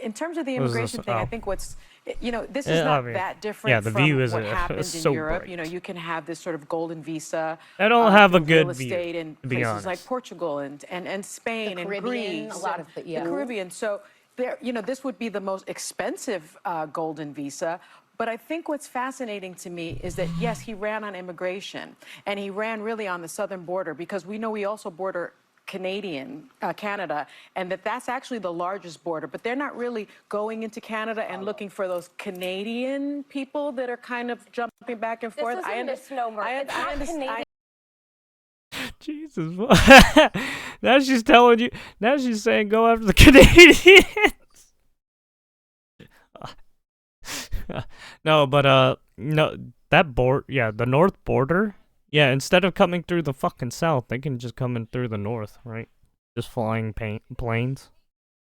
In terms of the What is this? immigration thing, I Oh. think this is not that different yeah, the from view is what happened so in Europe. bright. You know, you can have this sort of golden visa. I don't have a through good real view, estate in to be places like honest. Portugal and Spain and Caribbean, Greece, a lot of the Caribbean. So there, this would be the most expensive golden visa. But I think what's fascinating to me is that, yes, he ran on immigration, and he ran really on the southern border, because we know we also border Canada, and that's actually the largest border. But they're not really going into Canada and looking for those Canadian people that are kind of jumping back and forth. This is a misnomer. It's not Canadian. Jesus. Now she's telling you. Now she's saying go after the Canadians. No, but no, the north border. Yeah, instead of coming through the fucking south, they can just come in through the north, right? Just flying planes.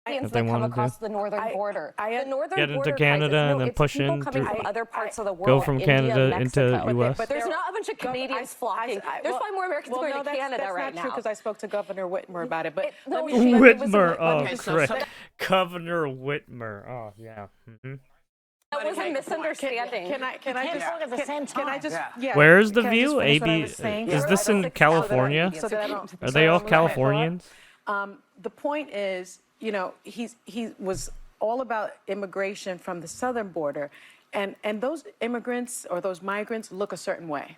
That come across the northern border. The northern Get into border Canada crisis, and then it's push people in coming through- from other parts of the world. Go from India, Canada Mexico. into US. But there's not a bunch of Canadians flocking. There's probably more Americans going to Canada that's right not true, now. because I spoke to Governor Whitmer about it. But Whitmer, Governor Whitmer. Oh yeah. That was a misunderstanding. Can I just talk at the same time. Can I just Where's the can I just view? finish what I AB. was saying? Is this in California? Are they all Californians? The point is, he was all about immigration from the southern border, and those immigrants or those migrants look a certain way.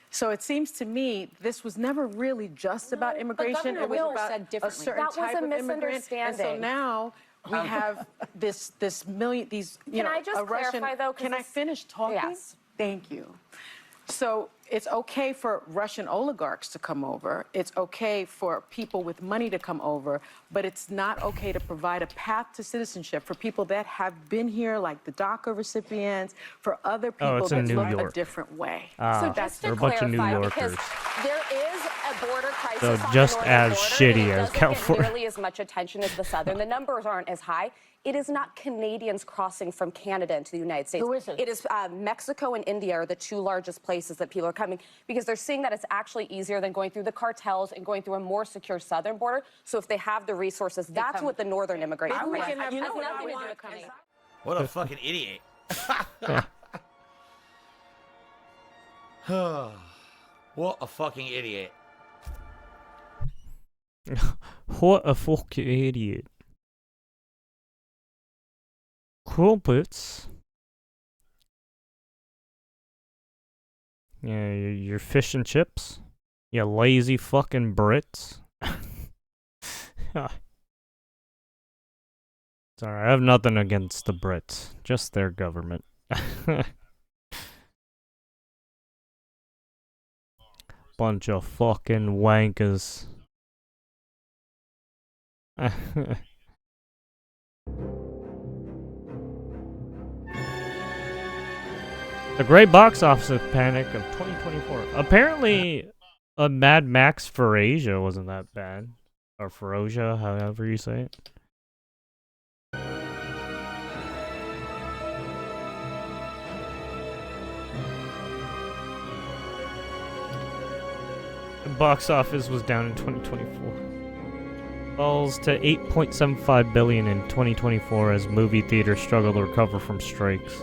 So it seems to me this was never really just about immigration. Governor It was Whitmer about said a differently. certain That was type a of immigrant. And so misunderstanding. now we have this million, Can I just a Russian. clarify, though, 'cause Can I this- finish talking? Yes. Thank you. So it's okay for Russian oligarchs to come over. It's okay for people with money to come over, but it's not okay to provide a path to citizenship for people that have been here, like the DACA recipients, for other people it's in that New look York. a different way. So Ah, just they're to a bunch of New clarify, because Yorkers. there is a border crisis So on the just northern as border, shitty and it as doesn't California. get nearly as much attention as the southern. The numbers aren't as high. It is not Canadians crossing from Canada into the United States. Who is it? It is Mexico and India are the two largest places that people are coming, because they're seeing that it's actually easier than going through the cartels and going through a more secure southern border. So if they have the resources, that's what the northern immigration Maybe we crisis can have- has you know what I nothing to do want? with coming. What a fucking idiot. What a fucking idiot. What a fucking idiot. Crumpets. Yeah, your fish and chips. You lazy fucking Brits. Sorry, I have nothing against the Brits. Just their government. Bunch of fucking wankers. The great box office panic of 2024. Apparently, a Mad Max for Asia wasn't that bad. Or Ferocia, however you say it. The box office was down in 2024. Falls to 8.75 billion in 2024 as movie theaters struggle to recover from strikes.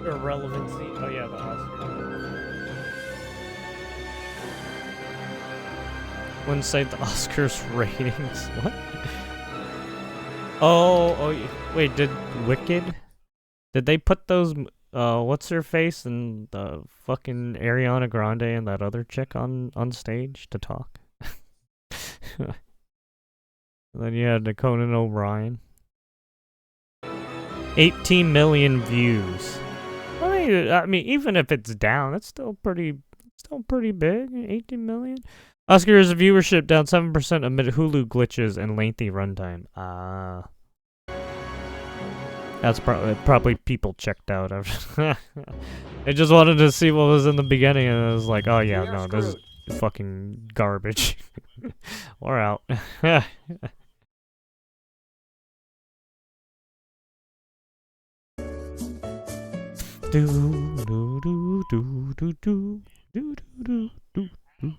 Irrelevancy. Oh yeah, the Oscars. Wouldn't say the Oscars ratings. What? Oh, wait, did Wicked? Did they put those, what's her face and the fucking Ariana Grande and that other chick on stage to talk? Then you had the Conan O'Brien. 18 million views. I mean, even if it's down, that's still pretty big. 18 million. Oscars viewership down 7% amid Hulu glitches and lengthy runtime. That's probably people checked out. They just wanted to see what was in the beginning, and it was like, oh yeah, no, this is fucking garbage. We're out. Do do do do do do do do do do.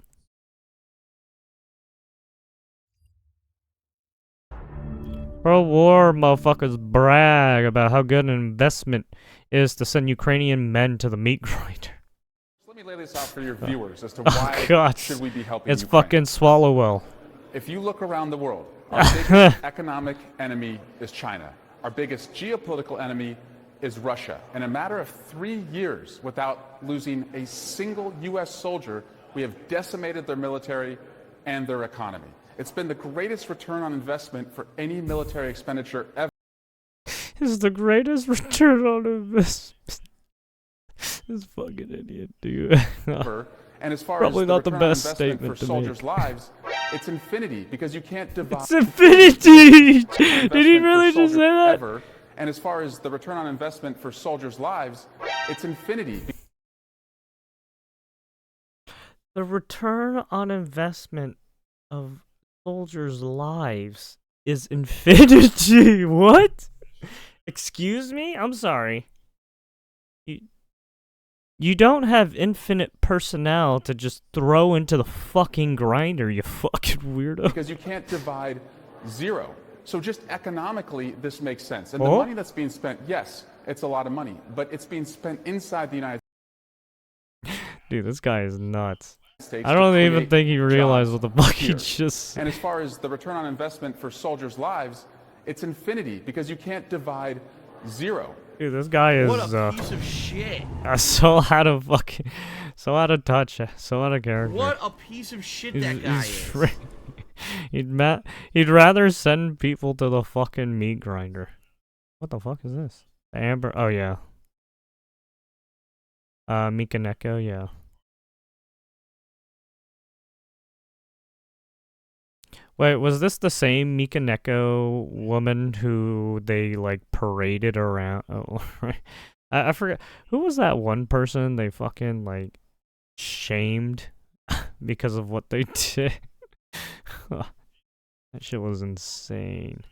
Pro-war motherfuckers brag about how good an investment is to send Ukrainian men to the meat grinder. Let me lay this out for your viewers as to why God. should we be helping It's Ukraine. fucking Swallowwell. If you look around the world, our biggest economic enemy is China. Our biggest geopolitical enemy is Russia. In a matter of 3 years, without losing a single U.S. soldier, we have decimated their military and their economy. It's been the greatest return on investment for any military expenditure ever. Is the greatest return on investment. This fucking idiot, dude. And as far Probably as the not the return on best investment statement for to soldiers' make. lives, it's infinity because you can't divide. It's infinity! Did he investment really for just say soldiers that? ever. And as far as the return on investment for soldiers' lives, it's infinity. The return on investment of soldiers' lives is infinity. What? Excuse me? I'm sorry. You don't have infinite personnel to just throw into the fucking grinder, you fucking weirdo. Because you can't divide zero. So just economically, this makes sense. And the Oh? money that's being spent, yes, it's a lot of money, but it's being spent inside the United Dude, this guy is nuts. States. I to don't even create think he realized what jobs the fuck he here. just... And as far as the return on investment for soldiers' lives, it's infinity because you can't divide zero. Dude, this guy is What a piece of shit. so out of fucking... So out of touch, so out of character. What a piece of shit He's- that guy he's is. He'd rather send people to the fucking meat grinder. What the fuck is this? Amber. Oh yeah. Mikaneko. Yeah. Wait, was this the same Mikaneko woman who they like paraded around? Oh, right. I forgot. Who was that one person they fucking like shamed because of what they did? That shit was insane.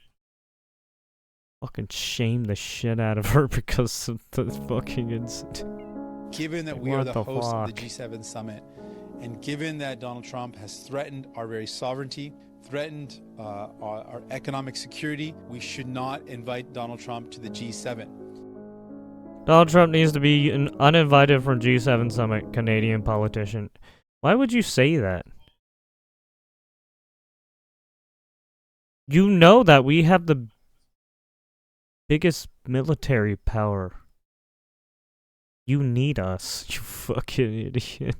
Fucking shame the shit out of her because of the fucking incident. Given that we What are the the host of the fuck? G7 summit, and given that Donald Trump has threatened our very sovereignty, threatened our economic security, we should not invite Donald Trump to the G7. Donald Trump needs to be uninvited from G7 summit, Canadian politician. Why would you say that? You know that we have the biggest military power. You need us, you fucking idiot.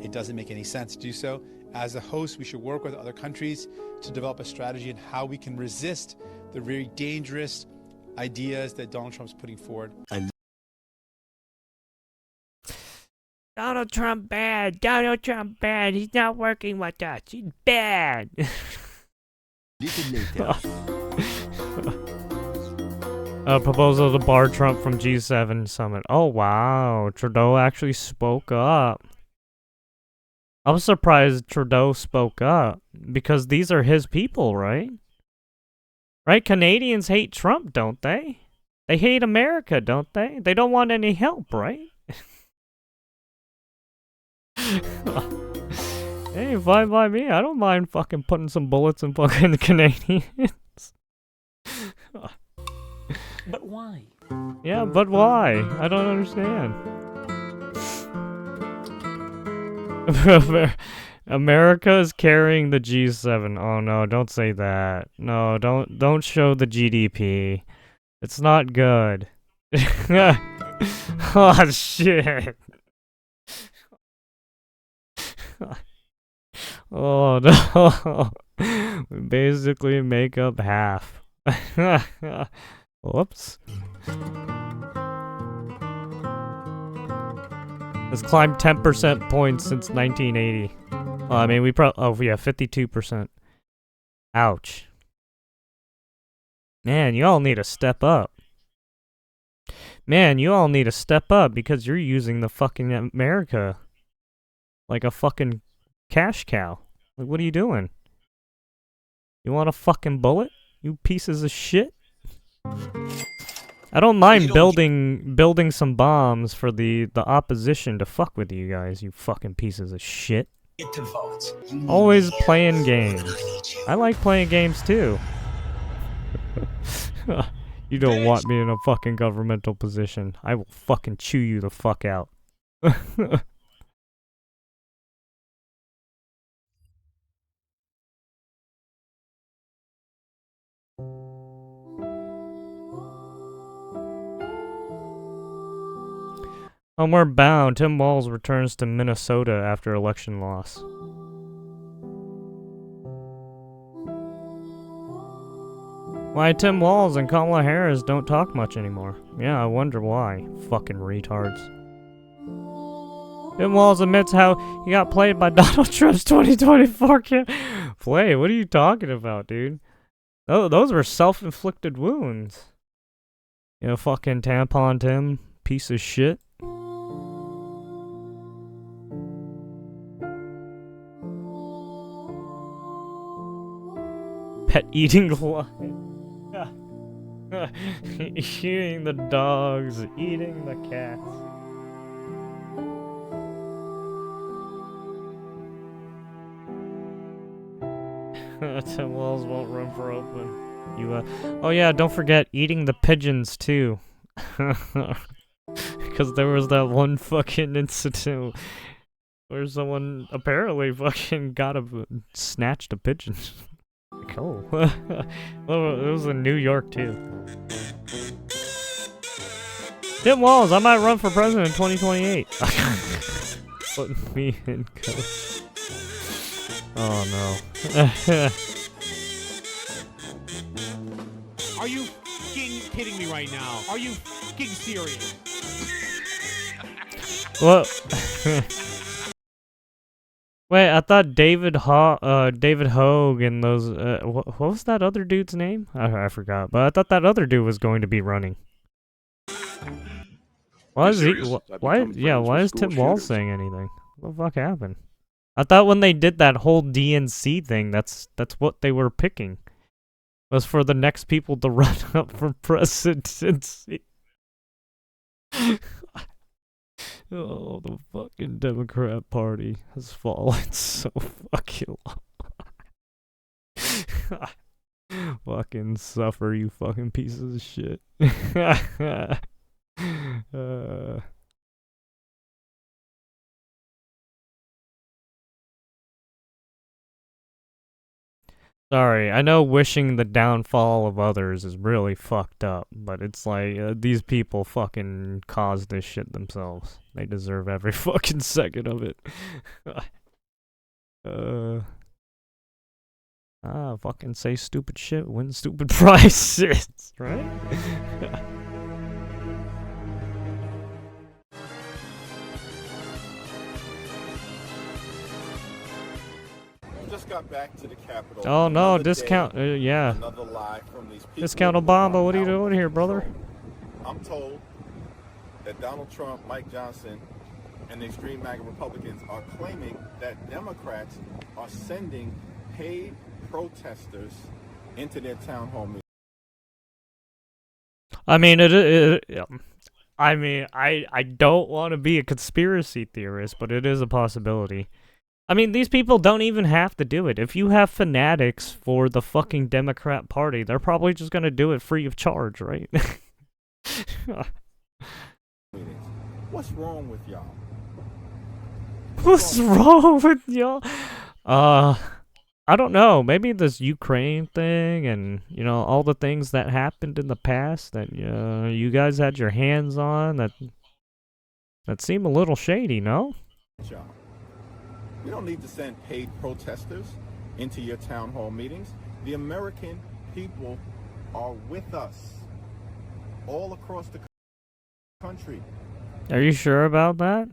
It doesn't make any sense to do so. As a host, we should work with other countries to develop a strategy on how we can resist the very dangerous ideas that Donald Trump's putting forward. Donald Trump bad. Donald Trump bad. He's not working with us. He's bad. Proposal to bar Trump from G7 summit. Oh wow, Trudeau actually spoke up. I was surprised Trudeau spoke up because these are his people, right? Right? Canadians hate Trump, don't they? They hate America, don't they? They don't want any help, right? Hey, fine by me. I don't mind fucking putting some bullets in fucking Canadians. But why? Yeah, but why? I don't understand. America is carrying the G7. Oh no, don't say that. No, don't show the GDP. It's not good. Oh shit. Oh no. We basically make up half. Whoops. It's climbed 10% points since 1980. Well, I mean, oh yeah, 52%. Ouch. Man, you all need to step up. Man, you all need to step up because you're using the fucking America like a fucking cash cow. Like, what are you doing? You want a fucking bullet? You pieces of shit? I don't mind building some bombs for the opposition to fuck with you guys, you fucking pieces of shit. get to vote. Always playing games. I like playing games too. You don't want me in a fucking governmental position. I will fucking chew you the fuck out. Homeward bound, Tim Walz returns to Minnesota after election loss. Why Tim Walz and Kamala Harris don't talk much anymore. Yeah, I wonder why. Fucking retards. Tim Walz admits how he got played by Donald Trump's 2024 play. What are you talking about, dude? Oh, those were self-inflicted wounds. You know, fucking tampon Tim, piece of shit. Pet eating lion. Eating the dogs, eating the cats. Tim Walz won't run for open. Oh yeah, don't forget eating the pigeons too. Because there was that one fucking incident where someone apparently fucking snatched a pigeon. Cool. Well, it was in New York too. Tim Walz, I might run for president in 2028. Put me in coach. Oh no. Are you kidding me right now? Are you serious? What? Wait, I thought David Hogue and those. What was that other dude's name? I forgot. But I thought that other dude was going to be running. Why is he? Why is Tim Walz saying anything? What the fuck happened? I thought when they did that whole DNC thing, that's what they were picking. Was for the next people to run up for presidency. Oh, the fucking Democrat Party has fallen so fucking low. Fucking suffer, you fucking pieces of shit. Sorry, I know wishing the downfall of others is really fucked up, but it's like, these people fucking caused this shit themselves. They deserve every fucking second of it. Fucking say stupid shit, win stupid prizes, right? Just got back to the Capitol. Oh no, discount, yeah. Another lie from these people. Discount Obama, what are you doing here, brother? I'm told that Donald Trump, Mike Johnson, and the extreme MAGA Republicans are claiming that Democrats are sending paid protesters into their town hall meetings. I mean, I don't want to be a conspiracy theorist, but it is a possibility. I mean, these people don't even have to do it. If you have fanatics for the fucking Democrat Party, they're probably just gonna do it free of charge, right? What's wrong with y'all? What's wrong with y'all? I don't know. Maybe this Ukraine thing and, you know, all the things that happened in the past that you guys had your hands on that seem a little shady, no? Y'all. We don't need to send paid protesters into your town hall meetings. The American people are with us all across the country. Are you sure about that?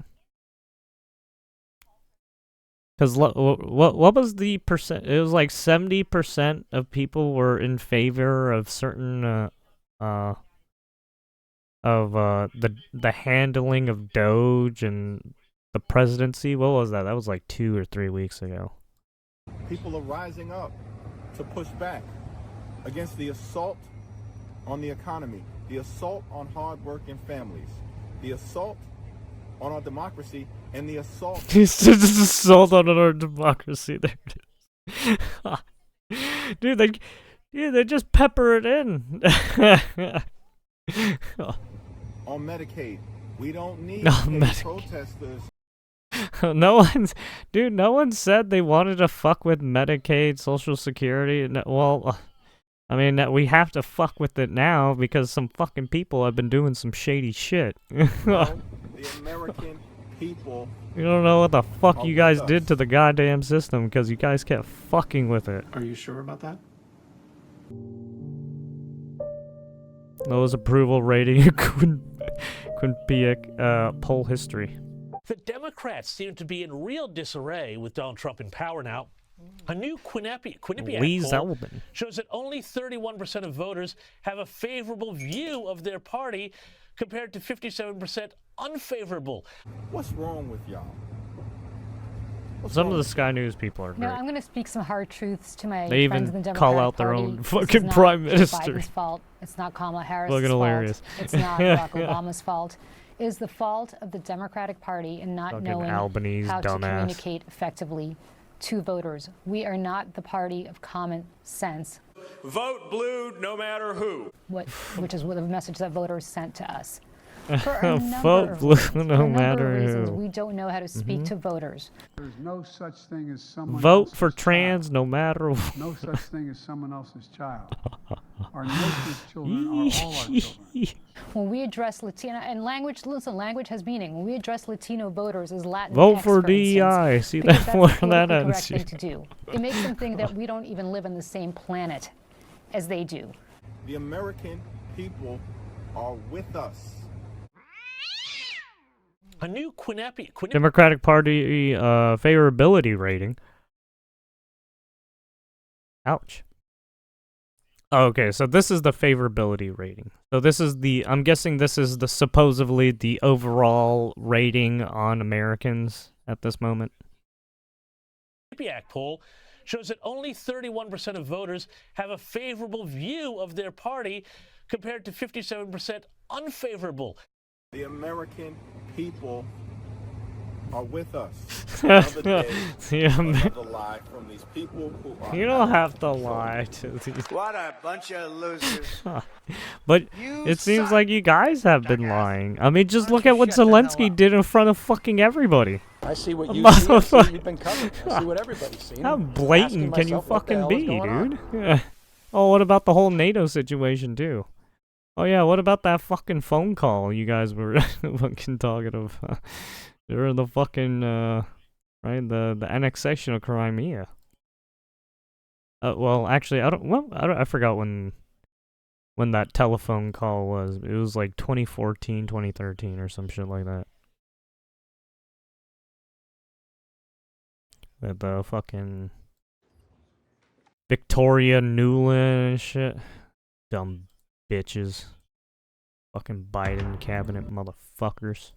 Because what was the percent? It was like 70% of people were in favor of certain the handling of Doge and the presidency. What was that? That was like 2 or 3 weeks ago. People are rising up to push back against the assault on the economy, the assault on hardworking families, the assault on our democracy and the assault. He's just assault on our democracy. There it is. They just pepper it in. On Medicaid, we don't need Medicaid. protesters. No one said they wanted to fuck with Medicaid, Social Security. Well, I mean, we have to fuck with it now because some fucking people have been doing some shady shit. No, the American people. You don't know what the fuck you guys us. did to the goddamn system because you guys kept fucking with it. Are you sure about that? Lowest approval rating in Quinnipiac poll history. The Democrats seem to be in real disarray with Donald Trump in power now. A new Quinnipiac Lee poll Zeldin shows that only 31% of voters have a favorable view of their party compared to 57% unfavorable. What's wrong with y'all? Some of the Sky News people are great. No, I'm going to speak some hard truths to my They friends in even the Democratic call out their Party. own This fucking is not prime Joe minister. Biden's fault. It's not Kamala Harris's Fucking fault. hilarious. It's not Barack Obama's fault. It is the fault of the Democratic Party in not Fucking knowing Albanese how to dumbass. communicate effectively to voters. We are not the party of common sense. Vote blue no matter who. Which is what the message that voters sent to us. For a number Vote of blue reasons. no For a number of matter reasons, who. we don't know how to speak to voters. There's no such thing as someone Vote else's for trans child. no matter what. No such thing as someone else's child. Our nation's children are all our children. When we address Latino and language, listen, language has meaning. When we address Latino voters as Latin, Vote for DEI. See because that that's where the that politically ends. correct thing to do. It makes them think that we don't even live on the same planet as they do. The American people are with us. A new Quinnipiac Democratic Party favorability rating. Ouch. Okay, so this is the favorability rating. So this is I'm guessing this is the supposedly the overall rating on Americans at this moment. Quinnipiac poll shows that only 31% of voters have a favorable view of their party compared to 57% unfavorable. The American people are with us. Another day, another lie from these people who are You don't have to lie to these. What a bunch of losers. But it seems like you guys have been lying. I mean, just look at what Zelensky did in front of fucking everybody. I see what you see. I see what you've been covering. I see what everybody's seen. How I'm blatant asking can you myself, what the fucking hell is be, going on? dude? Yeah. Oh, what about the whole NATO situation, too? Oh, yeah, what about that fucking phone call you guys were fucking talking of? During the fucking, right, the annexation of Crimea. Well, actually, I forgot when that telephone call was. It was like 2014, 2013 or some shit like that. With the fucking Victoria Nuland and shit. Dumb bitches. Fucking Biden cabinet motherfuckers.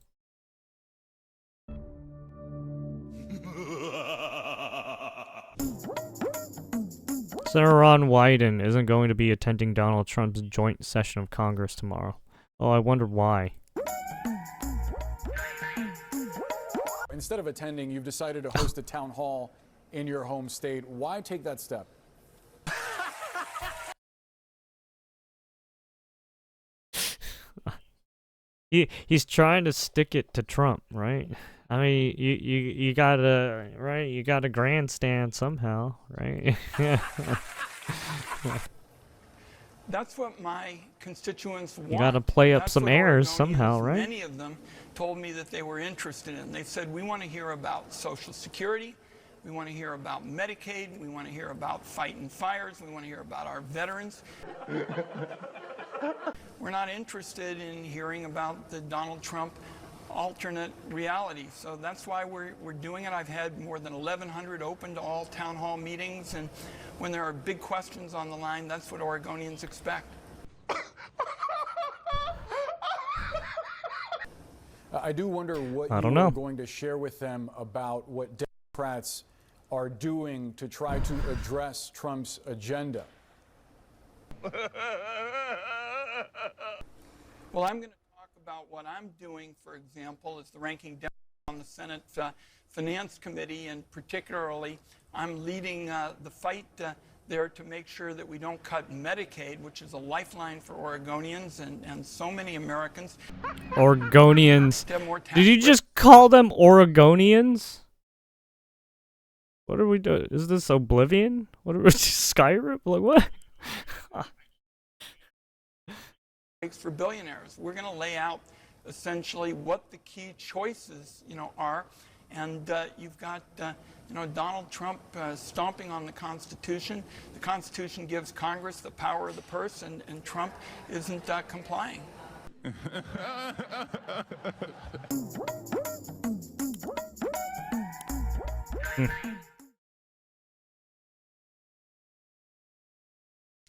Senator Ron Wyden isn't going to be attending Donald Trump's joint session of Congress tomorrow. Oh, I wonder why. Instead of attending, you've decided to host a town hall in your home state. Why take that step? He's trying to stick it to Trump, right? I mean, you gotta, right? You gotta grandstand somehow, right? That's what my constituents want. You gotta play up That's some what airs Oregonians, somehow, right? Many of them told me that they were interested in. They said, we want to hear about Social Security. We want to hear about Medicaid. We want to hear about fighting fires. We want to hear about our veterans. We're not interested in hearing about the Donald Trump alternate reality. So that's why we're doing it. I've had more than 1,100 open to all town hall meetings. And when there are big questions on the line, that's what Oregonians expect. I do wonder what I you don't are know. going to share with them about what Democrats are doing to try to address Trump's agenda. Well, I'm going to talk about what I'm doing, for example, as the ranking Democrat on the Senate Finance Committee, and particularly I'm leading the fight there to make sure that we don't cut Medicaid, which is a lifeline for Oregonians and so many Americans. Oregonians. To have more tax Did you breaks. just call them Oregonians? What are we doing? Is this Oblivion? What are we, Skyrim? Like what? For billionaires, we're going to lay out essentially what the key choices, are, and you've got, Donald Trump stomping on the Constitution. The Constitution gives Congress the power of the purse, and Trump isn't complying.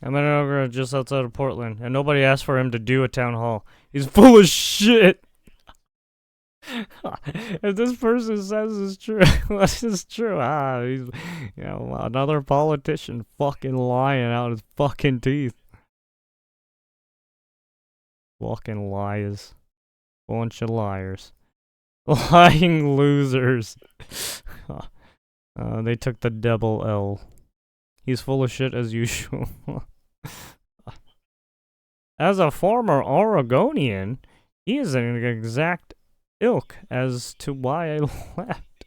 I'm in over just outside of Portland, and nobody asked for him to do a town hall. He's full of shit. If this person says it's true, this is true. He's, another politician fucking lying out his fucking teeth. Fucking liars. Bunch of liars. Lying losers. They took the double L. He's full of shit as usual. As a former Oregonian, he is an exact ilk as to why I left.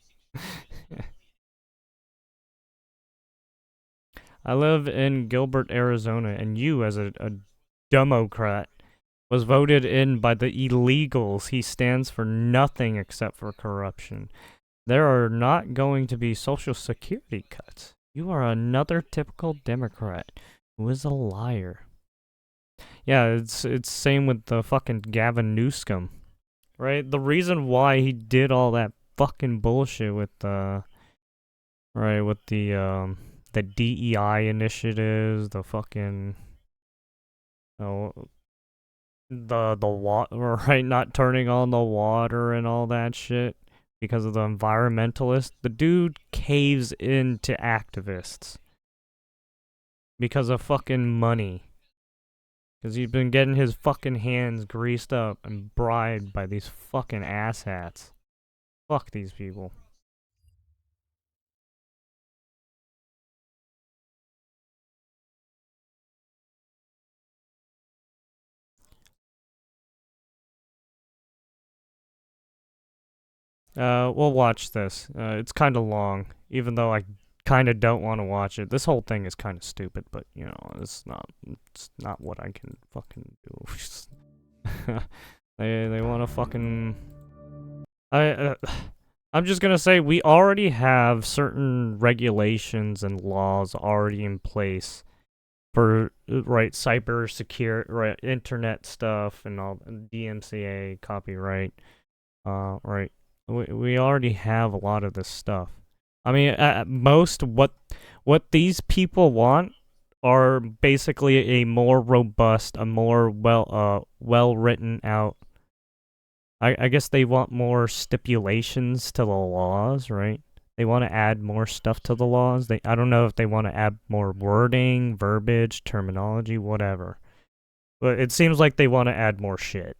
I live in Gilbert, Arizona, and you, as a Democrat, was voted in by the illegals. He stands for nothing except for corruption. There are not going to be Social Security cuts. You are another typical Democrat who is a liar. Yeah, it's same with the fucking Gavin Newsom, right? The reason why he did all that fucking bullshit with the DEI initiatives, the fucking the water, right? Not turning on the water and all that shit because of the environmentalists. The dude caves into activists because of fucking money. Because he's been getting his fucking hands greased up and bribed by these fucking asshats. Fuck these people. We'll watch this. It's kind of long, even though I kind of don't want to watch it. This whole thing is kind of stupid, but it's not what I can fucking do. They want to fucking. I'm just gonna say we already have certain regulations and laws already in place for cyber secure internet stuff and all DMCA copyright. Right. We already have a lot of this stuff. I mean, at most, what these people want are basically a more robust, a more well written out. I guess they want more stipulations to the laws, right? They want to add more stuff to the laws. I don't know if they want to add more wording, verbiage, terminology, whatever. But it seems like they want to add more shit.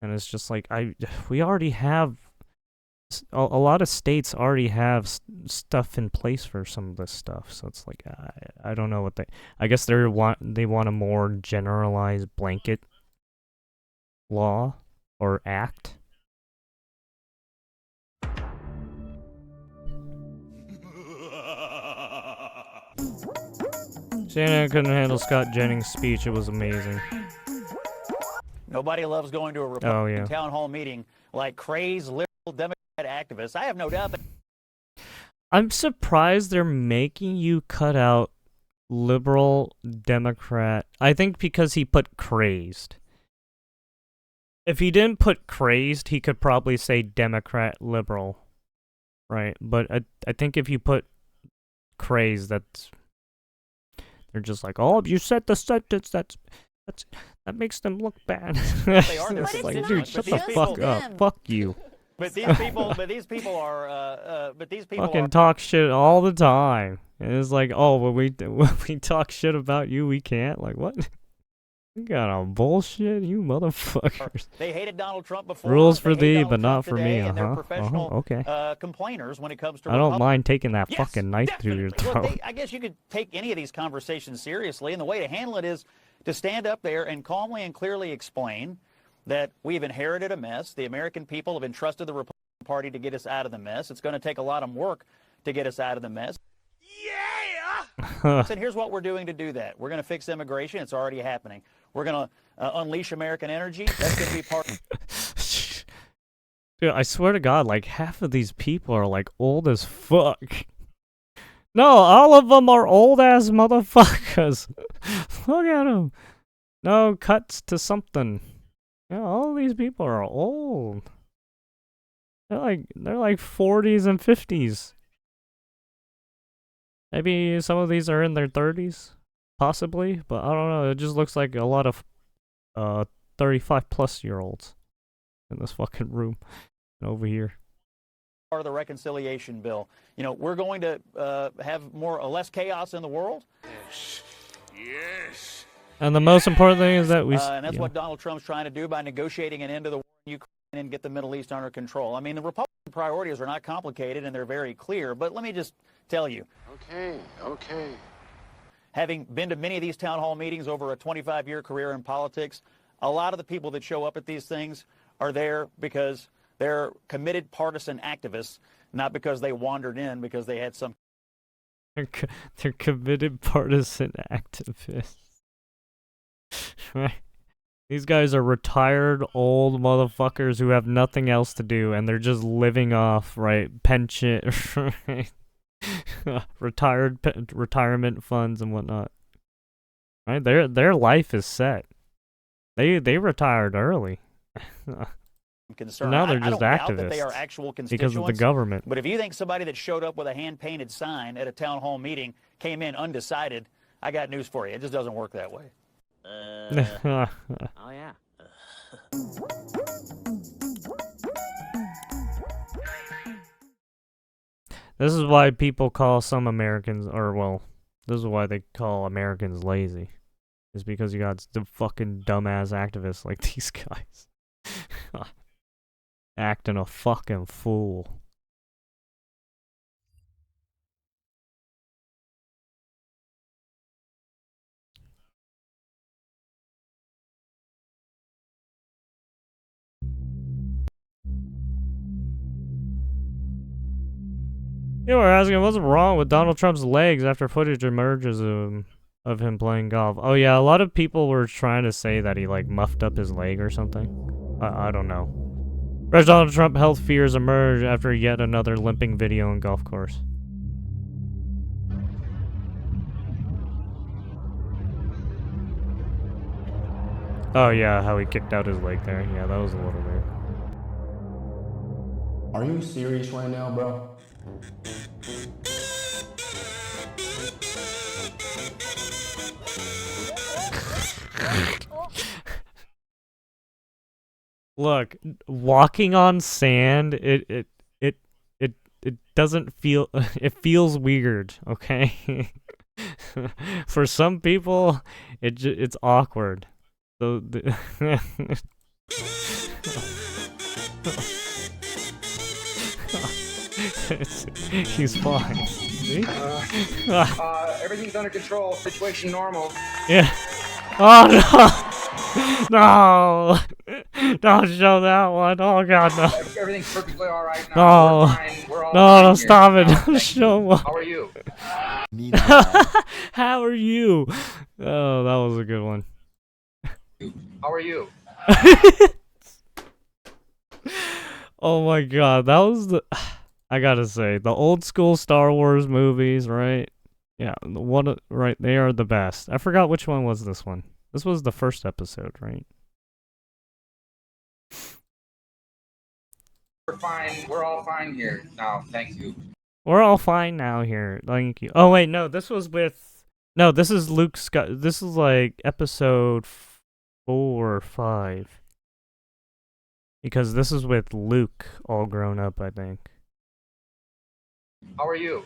And it's just like we already have a lot of states already have stuff in place for some of this stuff. So it's like I don't know what I guess they want a more generalized blanket law or act. CNN couldn't handle Scott Jennings' speech. It was amazing. Nobody loves going to a Republican town hall meeting like crazed liberal Democrat activists. I have no doubt that. I'm surprised they're making you cut out liberal Democrat. I think because he put crazed. If he didn't put crazed, he could probably say Democrat liberal. Right? But I think if you put crazed, they're just like, oh, you said the sentence that makes them look bad. They are. It's like, dude, shut the fuck up. Fuck you. But these people are fucking talk shit all the time. And it's like, oh, when we talk shit about you, we can't. Like, what? You got on bullshit, you motherfuckers. They hated Donald Trump before. Rules for they hate thee, Donald but not Trump for today, me. and they're professional Okay. complainers when it comes to I don't Republicans. mind taking that Yes, fucking knife through your definitely. throat. Look, I guess you could take any of these conversations seriously, and the way to handle it is to stand up there and calmly and clearly explain that we've inherited a mess. The American people have entrusted the Republican Party to get us out of the mess. It's going to take a lot of work to get us out of the mess. And here's what we're doing to do that. We're going to fix immigration. It's already happening. We're going to unleash American energy. That's going to be part. Dude, I swear to God, like half of these people are like old as fuck. No, all of them are old ass motherfuckers. Look at them. No cuts to something. Yeah, all these people are old. They're like 40s and 50s. Maybe some of these are in their 30s, possibly, but I don't know. It just looks like a lot of 35-plus-year-olds in this fucking room and over here. Part of the reconciliation bill. You know, we're going to have more or less chaos in the world. Yes. And the most important thing is that we. And that's what Donald Trump's trying to do by negotiating an end to the war in Ukraine and get the Middle East under control. I mean, the Republican priorities are not complicated and they're very clear. But let me just tell you. Okay. Having been to many of these town hall meetings over a 25-year career in politics, a lot of the people that show up at these things are there because they're committed partisan activists, not because they wandered in because they had some. They're committed partisan activists. Right? These guys are retired old motherfuckers who have nothing else to do and they're just living off, right, pension, right? Retirement funds and whatnot. Right? Their life is set. They retired early. Concern. Now they're I just don't doubt that they activists are actual because of the government. But if you think somebody that showed up with a hand-painted sign at a town hall meeting came in undecided, I got news for you. It just doesn't work that way. Oh, yeah. This is why people call some Americans, or well, this is why they call Americans lazy. Is because you got the fucking dumbass activists like these guys. Acting a fucking fool. You were asking what's wrong with Donald Trump's legs after footage emerges of him playing golf. Oh yeah, a lot of people were trying to say that he like muffed up his leg or something. I don't know. Donald Trump health fears emerge after yet another limping video on golf course. Oh yeah, how he kicked out his leg there. Yeah, that was a little weird. Are you serious right now, bro? Look, walking on sand, it doesn't feel, it feels weird, okay? For some people, it's awkward. So he's fine. See? Everything's under control. Situation normal. Yeah. Oh no! No! Don't show that one. Oh god, no. Everything's perfectly all right now. No. We're fine. We're all No, fine no, here. stop it. No, Don't thank show you. one. How are you? How are you? Oh, that was a good one. How are you? Oh my god, that was the... I gotta say, the old school Star Wars movies, right? Yeah, the one, right, they are the best. I forgot which one was this one. This was the first episode, right? We're fine. We're all fine here now. Thank you. We're all fine now here. Thank you. Oh wait, no, this was with... No, this is Luke Scott. This is like episode 4 or 5. Because this is with Luke all grown up, I think. How are you?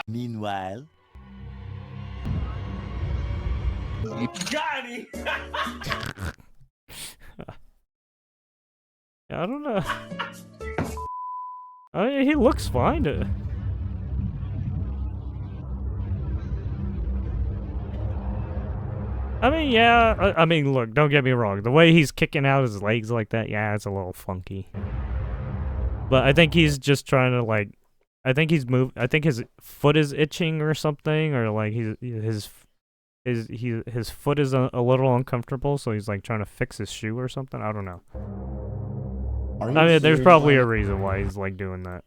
Meanwhile. Got him. I don't know. I mean, he looks fine. I mean, yeah. I mean, look. Don't get me wrong. The way he's kicking out his legs like that, yeah, it's a little funky. But I think he's just trying to like. I think he's moved. I think his foot is itching or something, or like his foot is a little uncomfortable, so he's like trying to fix his shoe or something. I don't know. I mean, there's probably a reason why he's like doing that.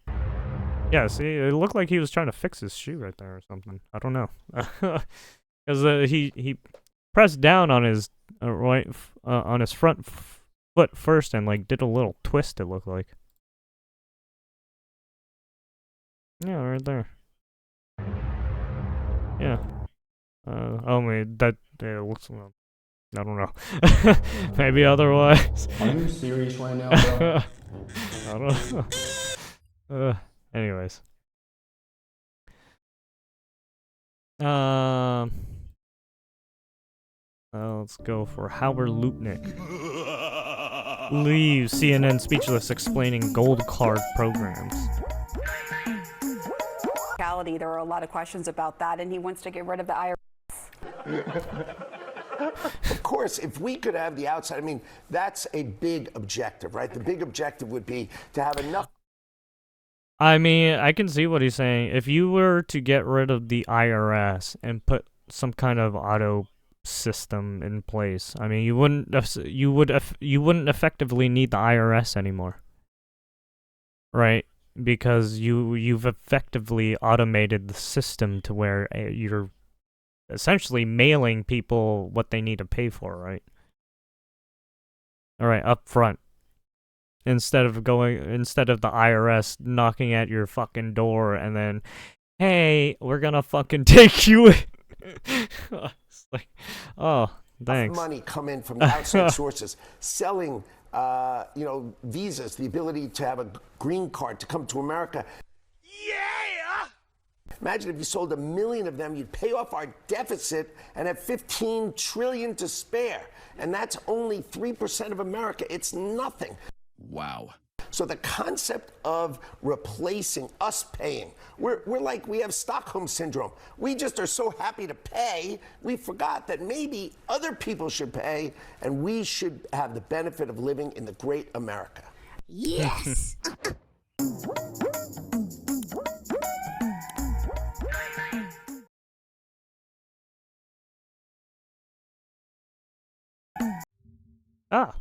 Yeah, see, it looked like he was trying to fix his shoe right there or something. I don't know, because he pressed down on his on his front foot first and like did a little twist. It looked like. Yeah, right there. Yeah. Oh man, that looks. I don't know. Maybe otherwise. Are you serious right now, bro? I don't know. Anyways. Let's go for Howard Lutnick. Leaves CNN speechless explaining gold card programs. There are a lot of questions about that, and he wants to get rid of the IRS. Of course, if we could have the outside, I mean, that's a big objective, right? The big objective would be to have enough. I mean, I can see what he's saying. If you were to get rid of the IRS and put some kind of auto system in place, I mean, you wouldn't effectively need the IRS anymore, right? Because you've effectively automated the system to where you're essentially mailing people what they need to pay for, right? All right, up front. Instead of the IRS knocking at your fucking door and then, hey, we're gonna fucking take you in. It's like, oh, thanks. Money come in from outside sources, selling visas, the ability to have a green card to come to America. Yeah! Imagine if you sold 1 million of them, you'd pay off our deficit and have 15 trillion to spare. And that's only 3% of America. It's nothing. Wow. So the concept of replacing us paying, we're like, we have Stockholm syndrome. We just are so happy to pay, we forgot that maybe other people should pay and we should have the benefit of living in the great America. Yes! Ah!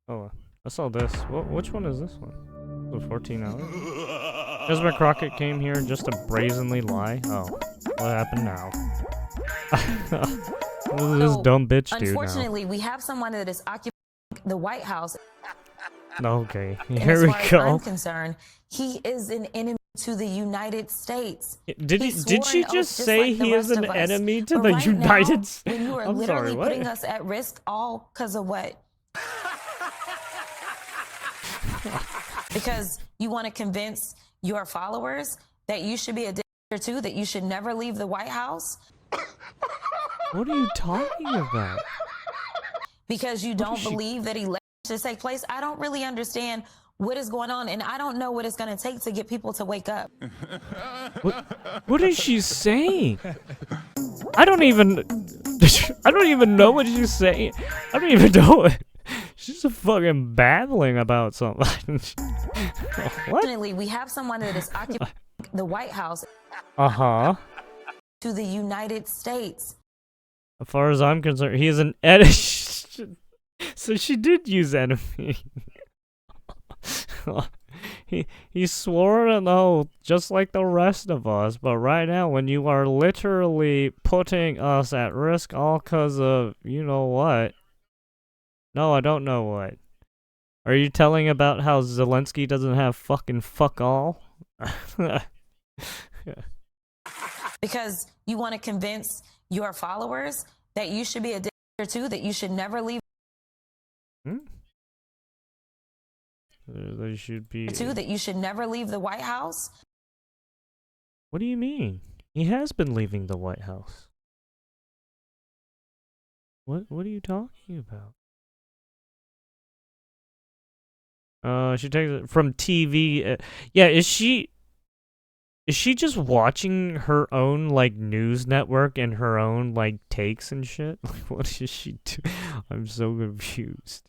Oh, I saw this. Which one is this one? The 14 hours? Desmond Crockett came here just to brazenly lie? Oh, what happened now? What does this dumb bitch do now? Unfortunately, we have someone that is occupying the White House. Okay, And here as we far as go. I'm concerned, he is an enemy to the United States. Did she just say he is an enemy to the United States? When you are I'm literally sorry, what? putting us at risk, all because of what? Because you want to convince your followers that you should be a dictator too, that you should never leave the White House. What are you talking about? Because you don't believe that elections should take place. I don't really understand what is going on, and I don't know what it's going to take to get people to wake up. What is she saying? I don't even know what she's saying. I don't even know it. She's fucking babbling about something. What? Fortunately, we have someone that is occupying the White House Uh-huh. to the United States. As far as I'm concerned, he is an enemy. So she did use enemy. He swore an oath just like the rest of us, but right now when you are literally putting us at risk all because of you know what? No, I don't know what. Are you telling about how Zelensky doesn't have fucking fuck all? Because you want to convince your followers that you should be a dictator too, that you should never leave They should be. too, that you should never leave the White House. What do you mean? He has been leaving the White House. What are you talking about? She takes it from TV. Yeah, is she just watching her own like news network and her own like takes and shit? Like, what is she do? I'm so confused.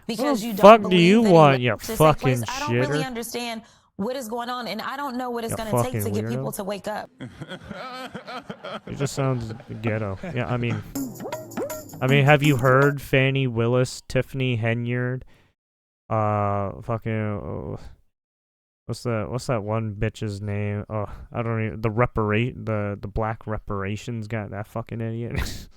Because you fuck don't do you believe that want, you elections take place. fucking I don't really shitter? understand what is going on, and I don't know what it's You going to take to fucking get weirdo. people to wake up. It just sounds ghetto. Yeah, I mean, have you heard Fannie Willis, Tiffany Henyard? Fucking. What's that one bitch's name? Oh, I don't even. The black reparations guy. That fucking idiot.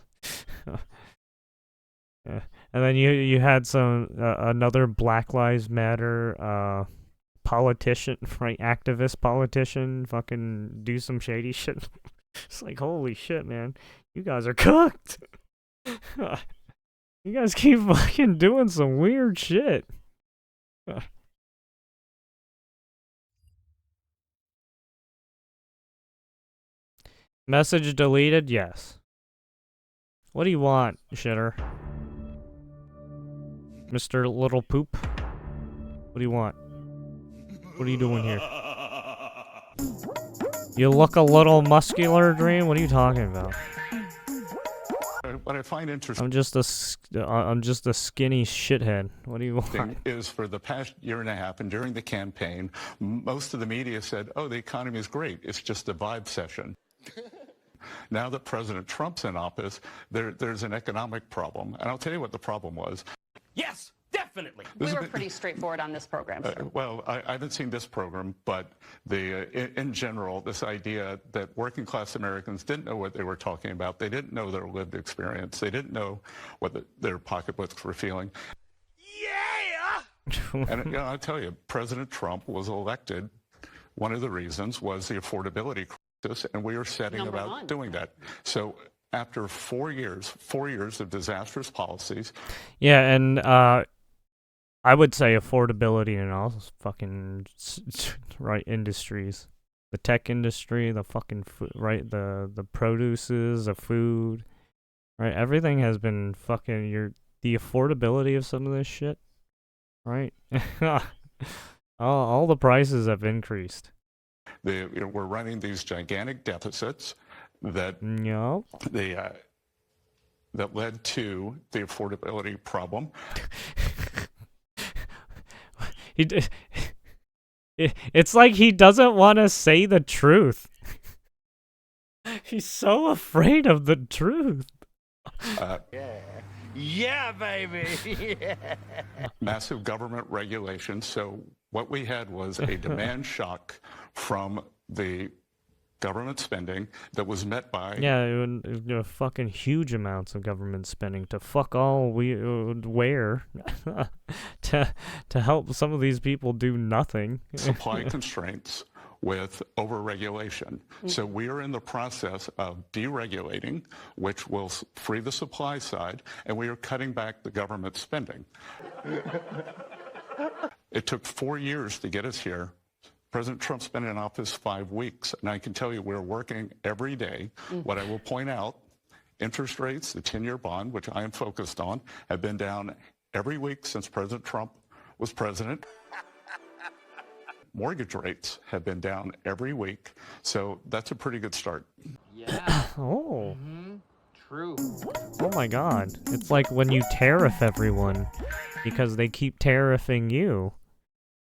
Yeah. And then you had some another Black Lives Matter politician, right? Activist politician, fucking do some shady shit. It's like, holy shit, man, you guys are cooked. You guys keep fucking doing some weird shit. Message deleted? Yes. What do you want, shitter? Mr. Little Poop? What do you want? What are you doing here? You look a little muscular, Dream? What are you talking about? What I find interesting I'm just a skinny shithead. What do you want? is for the past year and a half and during the campaign, most of the media said, oh, the economy is great. It's just a vibe session. Now that President Trump's in office, there's an economic problem. And I'll tell you what the problem was. Yes, definitely. We were pretty straightforward on this program, sir. Well, I haven't seen this program, but in general, this idea that working class Americans didn't know what they were talking about. They didn't know their lived experience. They didn't know what their pocketbooks were feeling. Yeah! And I'll tell you, President Trump was elected. One of the reasons was the affordability crisis, and we are setting about doing that. So after 4 years of disastrous policies. Yeah, and I would say affordability in all fucking right industries, the tech industry, the fucking food, right, the produces, the food, right. Everything has been fucking the affordability of some of this shit, right. all the prices have increased. We're running these gigantic deficits that that led to the affordability problem. It's like he doesn't want to say the truth. He's so afraid of the truth. Yeah, baby. Yeah. Massive government regulation. So what we had was a demand shock from the government spending that was met by fucking huge amounts of government spending to fuck all where to help some of these people do nothing. Supply constraints with overregulation. So we are in the process of deregulating, which will free the supply side, and we are cutting back the government spending. It took 4 years to get us here. President Trump's been in office 5 weeks, and I can tell you we're working every day. What I will point out, interest rates, the 10-year bond, which I am focused on, have been down every week since President Trump was president. Mortgage rates have been down every week, so that's a pretty good start. Yeah. Oh. True. Oh my God. It's like when you tariff everyone because they keep tariffing you.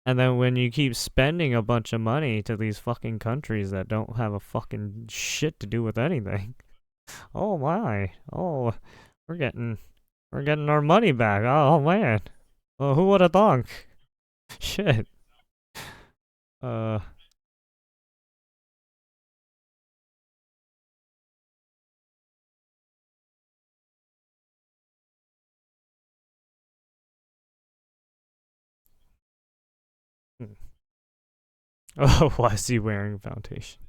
And then when you keep spending a bunch of money to these fucking countries that don't have a fucking shit to do with anything. Oh my. Oh, we're getting our money back. Oh man. Well, who would have thunk? Shit. Oh, why is he wearing foundation?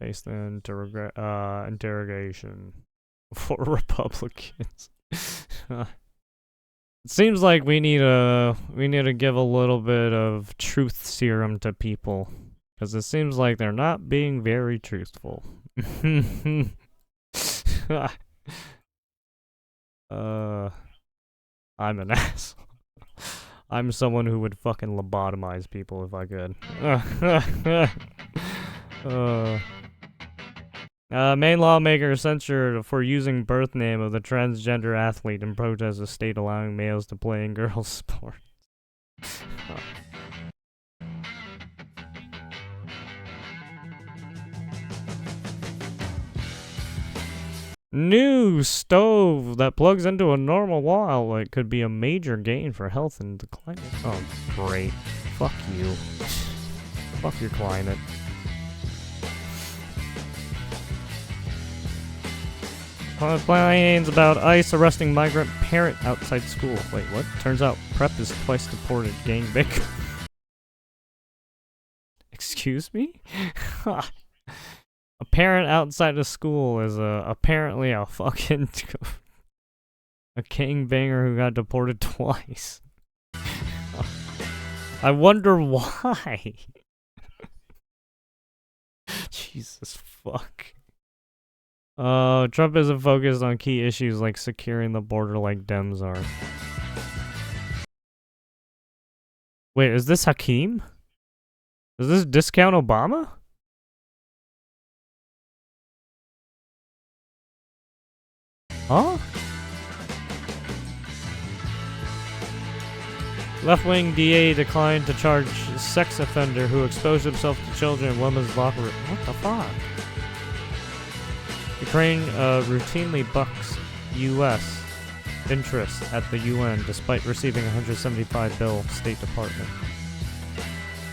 Face the interrogation for Republicans. It seems like we need to give a little bit of truth serum to people. Because it seems like they're not being very truthful. I'm an asshole. I'm someone who would fucking lobotomize people if I could. Maine lawmaker censured for using birth name of the transgender athlete in protest of state allowing males to play in girls' sports. New stove that plugs into a normal wall outlet could be a major gain for health and the climate. Oh, great. Fuck you. Fuck your climate. Complains about ICE arresting migrant parent outside school. Wait, what? Turns out PrEP is twice deported gangbang. Excuse me? A parent outside of school is apparently a fucking a gangbanger who got deported twice. I wonder why. Jesus fuck. Trump isn't focused on key issues like securing the border like Dems are. Wait, is this Hakeem? Is this Discount Obama? Huh? Left-wing DA declined to charge sex offender who exposed himself to children in women's locker room. What the fuck? Ukraine routinely bucks U.S. interests at the UN despite receiving $175 billion State Department.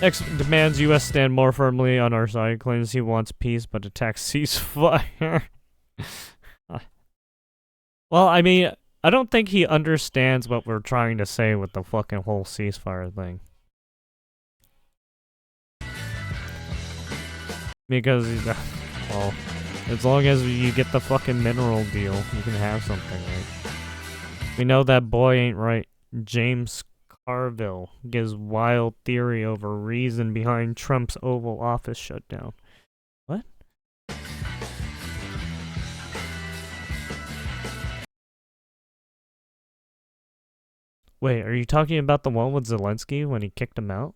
X demands U.S. stand more firmly on our side, claims he wants peace but attacks ceasefire. Well, I mean, I don't think he understands what we're trying to say with the fucking whole ceasefire thing. Because, well, as long as you get the fucking mineral deal, you can have something, right? We know that boy ain't right. James Carville gives wild theory over reason behind Trump's Oval Office shutdown. What? Wait, are you talking about the one with Zelensky when he kicked him out?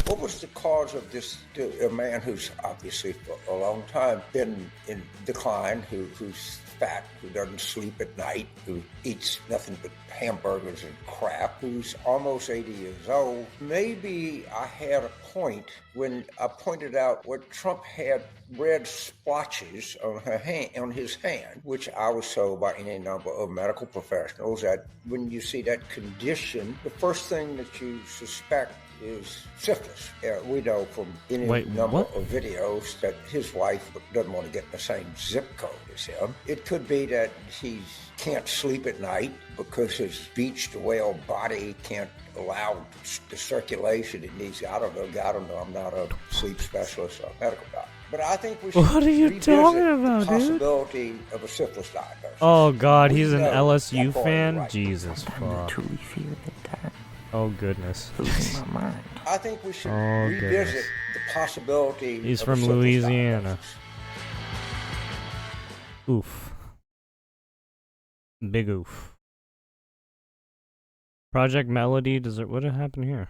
What was the cause of this? A man who's obviously for a long time been in decline, who's fat, who doesn't sleep at night, who eats nothing but hamburgers and crap, who's almost 80 years old. Maybe I had a point when I pointed out what Trump had red splotches on his hand, which I was told by any number of medical professionals that when you see that condition, the first thing that you suspect is syphilis. We know from any number of videos that his wife doesn't want to get in the same zip code as him. It could be that he can't sleep at night because his beached whale body can't allow the circulation it needs. I don't know. I'm not a sleep specialist or a medical doctor. But I think we should What are you talking about, the possibility of a syphilis diagnosis. Oh god, he's an know LSU that fan? right. Jesus fuck. Oh goodness. Losing my mind. I think we should Oh, revisit goodness. the possibility He's of from a syphilis Louisiana. diagnosis. Oof. Big oof. Project Melody, what did happen here?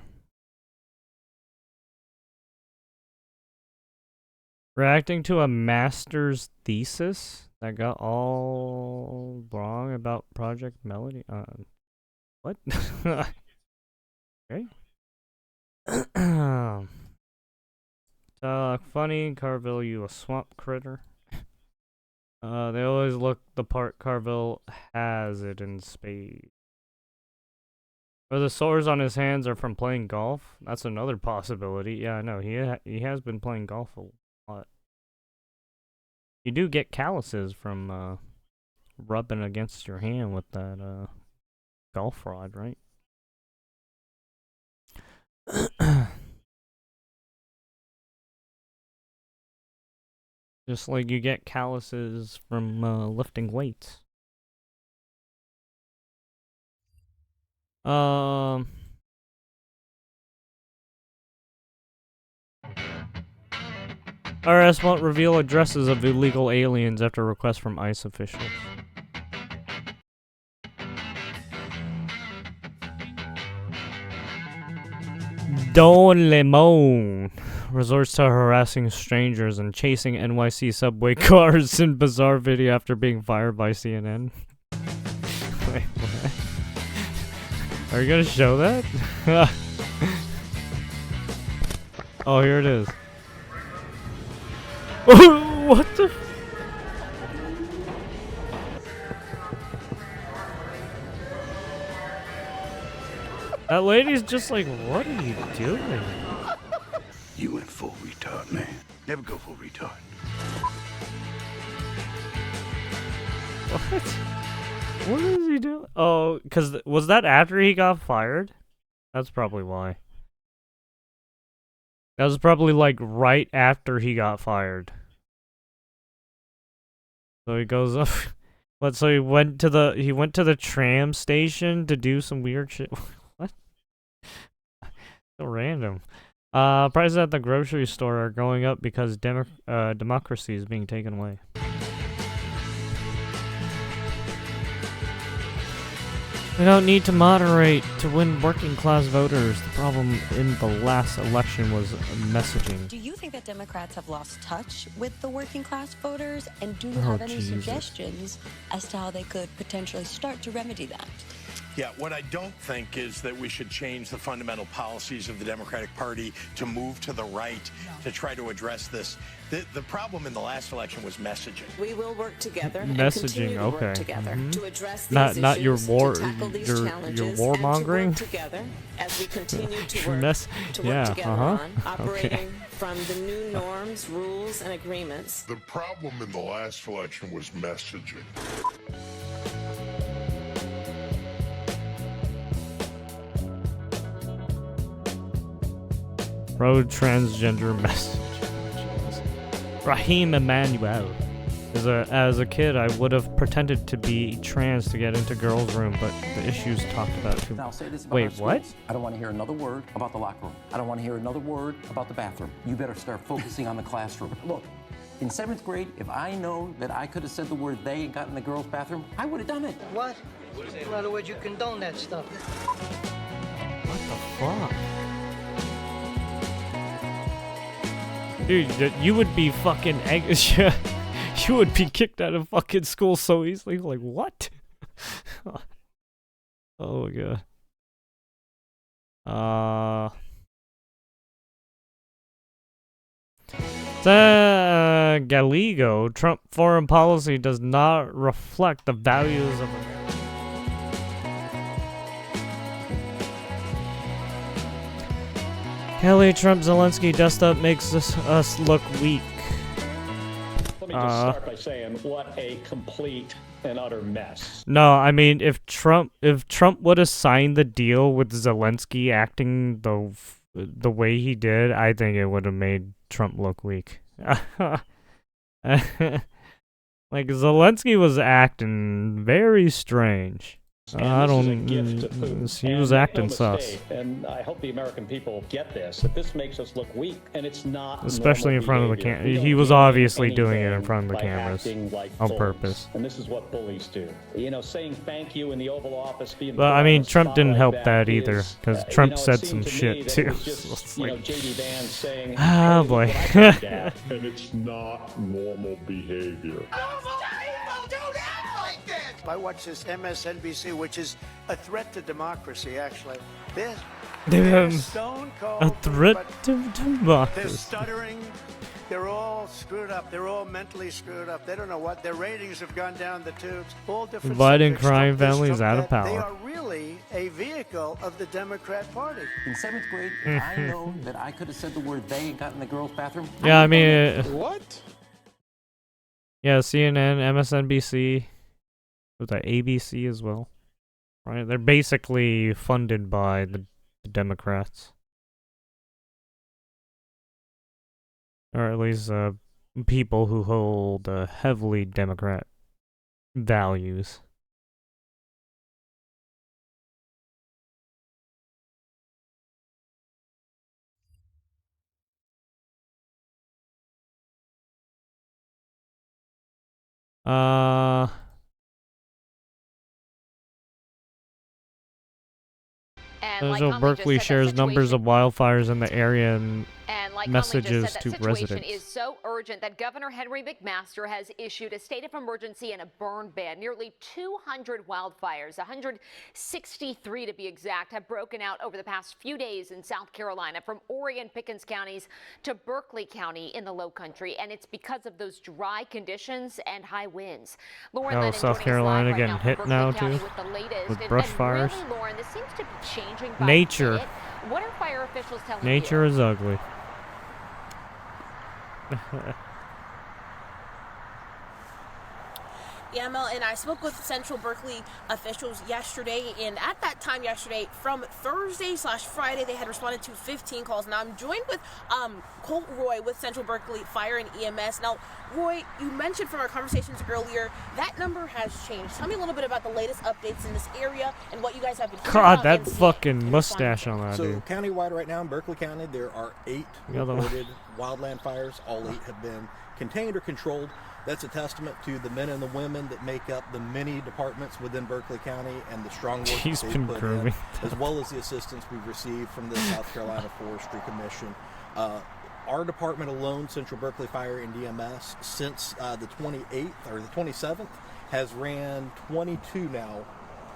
Reacting to a master's thesis that got all wrong about Project Melody? What? Okay. Funny, Carville, you a swamp critter. They always look the part. Carville has it in spades. Or the sores on his hands are from playing golf. That's another possibility. Yeah, I know. He has been playing golf a lot. You do get calluses from rubbing against your hand with that golf rod, right? Just like you get calluses from lifting weights. IRS won't reveal addresses of illegal aliens after request from ICE officials. Don Lemon resorts to harassing strangers and chasing NYC subway cars in bizarre video after being fired by CNN. Wait, what? Are you gonna show that? Oh, here it is. What the? That lady's just like, what are you doing? You went full retard, man. Never go full retard. What? What is he doing? Oh, because was that after he got fired? That's probably why. That was probably like right after he got fired. So he goes up. What? So he went to the tram station to do some weird shit. What? So random. Prices at the grocery store are going up because democracy is being taken away. We don't need to moderate to win working class voters. The problem in the last election was messaging. Do you think that Democrats have lost touch with the working class voters? And do you Oh, have any Jesus. suggestions as to how they could potentially start to remedy that? Yeah, what I don't think is that we should change the fundamental policies of the Democratic Party to move to the right to try to address this. The problem in the last election was messaging. We will work together Messaging, and continue to okay. work together Mhm. to address these Not issues, your war, to tackle these your challenges, warmongering. and to work together as we continue to work, Yeah, together uh-huh. on operating Okay. from the new norms, rules, and agreements. The problem in the last election was messaging. Pro transgender message. Raheem Emanuel. As a kid, I would have pretended to be trans to get into girls' room, but the issues talked about too Now, much. say this about Wait, our what? schools. I don't want to hear another word about the locker room. I don't want to hear another word about the bathroom. You better start focusing on the classroom. Look, in 7th grade, if I known that I could have said the word they and got in the girls' bathroom, I would have done it. What? In other words, you condone that stuff. What the fuck? Dude, you would be fucking you would be kicked out of fucking school so easily. Like, what? Oh my god. Gallego, Trump foreign policy does not reflect the values of America. Kelly, Trump, Zelensky dust up makes us look weak. Let me just start by saying what a complete and utter mess. No, I mean if Trump would have signed the deal with Zelensky acting the way he did, I think it would have made Trump look weak. Like Zelensky was acting very strange. I don't. He was acting sus. And I hope the American people get this. That this makes us look weak, and it's not. Especially in front of the camera. He was obviously doing it in front of the cameras on purpose. And this is what bullies do. You know, saying thank you in the Oval Office. Being But I mean, Trump didn't help that is, either, because Trump said some shit too. Just, you know, J.D. Vance saying, oh boy. And it's not normal behavior. I watch this MSNBC, which is a threat to democracy, actually. They're stone cold. A threat but to They're democracy. stuttering. They're all screwed up. They're all mentally screwed up. They don't know what. Their ratings have gone down the tubes. All different Dividing subjects, crime Trump this, families Trump out of that. They power. are really a vehicle of the Democrat Party. In 7th grade, if I known that I could have said the word they and got in the girls' bathroom, Yeah, I mean, what? Yeah, CNN, MSNBC, with the ABC as well, right? They're basically funded by the Democrats, or at least people who hold heavily Democrat values. President Berkeley shares numbers of wildfires in the area and messages to residents. Is so urgent that Governor Henry McMaster has issued a state of emergency and a burn ban. Nearly 200 wildfires, 163 to be exact, have broken out over the past few days in South Carolina, from Horry and Pickens counties to Berkeley County in the Low Country, and it's because of those dry conditions and high winds. Lauren Lennon South Carolina getting hit now too with brush fires. Really, Lauren, this seems to be changing by Nature. minute. What are fire officials telling you? Nature is ugly. Yeah, Mel, and I spoke with Central Berkeley officials yesterday, and at that time yesterday, from Thursday/Friday, they had responded to 15 calls. Now, I'm joined with Colt Roy with Central Berkeley Fire and EMS. Now, Roy, you mentioned from our conversations earlier, that number has changed. Tell me a little bit about the latest updates in this area and what you guys have been hearing God, about that and seeing fucking in mustache on that So dude. countywide right now in Berkeley County, there are 8 The other one. reported wildland fires. All 8 have been contained or controlled. That's a testament to the men and the women that make up the many departments within Berkeley County and the strong work He's that been they've put grooming in, as well as the assistance we've received from the South Carolina Forestry Commission. Our department alone, Central Berkeley Fire and EMS, since the 28th or the 27th, has ran 22 now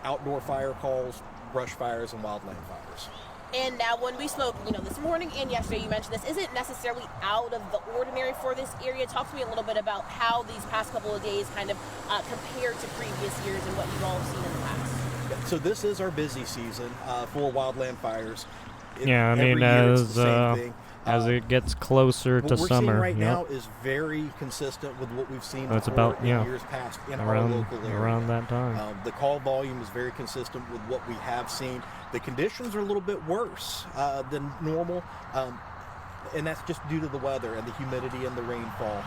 outdoor fire calls, brush fires, and wildland fires. And now when we spoke, this morning and yesterday, you mentioned this isn't necessarily out of the ordinary for this area. Talk to me a little bit about how these past couple of days kind of compare to previous years and what you've all seen in the past. So this is our busy season for wildland fires. Yeah, I mean, as it gets closer to what we're summer, seeing right now is very consistent with what we've seen That's before about in years past in our local area. around that time. The call volume is very consistent with what we have seen. The conditions are a little bit worse than normal, and that's just due to the weather and the humidity and the rainfall.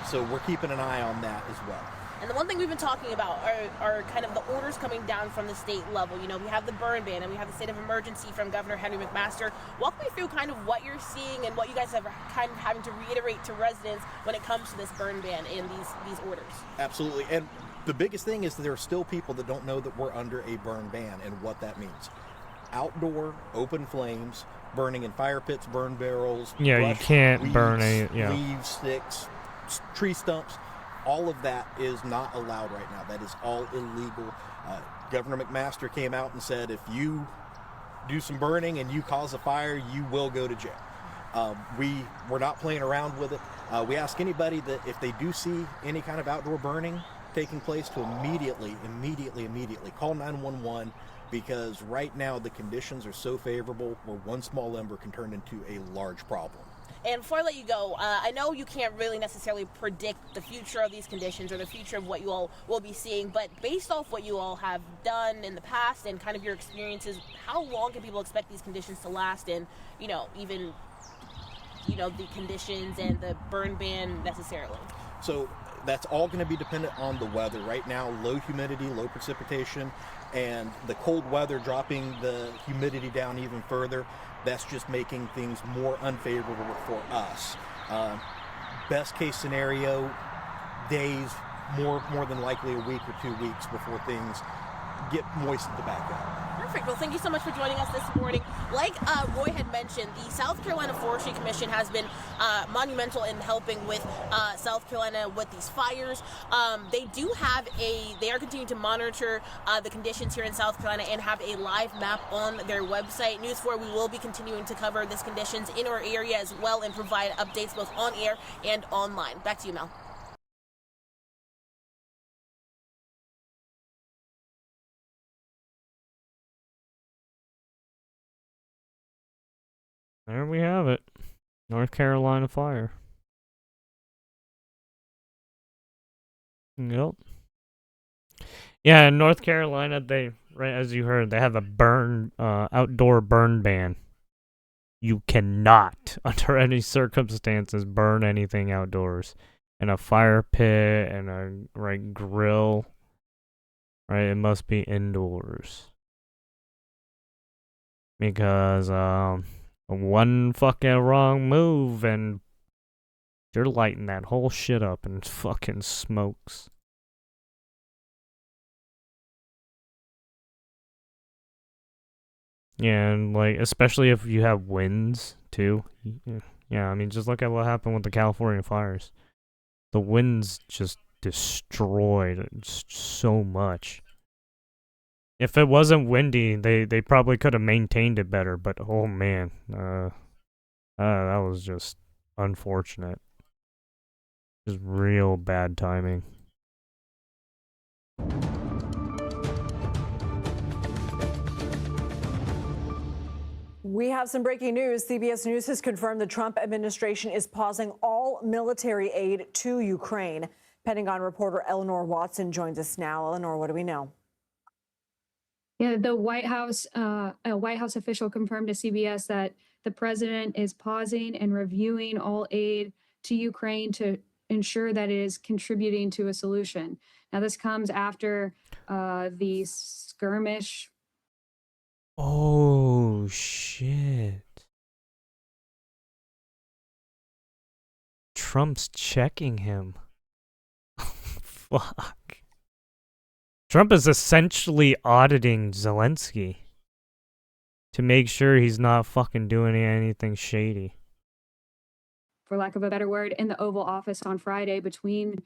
So we're keeping an eye on that as well. And the one thing we've been talking about are kind of the orders coming down from the state level. We have the burn ban and we have the state of emergency from Governor Henry McMaster. Walk me through kind of what you're seeing and what you guys have kind of having to reiterate to residents when it comes to this burn ban and these orders. Absolutely. And the biggest thing is that there are still people that don't know that we're under a burn ban and what that means. Outdoor, open flames, burning in fire pits, burn barrels. Yeah, brush, you can't weeds, burn leaves, sticks, tree stumps. All of that is not allowed right now. That is all illegal. Governor McMaster came out and said, if you do some burning and you cause a fire, you will go to jail. We're not playing around with it. We ask anybody that if they do see any kind of outdoor burning taking place to immediately call 911, because right now the conditions are so favorable where one small ember can turn into a large problem. And before I let you go, I know you can't really necessarily predict the future of these conditions or the future of what you all will be seeing, but based off what you all have done in the past and kind of your experiences, how long can people expect these conditions to last, and even the conditions and the burn ban necessarily? So that's all going to be dependent on the weather. Right now, low humidity, low precipitation, and the cold weather dropping the humidity down even further. That's just making things more unfavorable for us. Best case scenario, days, more than likely a week or 2 weeks before things get moistened back up. Perfect. Well, thank you so much for joining us this morning. Like Roy had mentioned, the South Carolina Forestry Commission has been monumental in helping with South Carolina with these fires. They are continuing to monitor the conditions here in South Carolina and have a live map on their website. News 4, we will be continuing to cover these conditions in our area as well and provide updates both on air and online. Back to you, Mel. There we have it. North Carolina fire. Yep. Yeah, in North Carolina, right as you heard, they have a outdoor burn ban. You cannot, under any circumstances, burn anything outdoors. In a fire pit and a grill. Right, it must be indoors. Because one fucking wrong move and you're lighting that whole shit up in fucking smokes. Yeah, and like especially if you have winds too. Yeah, I mean just look at what happened with the California fires. The winds just destroyed so much. If it wasn't windy, they probably could have maintained it better, but oh man, that was just unfortunate. Just real bad timing. We have some breaking news. CBS News has confirmed the Trump administration is pausing all military aid to Ukraine. Pentagon reporter Eleanor Watson joins us now. Eleanor, what do we know? Yeah, the White House, a White House official confirmed to CBS that the president is pausing and reviewing all aid to Ukraine to ensure that it is contributing to a solution. Now, this comes after the skirmish. Oh, shit. Trump's checking him. Fuck. Trump is essentially auditing Zelensky to make sure he's not fucking doing anything shady. For lack of a better word, in the Oval Office on Friday between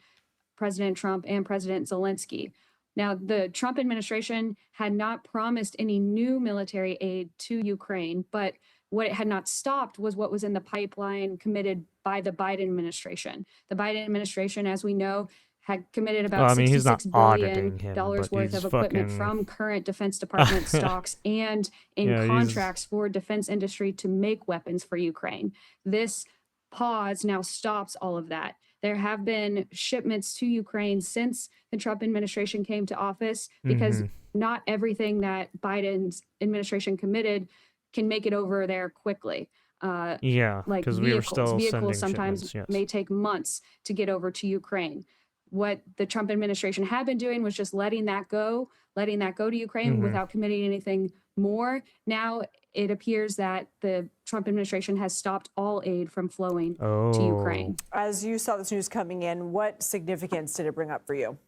President Trump and President Zelensky. Now, the Trump administration had not promised any new military aid to Ukraine, but what it had not stopped was what was in the pipeline committed by the Biden administration. The Biden administration, as we know, had committed about $66 billion worth of equipment from current Defense Department stocks and in contracts for defense industry to make weapons for Ukraine. This pause now stops all of that. There have been shipments to Ukraine since the Trump administration came to office because not everything that Biden's administration committed can make it over there quickly. Yeah, like because we were still vehicles sending sometimes shipments, yes. may take months to get over to Ukraine. What the Trump administration had been doing was just letting that go to Ukraine without committing anything more. Now it appears that the Trump administration has stopped all aid from flowing to Ukraine. As you saw this news coming in, what significance did it bring up for you?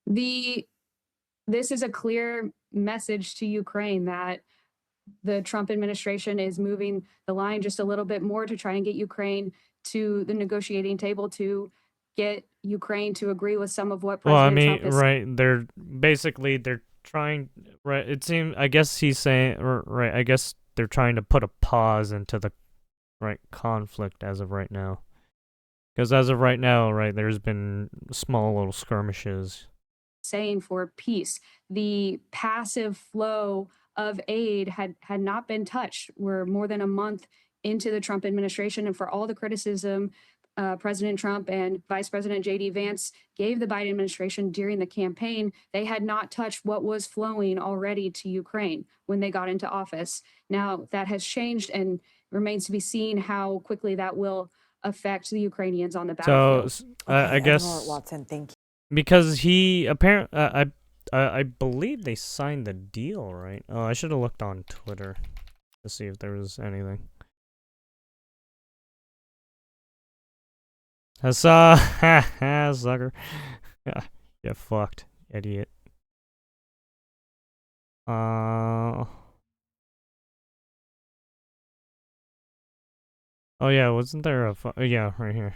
This is a clear message to Ukraine that the Trump administration is moving the line just a little bit more to try and get Ukraine to the negotiating table to get Ukraine to agree with some of what President Trump is. Right, they're trying, right, it seems, I guess he's saying, right, I guess they're trying to put a pause into the, right, conflict as of right now. Because as of right now, right, there's been small little skirmishes. Saying for peace, the passive flow of aid had not been touched. We're more than a month into the Trump administration, and for all the criticism President Trump and Vice President J.D. Vance gave the Biden administration during the campaign, they had not touched what was flowing already to Ukraine when they got into office. Now that has changed, and remains to be seen how quickly that will affect the Ukrainians on the battlefield. So I guess Watson, thank you. Because he apparently, I believe they signed the deal, right? Oh, I should have looked on Twitter to see if there was anything. Huzzah! Ha sucker. Get fucked, idiot. Oh yeah, wasn't there a yeah, right here.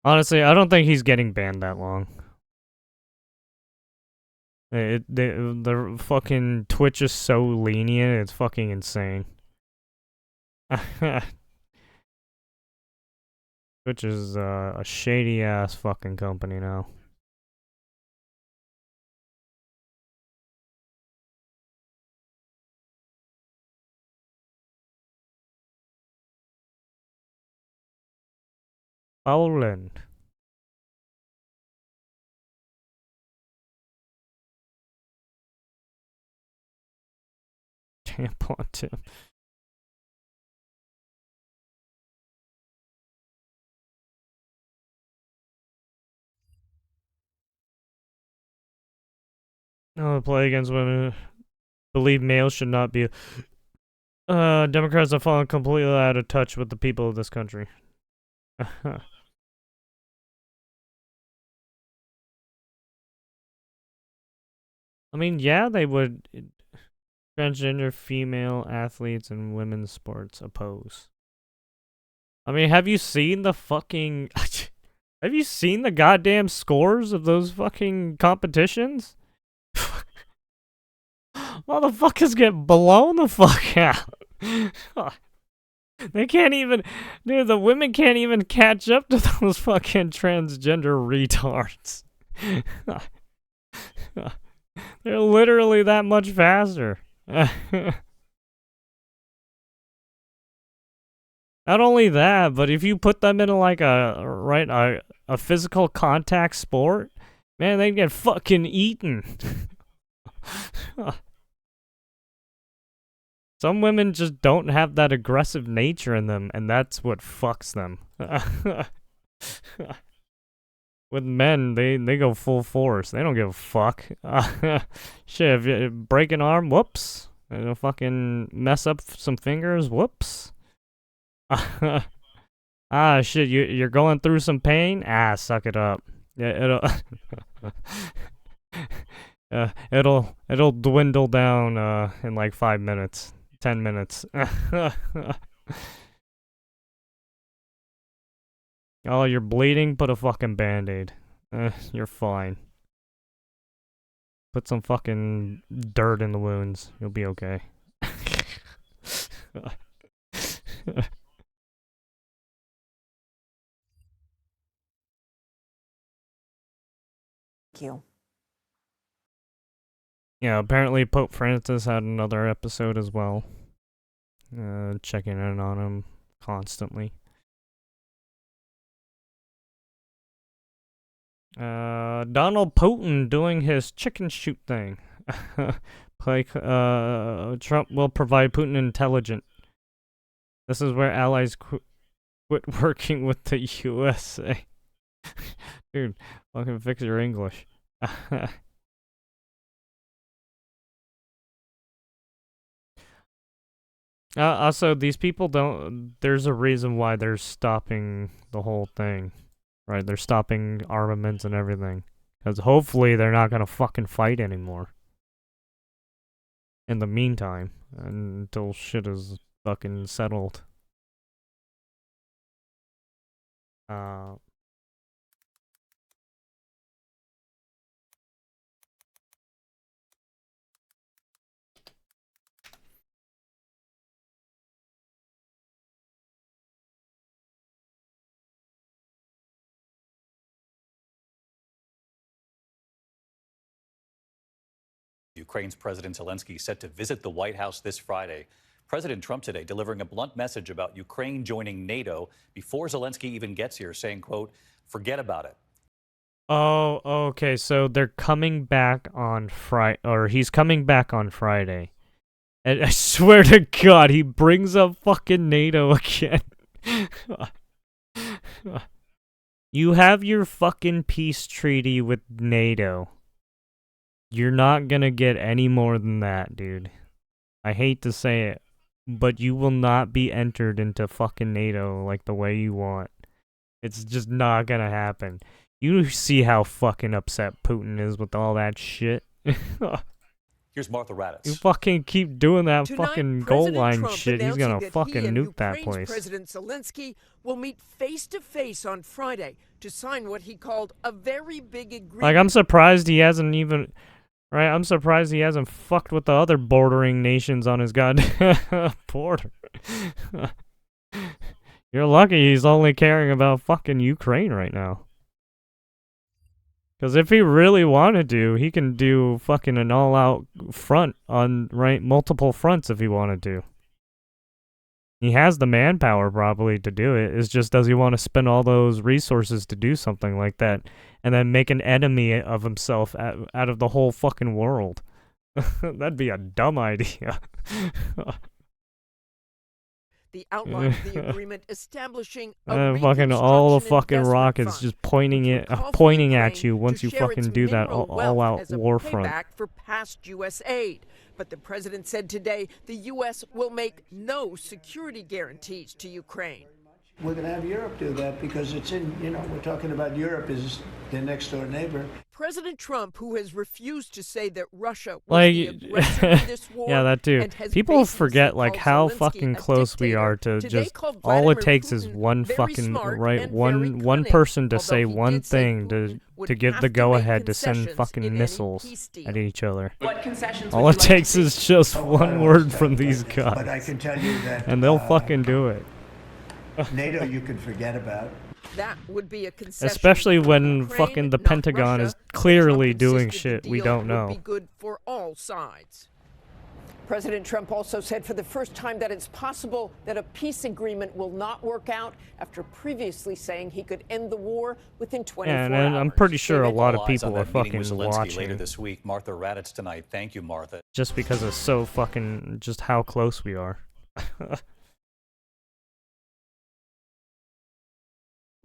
Honestly, I don't think he's getting banned that long. The fucking Twitch is so lenient, it's fucking insane. Twitch is a shady ass fucking company now. Poland. Tampon tip. No, play against women. Believe males should not be. Democrats have fallen completely out of touch with the people of this country. I mean, yeah, they would. Transgender female athletes in women's sports oppose. I mean, have you seen the fucking... have you seen the goddamn scores of those fucking competitions? Motherfuckers get blown the fuck out. They can't even... Dude, the women can't even catch up to those fucking transgender retards. They're literally that much faster. Not only that, but if you put them into like a physical contact sport, man, they get fucking eaten. Some women just don't have that aggressive nature in them, and that's what fucks them. With men, they go full force. They don't give a fuck. Shit, if you break an arm, whoops. It'll fucking mess up some fingers, whoops. Ah, shit, you're going through some pain? Ah, suck it up. Yeah, it'll dwindle down in like 5 minutes, 10 minutes. Oh, you're bleeding? Put a fucking band-aid. You're fine. Put some fucking dirt in the wounds. You'll be okay. Thank you. Yeah, apparently Pope Francis had another episode as well. Checking in on him constantly. Donald Putin doing his chicken shoot thing. Like, Trump will provide Putin intelligence. This is where allies quit working with the USA. Dude, fucking fix your English. Also, these people don't... There's a reason why they're stopping the whole thing. Right, they're stopping armaments and everything. Because hopefully they're not gonna fucking fight anymore. In the meantime, until shit is fucking settled. Ukraine's President Zelensky set to visit the White House this Friday. President Trump today delivering a blunt message about Ukraine joining NATO before Zelensky even gets here, saying, quote, "Forget about it." Oh, okay, so they're coming back on Friday, or he's coming back on Friday. And I swear to God, he brings up fucking NATO again. You have your fucking peace treaty with NATO. You're not gonna get any more than that, dude. I hate to say it, but you will not be entered into fucking NATO like the way you want. It's just not gonna happen. You see how fucking upset Putin is with all that shit. Here's Martha Raddatz. You fucking keep doing that Tonight, fucking goal President line Trump shit, he's gonna announcing that fucking he and nuke that Ukraine's place. President Zelensky will meet face-to-face on Friday to sign what he called a very big agreement. Like, I'm surprised he hasn't even... Right, I'm surprised he hasn't fucked with the other bordering nations on his goddamn border. You're lucky he's only caring about fucking Ukraine right now. Because if he really wanted to, he can do fucking an all-out front on, right, multiple fronts if he wanted to. He has the manpower probably to do it. It's just, does he want to spend all those resources to do something like that and then make an enemy of himself out of the whole fucking world? That'd be a dumb idea. The outline of the agreement establishing fucking all the fucking rockets just pointing at you once you fucking do that all-out war front. For past U.S. aid. But the president said today the U.S. will make no security guarantees to Ukraine. We're going to have Europe do that because it's in, we're talking about Europe is their next door neighbor. President Trump, who has refused to say that Russia was Like, the aggressor in this war, yeah, that too. and has People basically forget like called how Zelensky fucking a close we dictator. are to Today just called all it Vladimir takes is Putin one very fucking smart right and one very one cunning, person to although say he one did say thing Putin would to give have the to go make ahead to send concessions fucking in any missiles peace deal. at each other. What concessions All would it you like to takes is just one word from these guys. But I can tell you that and they'll fucking do it. NATO you can forget about. That would be a concession. Especially when Ukraine, fucking the not Pentagon Russia. is clearly Trump doing insisted shit the we deal don't would know. be good for all sides. President Trump also said for the first time that it's possible that a peace agreement will not work out after previously saying he could end the war within 24 Yeah, and hours. I'm pretty sure a lot of All eyes people on are that meeting fucking with Zelensky later watching this week. Martha Raddatz tonight. Thank you, Martha. just because it's so fucking just how close we are.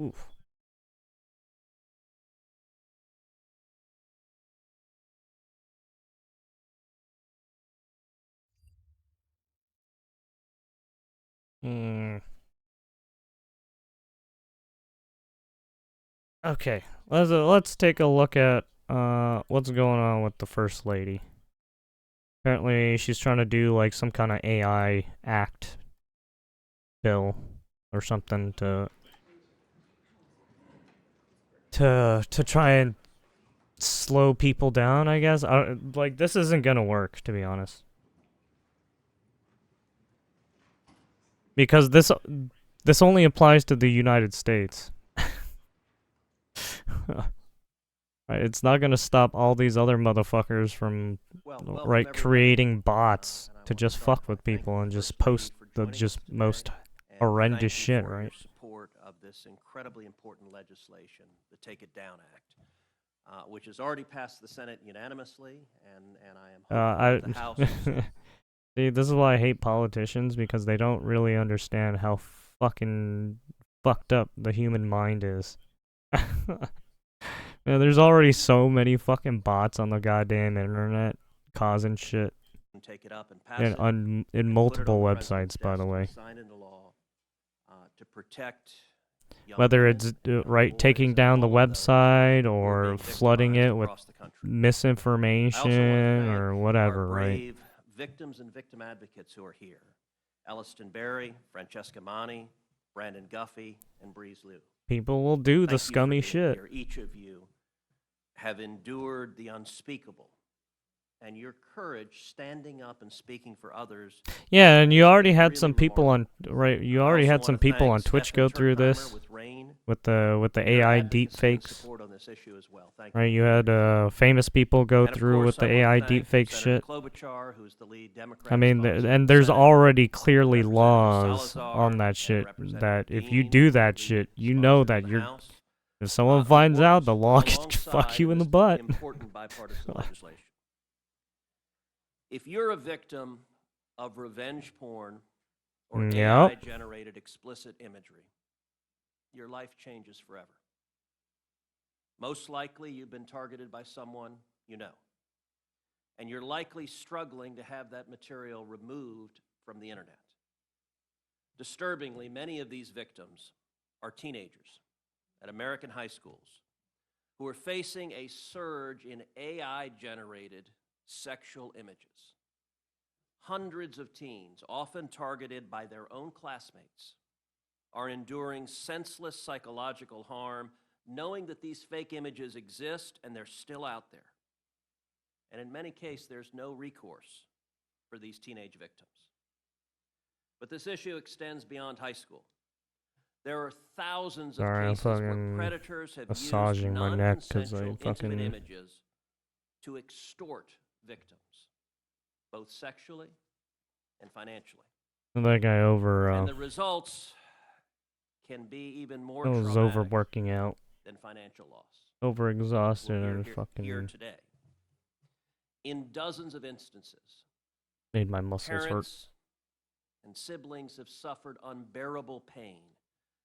Oof. Okay, let's take a look at what's going on with the First Lady. Apparently, she's trying to do like some kind of AI act bill or something to try and slow people down, I guess. Like this isn't gonna work, to be honest. Because this only applies to the United States. Right, it's not gonna stop all these other motherfuckers from creating bots to just fuck with people and just post the just most horrendous shit, right? Support of this incredibly important legislation, the Take It Down Act, which has already passed the Senate unanimously, and I am hoping the House. See, this is why I hate politicians, because they don't really understand how fucking fucked up the human mind is. Man, there's already so many fucking bots on the goddamn internet causing shit. Take it up and pass And in multiple websites, by the way. Sign into law to protect whether it's taking down the website or flooding it with misinformation or whatever, right? Victims and victim advocates who are here: Elliston Berry, Francesca Mani, Brandon Guffey, and Breeze Liu. People will do the scummy shit. Each of you have endured the unspeakable, and your courage standing up and speaking for others. Yeah, and you already had some people on You already had some people on Twitch go through this with the AI deepfakes. Right, you had famous people go through with the AI deepfake shit. I mean, and there's already clearly laws on that shit. That if you do that shit, you know that you're. If someone finds out, the law can fuck you in the butt. Important bipartisan legislation. If you're a victim of revenge porn or AI-generated explicit imagery, your life changes forever. Most likely, you've been targeted by someone you know, and you're likely struggling to have that material removed from the internet. Disturbingly, many of these victims are teenagers at American high schools who are facing a surge in AI-generated sexual images. Hundreds of teens, often targeted by their own classmates, are enduring senseless psychological harm, knowing that these fake images exist and they're still out there. And in many cases, there's no recourse for these teenage victims. But this issue extends beyond high school. There are thousands of cases where predators have used non-consensual intimate images to extort victims, both sexually and financially. That guy over. And the results can be even more was traumatic overworking out. Than financial loss. Overexhausted and fucking. Here today. In dozens of instances, made my muscles hurt. And siblings have suffered unbearable pain,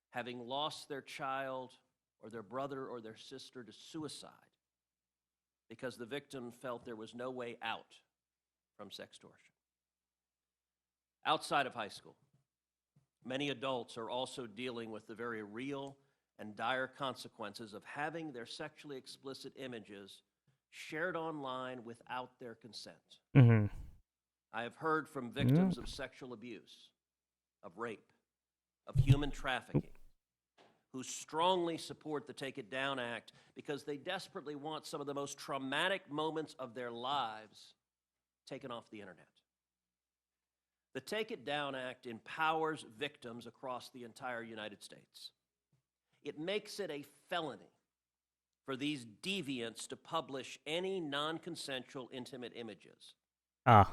having lost their child or their brother or their sister to suicide because the victim felt there was no way out from sextortion. Outside of high school, Many adults are also dealing with the very real and dire consequences of having their sexually explicit images shared online without their consent. Mm-hmm. I have heard from victims of sexual abuse, of rape, of human trafficking, who strongly support the Take It Down Act because they desperately want some of the most traumatic moments of their lives taken off the internet. The Take It Down Act empowers victims across the entire United States. It makes it a felony for these deviants to publish any non-consensual intimate images,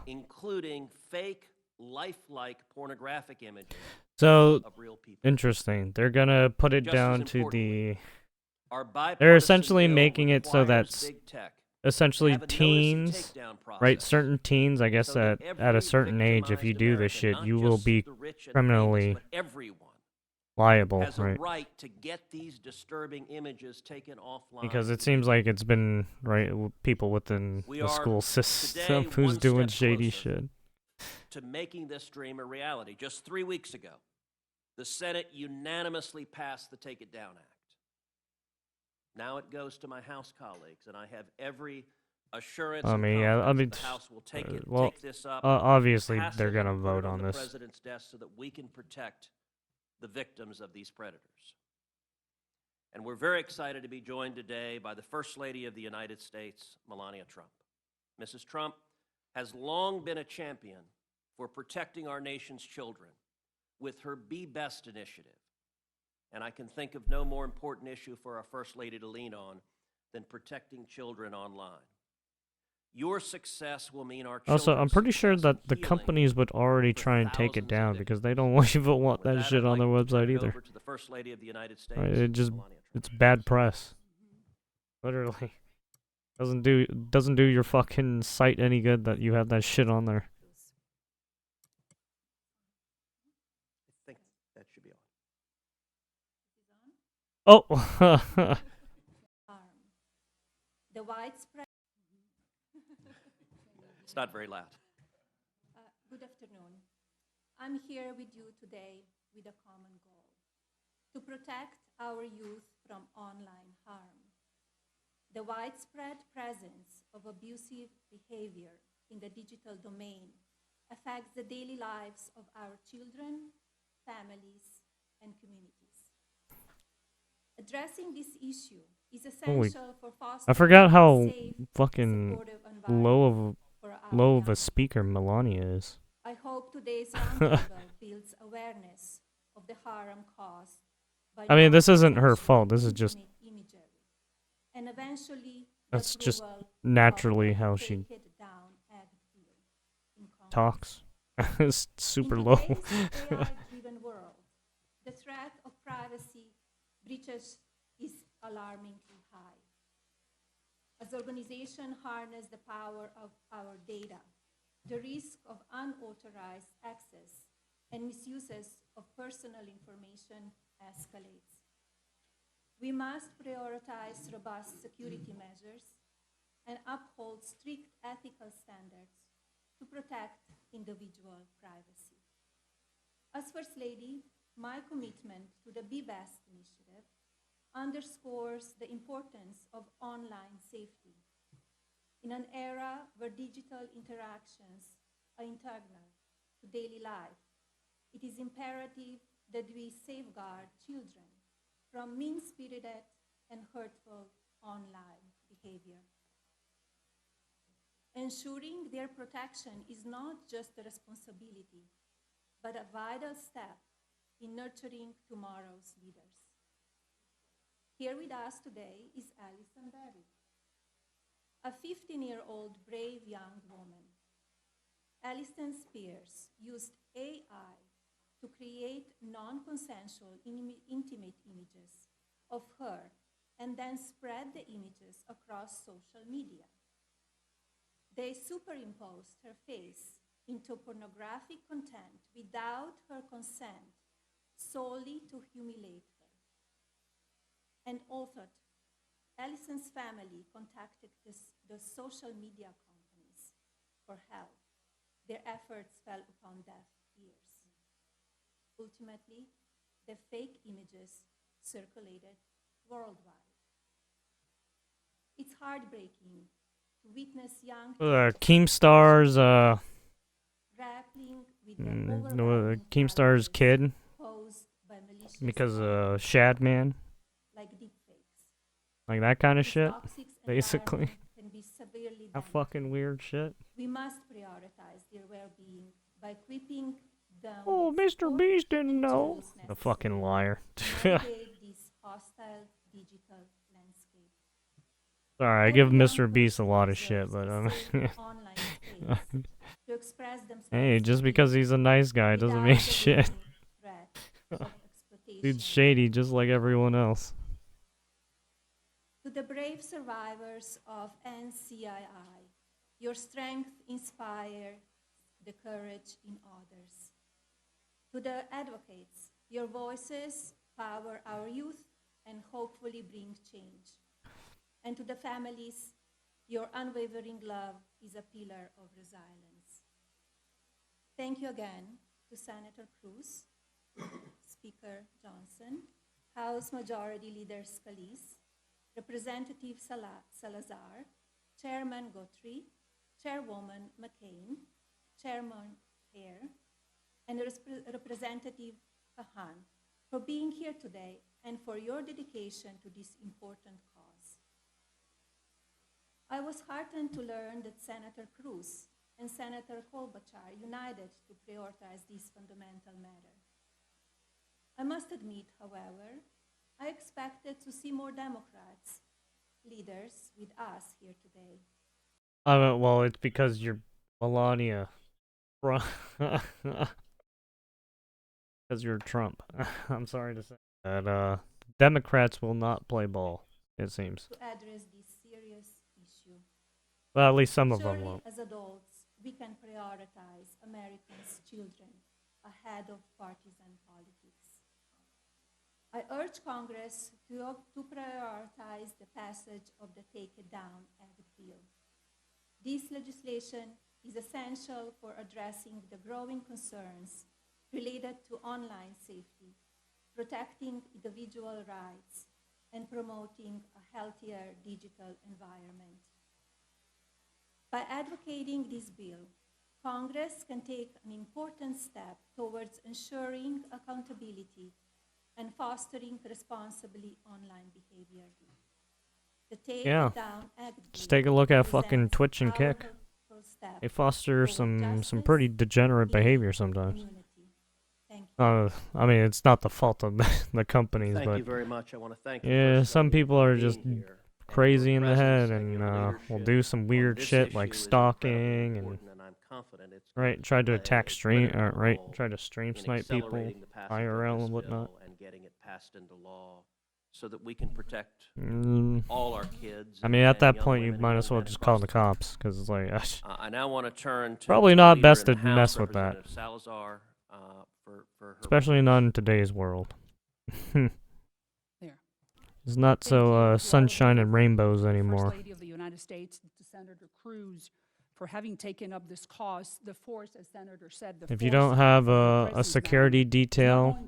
including fake, lifelike pornographic images So, of real people. interesting. They're gonna put it Just as down to the... Our They're bipartisan essentially bill making it so requires that big tech essentially have a notice and teens, takedown right? process Certain teens, I guess, so that at a certain age, if you do this shit, you will be criminally but everyone liable, has a right? right to get these disturbing images taken offline. Because it seems like it's been, right, people within We the are school today system who's one doing step shady closer shit. to making this dream a reality. Just 3 weeks ago, the Senate unanimously passed the Take It Down Act. Now it goes to my House colleagues, and I have every assurance I and mean, yeah, confidence I mean, that the House will take it, well, take this up, obviously pass they're it, gonna and put vote it on the this. President's desk so that we can protect the victims of these predators. And we're very excited to be joined today by the First Lady of the United States, Melania Trump. Mrs. Trump has long been a champion for protecting our nation's children with her Be Best initiative. And I can think of no more important issue for our First Lady to lean on than protecting children online. Your success will mean our children's Also, I'm pretty sure success that the companies would already try and take it down because they don't even want that shit on their website either. over to the First Lady of the United States. Right, it just, it's bad press. Literally. Doesn't do your fucking site any good that you have that shit on there. I think that should be on. Oh! The widespread. It's not very loud. Good afternoon. I'm here with you today with a common goal: to protect our youth from online harm. The widespread presence of abusive behavior in the digital domain affects the daily lives of our children, families, and communities. Addressing this issue is essential for fostering I forgot a how safe, fucking supportive environment for our low of a young speaker Melania is. I hope today's roundtable builds awareness of the harm caused by I mean, this isn't her non-consensual fault. This is just intimate imagery, and eventually that's the just approval naturally of how the she Take It Down Act bill in Congress. talks. It's super In low. today's AI-driven world, the threat of privacy breaches is alarmingly high. As organizations harness the power of our data, the risk of unauthorized access and misuses of personal information escalates. We must prioritize robust security measures and uphold strict ethical standards to protect individual privacy. As First Lady, my commitment to the Be Best initiative underscores the importance of online safety. In an era where digital interactions are integral to daily life, it is imperative that we safeguard children from mean-spirited and hurtful online behavior. Ensuring their protection is not just a responsibility, but a vital step in nurturing tomorrow's leaders. Here with us today is Alison Berry, a 15-year-old brave young woman. Alison Spears used AI to create non-consensual intimate images of her and then spread the images across social media. They superimposed her face into pornographic content without her consent, solely to humiliate her. And authored, Alison's family contacted the social media companies for help. Their efforts fell upon deaf ears. ultimately, the fake images circulated worldwide. It's heartbreaking to witness young Keemstar's grappling with the Keemstar's kid posed by malicious because Shadman, like deepfakes. like that kind of This shit, toxic basically. environment can be severely That fucking weird shit. We must prioritize their well-being by equipping them Oh, with Mr. Beast didn't know. tools The fucking liar. necessary to navigate this hostile digital landscape. Sorry, I give Mr. Beast a lot of shit, but Online space to express themselves hey, just because he's a nice guy doesn't without mean the shit. threat of exploitation. Dude's shady just like everyone else. To the brave survivors of NCII, your strength inspires the courage in others. To the advocates, your voices power our youth and hopefully bring change. And to the families, your unwavering love is a pillar of resilience. Thank you again to Senator Cruz, Speaker Johnson, House Majority Leader Scalise, Representative Salazar, Chairman Guthrie, Chairwoman McCain, Chairman Hare, and Representative Kahan for being here today and for your dedication to this important cause. I was heartened to learn that Senator Cruz and Senator Klobuchar united to prioritize this fundamental matter. I must admit, however, I expected to see more Democrats leaders with us here today. Well, it's because you're Melania. Because you're Trump. I'm sorry to say that Democrats will not play ball, it seems. To address this serious issue. Well, at least some of them Surely, won't. as adults, we can prioritize Americans' children ahead of partisan politics. I urge Congress to prioritize the passage of the Take It Down Act bill. This legislation is essential for addressing the growing concerns related to online safety, protecting individual rights, and promoting a healthier digital environment. By advocating this bill, Congress can take an important step towards ensuring accountability and fostering responsibly online behavior. The Take It Down Act Just take a look at fucking represents Twitch and Kick. powerful step They foster toward some pretty degenerate justice, behavior sometimes. immunity. Thank you. I mean, it's not the fault of the companies, Thank but you very much. I want to thank you. yeah, first some of all people for are being just here crazy in and your the head presence and your will leadership do some on weird this shit issue like is stalking incredibly and important, and I'm confident it's going right, tried to play attack a stream, critical right, role tried to stream in snipe people, accelerating the passage of IRL this and whatnot. bill and getting it passed into law so that we can protect Mm. all our kids. I mean, at and that young point, you women and might young as well men just across call the the country. cops, because it's like, I now want to turn to probably the not leader best in to the House, mess with that, Representative Salazar, for her especially not in today's world. It's not so sunshine and rainbows anymore. First Lady of the United States, to Senator Cruz, for having taken up this cause. The force, as Senator said, the If you force don't have of her a presence security now detail,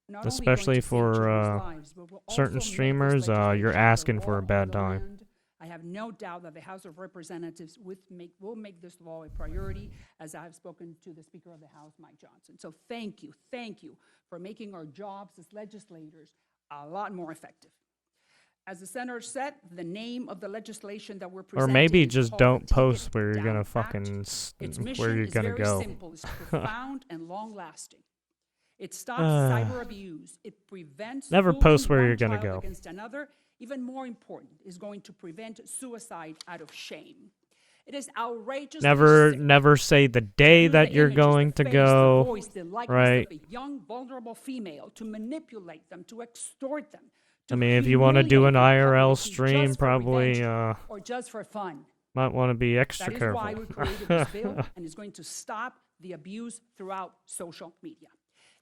not only going especially to save for children's lives, but will certain also make this streamers, you're legislation asking the for a law bad of the time. land. I have no doubt that the House of Representatives will make this law a priority, as I have spoken to the Speaker of the House, Mike Johnson. So thank you for making our jobs as legislators a lot more effective. As the senator said, the name of the legislation that we're Or presenting maybe is just called don't the Take post It where you're Down gonna Act. fucking Its where mission you're is gonna very go. simple, it's profound and long-lasting. It stops cyber abuse. It prevents Never bullying post where one you're gonna child go. against another. Even more important, is going to prevent suicide out of shame. It is outrageous. Never say the day that you're going to go, Voice, the likeness right? of a young, vulnerable female, to manipulate them, to extort them. I mean, if you want to do an humiliate them IRL publicly stream, just for probably revenge or just for fun. might want to be extra That is careful. why we created this bill, and it's going to stop the abuse throughout social media.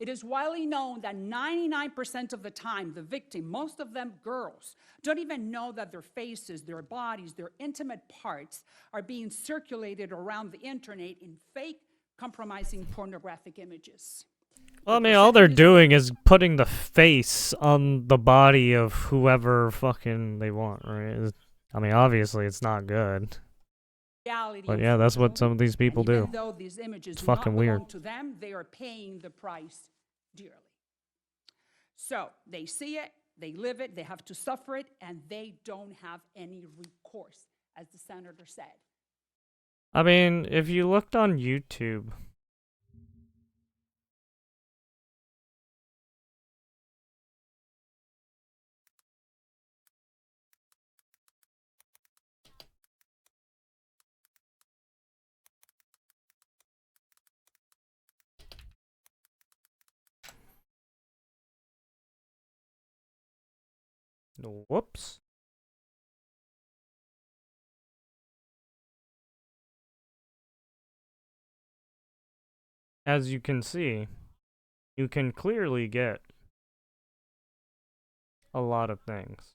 It is widely known that 99% of the time, the victim, most of them girls, don't even know that their faces, their bodies, their intimate parts are being circulated around the internet in fake, compromising pornographic images. Well, I mean, all they're doing is putting the face on the body of whoever fucking they want, right? I mean, obviously, it's not good. Reality, But yeah, that's what some of these people do. Even though these images It's do not fucking belong weird. to them, they are paying the price dearly. So they see it, they live it, they have to suffer it, and they don't have any recourse, as the senator said. I mean, if you looked on YouTube, whoops. As you can see, you can clearly get a lot of things.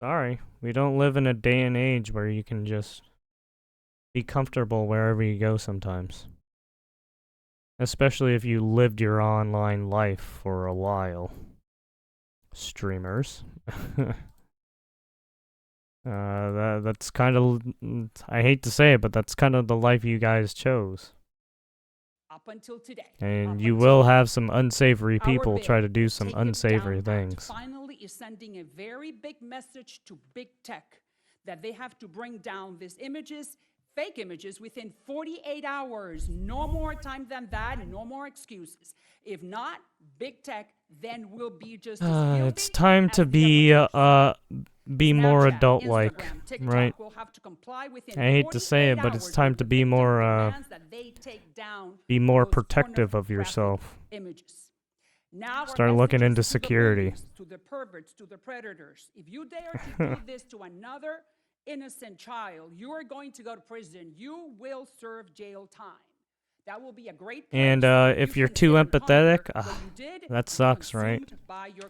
Sorry, we don't live in a day and age where you can just be comfortable wherever you go sometimes. Especially if you lived your online life for a while. Streamers. That's kind of, I hate to say it, but that's kind of the life you guys chose. Up until today. And you will have some unsavory Our people bill, try to do some Take It Down unsavory Act, things. finally is sending a very big message to big tech that they have to bring down these images, fake images, within 48 hours. No more time than that, no more excuses. If not, big tech then will be just as It's time to be more Snapchat, adult-like, Instagram, TikTok right? will have to comply within I hate to say it, 48 but it's hours time with to the be more demands that they take down be more those protective of pornographic yourself. images. Now our Start looking message into is to the security. bullies, to the perverts, to the predators. If you dare to do this to another innocent child, you are going to go to prison. You will serve jail time. That will be a great place. And if you're too empathetic, that sucks, right?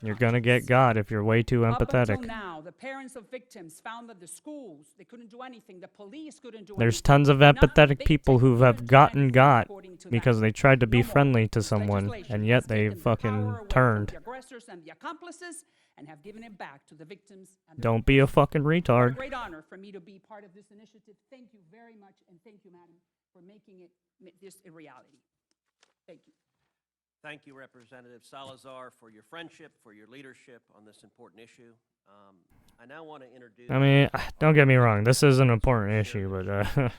You're gonna get got if you're way too Up until empathetic. now, the parents of victims found that the schools, they couldn't do anything. The police couldn't do There's anything. tons of Not empathetic big people tech who couldn't have do gotten anything got according to because them. they tried to be No more. friendly to This someone, legislation and has yet they taken the fucking power away from turned. the aggressors and the accomplices and have given it back to the victims. And the Don't be a fucking What a retard. great honor for me to be part of this initiative. Thank you very much, and thank you, madam, for making this a reality. Thank you. Thank you, Representative Salazar, for your friendship, for your leadership on this important issue. I now want to introduce... I mean, don't get me wrong, this is an important issue, but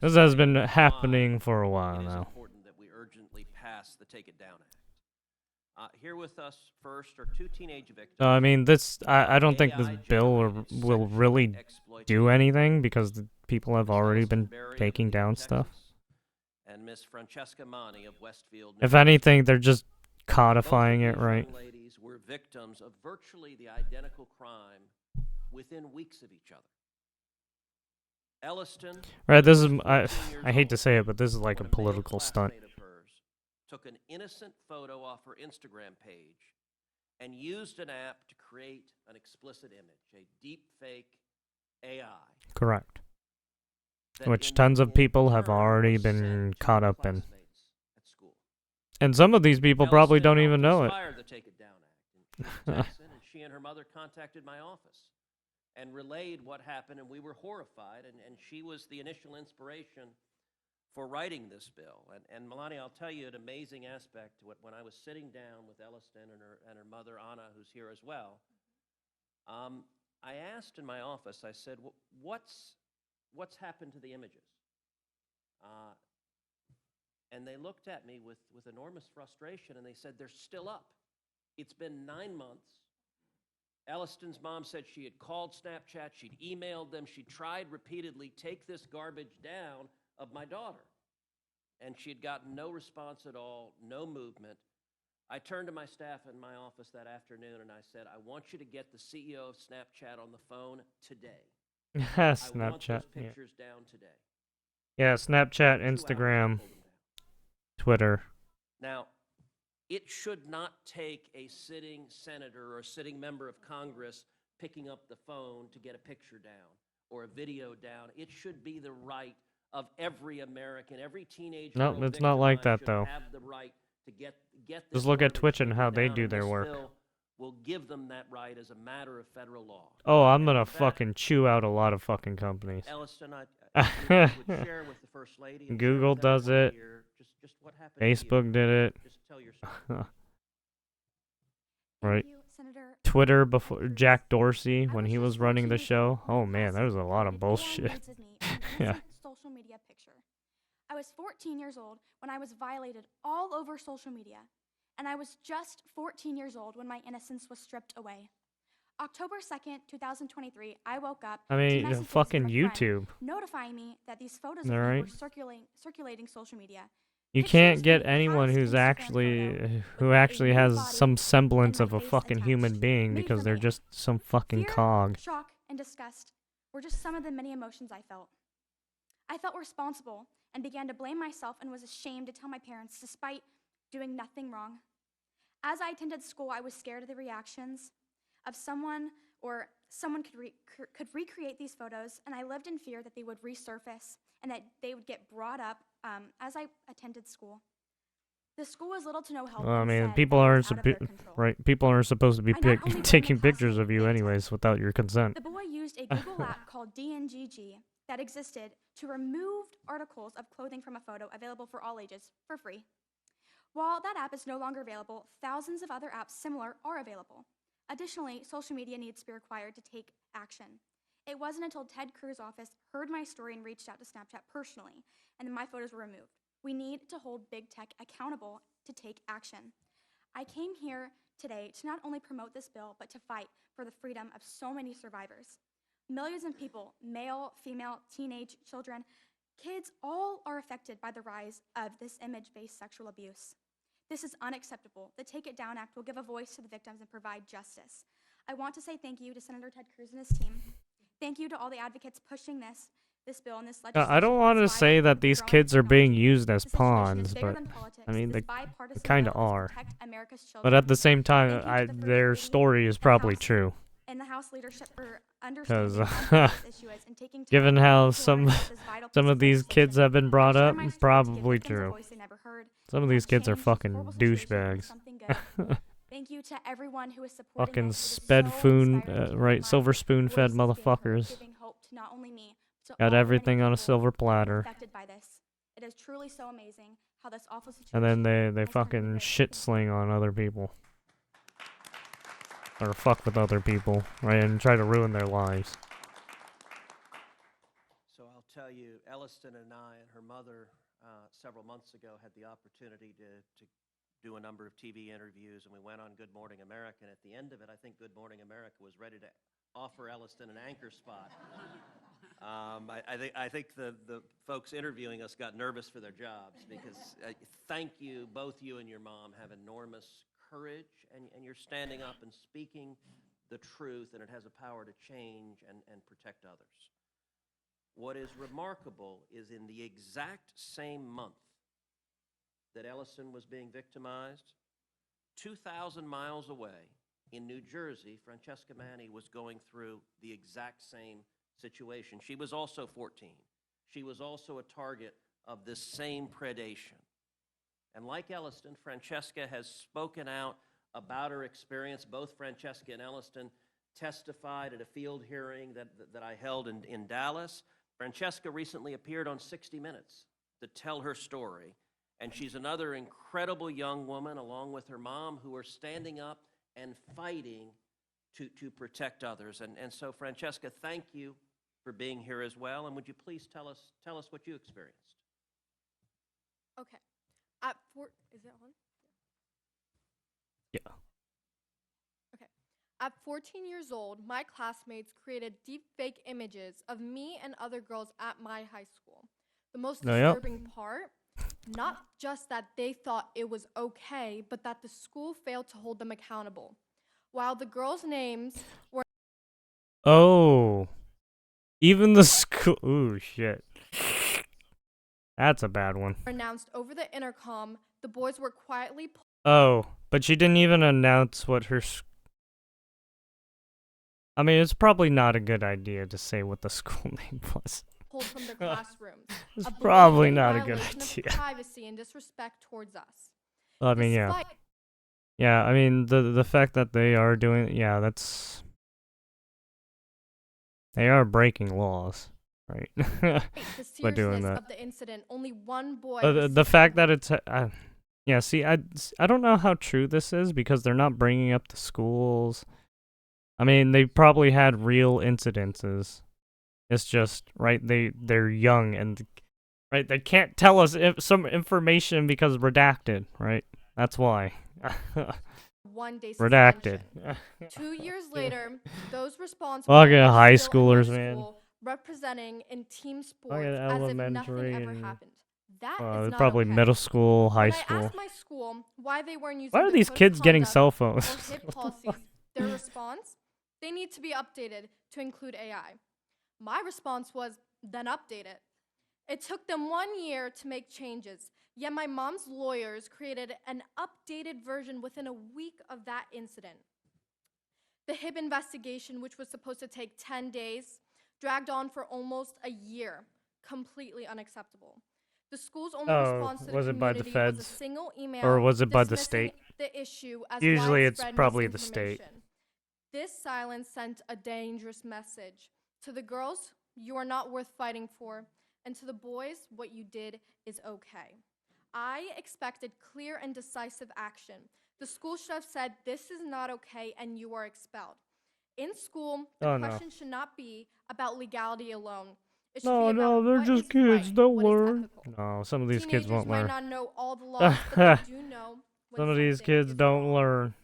this has been happening for a while It is now. important that we urgently pass the Take It Down Act. Here with us first are two teenage victims. So, I mean, I don't think this bill will really do anything because the people have already been taking down stuff. And Miss Francesca Mani of Westfield. If anything, they're just codifying it, Both of these right? young ladies were victims of virtually the identical crime within weeks of each other. Elliston, Right, this is, I hate to say it, but this is like a political stunt. classmate of hers, took an innocent photo off her Instagram page and used an app to create an explicit image, a deep fake AI. Correct. Which tons of people have already been caught up in. And some of these people probably don't even know it. Inspired the Take It Down Act in Jackson, and she and her mother contacted my office and relayed what happened, and we were horrified, and she was the initial inspiration for writing this bill. And Melania, I'll tell you an amazing aspect. When I was sitting down with Elliston and her mother, Anna, who's here as well, I asked in my office, I said, what's happened to the images? And they looked at me with enormous frustration, and they said, they're still up. It's been 9 months. Elliston's mom said she had called Snapchat, she'd emailed them, she tried repeatedly, take this garbage down of my daughter. And she had gotten no response at all, no movement. I turned to my staff in my office that afternoon, and I said, I want you to get the CEO of Snapchat on the phone today. I want Snapchat, those yeah. pictures down today. Yeah, Snapchat, Instagram, Twitter. Now, It should not take a sitting senator or a sitting member of Congress picking up the phone to get a picture down or a video down. It should be the right of every American, every teenage Nope, girl it's not like victimized that, should though. have the right to get Just this look at garbage Twitch and taken how they down, do and their this work. bill will give them that right as a matter of federal law. Oh, I'm gonna In fact, fucking chew out a lot of fucking companies. Elliston, I would share with the First Lady and share Google with does everyone it. here just what happened to you. Facebook did it. Just tell your story. Right. Twitter before Jack Dorsey when he was running the show. Oh man, there was a lot of bullshit. Yeah. Social media picture. I was 14 years old when I was violated all over social media, and I was just 14 years old when my innocence was stripped away. October 2nd, 2023, I woke up I to mean, messages fucking from a friend YouTube. notifying me that these photos of All me right. were circulating social media. You can't get anyone who's actually who actually has some semblance of a fucking human being because they're just some fucking Fear, cog. shock, and disgust were just some of the many emotions I felt. I felt responsible and began to blame myself and was ashamed to tell my parents despite doing nothing wrong. As I attended school, I was scared of the reactions of someone or someone could recreate these photos, and I lived in fear that they would resurface and that they would get brought up as I attended school. The school was little to no help. Well, I and mean, said people that it aren't was out of their control. right. People aren't supposed to be I not only blamed taking the pictures classroom of you big anyways without your consent. The boy used a Google app called DNGG that existed to remove articles of clothing from a photo available for all ages for free. While that app is no longer available, thousands of other apps similar are available. Additionally, social media needs to be required to take action. It wasn't until Ted Cruz's office heard my story and reached out to Snapchat personally, and then my photos were removed. We need to hold big tech accountable to take action. I came here today to not only promote this bill, but to fight for the freedom of so many survivors. Millions of people, male, female, teenage, children, kids, all are affected by the rise of this image-based sexual abuse. This is unacceptable. The Take It Down Act will give a voice to the victims and provide justice. I want to say thank you to Senator Ted Cruz and his team. Thank you to all the advocates pushing this bill and this legislation. I don't want to say that these kids are being used as pawns, but I mean they kind of are. But at the same time, their story is probably true. And the House leadership for Because understanding how important this issue is and taking given time how to some learn this vital piece of these kids have been brought up, probably true. Some of these kids are fucking douchebags. Thank you to everyone who is supporting Fucking this. It is sped so spoon, inspiring to right? hear Silver my spoon voice fed being heard, motherfuckers. giving hope to not only me, but to Got all the many everything on a people silver platter. affected by this. It is truly so amazing how this awful situation And then they has turned fucking into shit sling on other people. Or fuck with other people, right? And try to ruin their lives. So I'll tell you, Elliston and I and her mother several months ago had the opportunity to do a number of TV interviews, and we went on Good Morning America, and at the end of it, I think Good Morning America was ready to offer Elliston an anchor spot. I think the folks interviewing us got nervous for their jobs because thank you, both you and your mom have enormous courage, and you're standing up and speaking the truth, and it has a power to change and protect others. What is remarkable is in the exact same month that Elliston was being victimized, 2,000 miles away in New Jersey, Francesca Manny was going through the exact same situation. She was also 14. She was also a target of this same predation. And like Elliston, Francesca has spoken out about her experience. Both Francesca and Elliston testified at a field hearing that I held in Dallas. Francesca recently appeared on 60 Minutes to tell her story. And she's another incredible young woman, along with her mom, who are standing up and fighting to protect others. And so, Francesca, thank you for being here as well. And would you please tell us what you experienced? Okay. Is it on? Yeah. Okay. At 14 years old, my classmates created deep fake images of me and other girls at my high school. The most disturbing part, not just that they thought it was okay, but that the school failed to hold them accountable. While the girls' names were Oh. Even the school. Ooh, shit. That's a bad one. announced over the intercom, the boys were quietly Oh, but she didn't even announce what her. I mean, it's probably not a good idea to say what the school name was. Pulled from their classrooms. It's A probably blatant not a good violation of idea. privacy and disrespect towards us. I mean, This yeah. fight- Yeah, I mean, the fact that they are doing, yeah, that's, they are breaking laws, right? The By doing seriousness that. of the incident, only one boy. The received fact that it's, yeah, see, I don't know how true this is because they're not bringing up the schools. I mean, they probably had real incidences. It's just, right, they're young and, right, they can't tell us some information because redacted, right? That's why. one-day Redacted. suspension. 2 years later, those responsible Fucking are high still in their schoolers, man. school, representing in team sports Fucking as if elementary nothing ever and- happened. That is not probably okay. middle school, high When school. I asked my school why they weren't using Why are the these code of kids getting conduct cell phones? or HIP policies, their response, they need to be updated to include AI. My response was, then update it. It took them 1 year to make changes, yet my mom's lawyers created an updated version within a week of that incident. The HIB investigation, which was supposed to take 10 days, dragged on for almost a year. Completely unacceptable. The school's only response to the was it by the community was a feds? single email Or was it by the dismissing state? the issue as Usually it's widespread probably the state. misinformation. This silence sent a dangerous message. To the girls, you are not worth fighting for, and to the boys, what you did is okay. I expected clear and decisive action. The school should have said, this is not okay, and you are expelled. In school, the Oh, no. question should not be about legality alone. It should No, be no, about they're what just is kids. right, They'll what is learn. ethical. No, some of these kids Teenagers won't might learn. not know all the laws, but they do know when Some of these something kids is don't wrong. learn.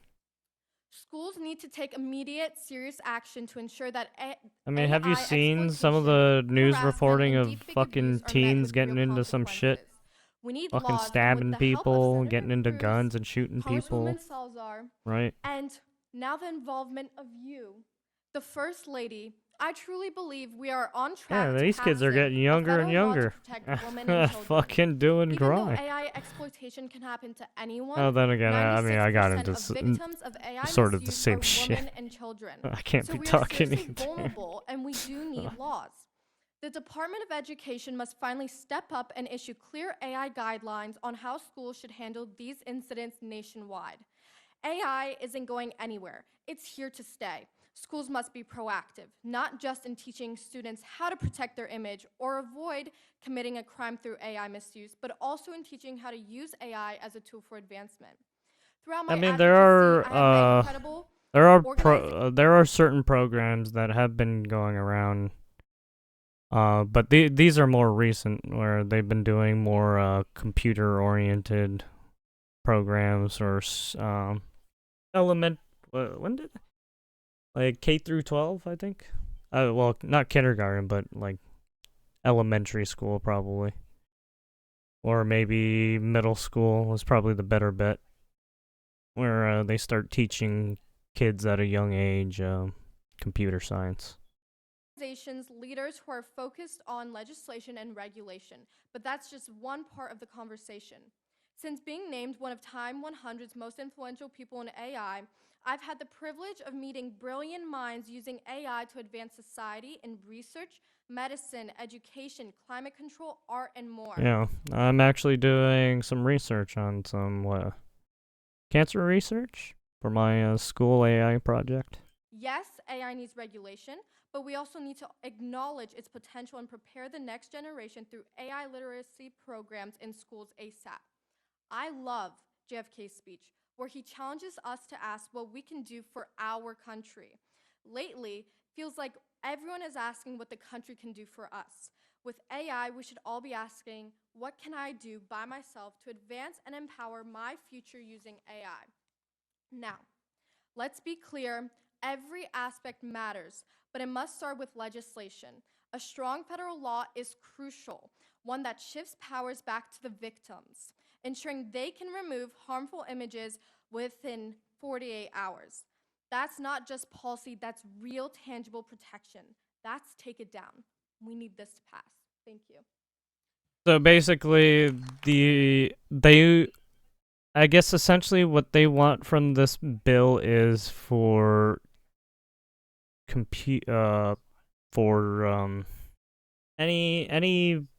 Schools need to take immediate, serious action to ensure that I mean, have you AI seen some of the news harassment, reporting and of deepfake fucking abuse are met teens with getting real into some shit? consequences. We need Fucking laws, and stabbing with the help of people, Senator getting into Cruz, guns and shooting people. Congresswoman Salazar, Right? and now the involvement of you, the First Lady. I truly believe we are on track Yeah, to these kids are passing getting a younger and federal law to younger. protect women and children. Fucking doing Even though grind. AI exploitation can happen to anyone, Oh, then again, I mean, I got 96% into of victims of AI sort of the misuse same are shit. women and children. I can't So be we are talking seriously either. vulnerable, and we do need laws. The Department of Education must finally step up and issue clear AI guidelines on how schools should handle these incidents nationwide. AI isn't going anywhere. It's here to stay. Schools must be proactive, not just in teaching students how to protect their image or avoid committing a crime through AI misuse, but also in teaching how to use AI as a tool for advancement. Throughout my I mean, advocacy, I have met incredible there are certain programs that have been going around, but these are more recent, where they've been doing more computer-oriented programs or when did like K through 12, I think. Well, not kindergarten, but like elementary school probably, or maybe middle school is probably the better bet, where they start teaching kids at a young age computer science. Organizations, leaders who are focused on legislation and regulation, but that's just one part of the conversation. Since being named one of Time 100's most influential people in AI, I've had the privilege of meeting brilliant minds using AI to advance society in research, medicine, education, climate control, art, and more. Yeah, I'm actually doing some research on some cancer research for my school AI project. Yes, AI needs regulation, but we also need to acknowledge its potential and prepare the next generation through AI literacy programs in schools ASAP. I love JFK's speech, where he challenges us to ask what we can do for our country. Lately, feels like everyone is asking what the country can do for us. With AI, we should all be asking, what can I do by myself to advance and empower my future using AI? Now, let's be clear, every aspect matters, but it must start with legislation. A strong federal law is crucial, one that shifts powers back to the victims, ensuring they can remove harmful images within 48 hours. That's not just policy, that's real tangible protection. That's take it down. We need this to pass. Thank you. So basically, I guess essentially what they want from this bill is for any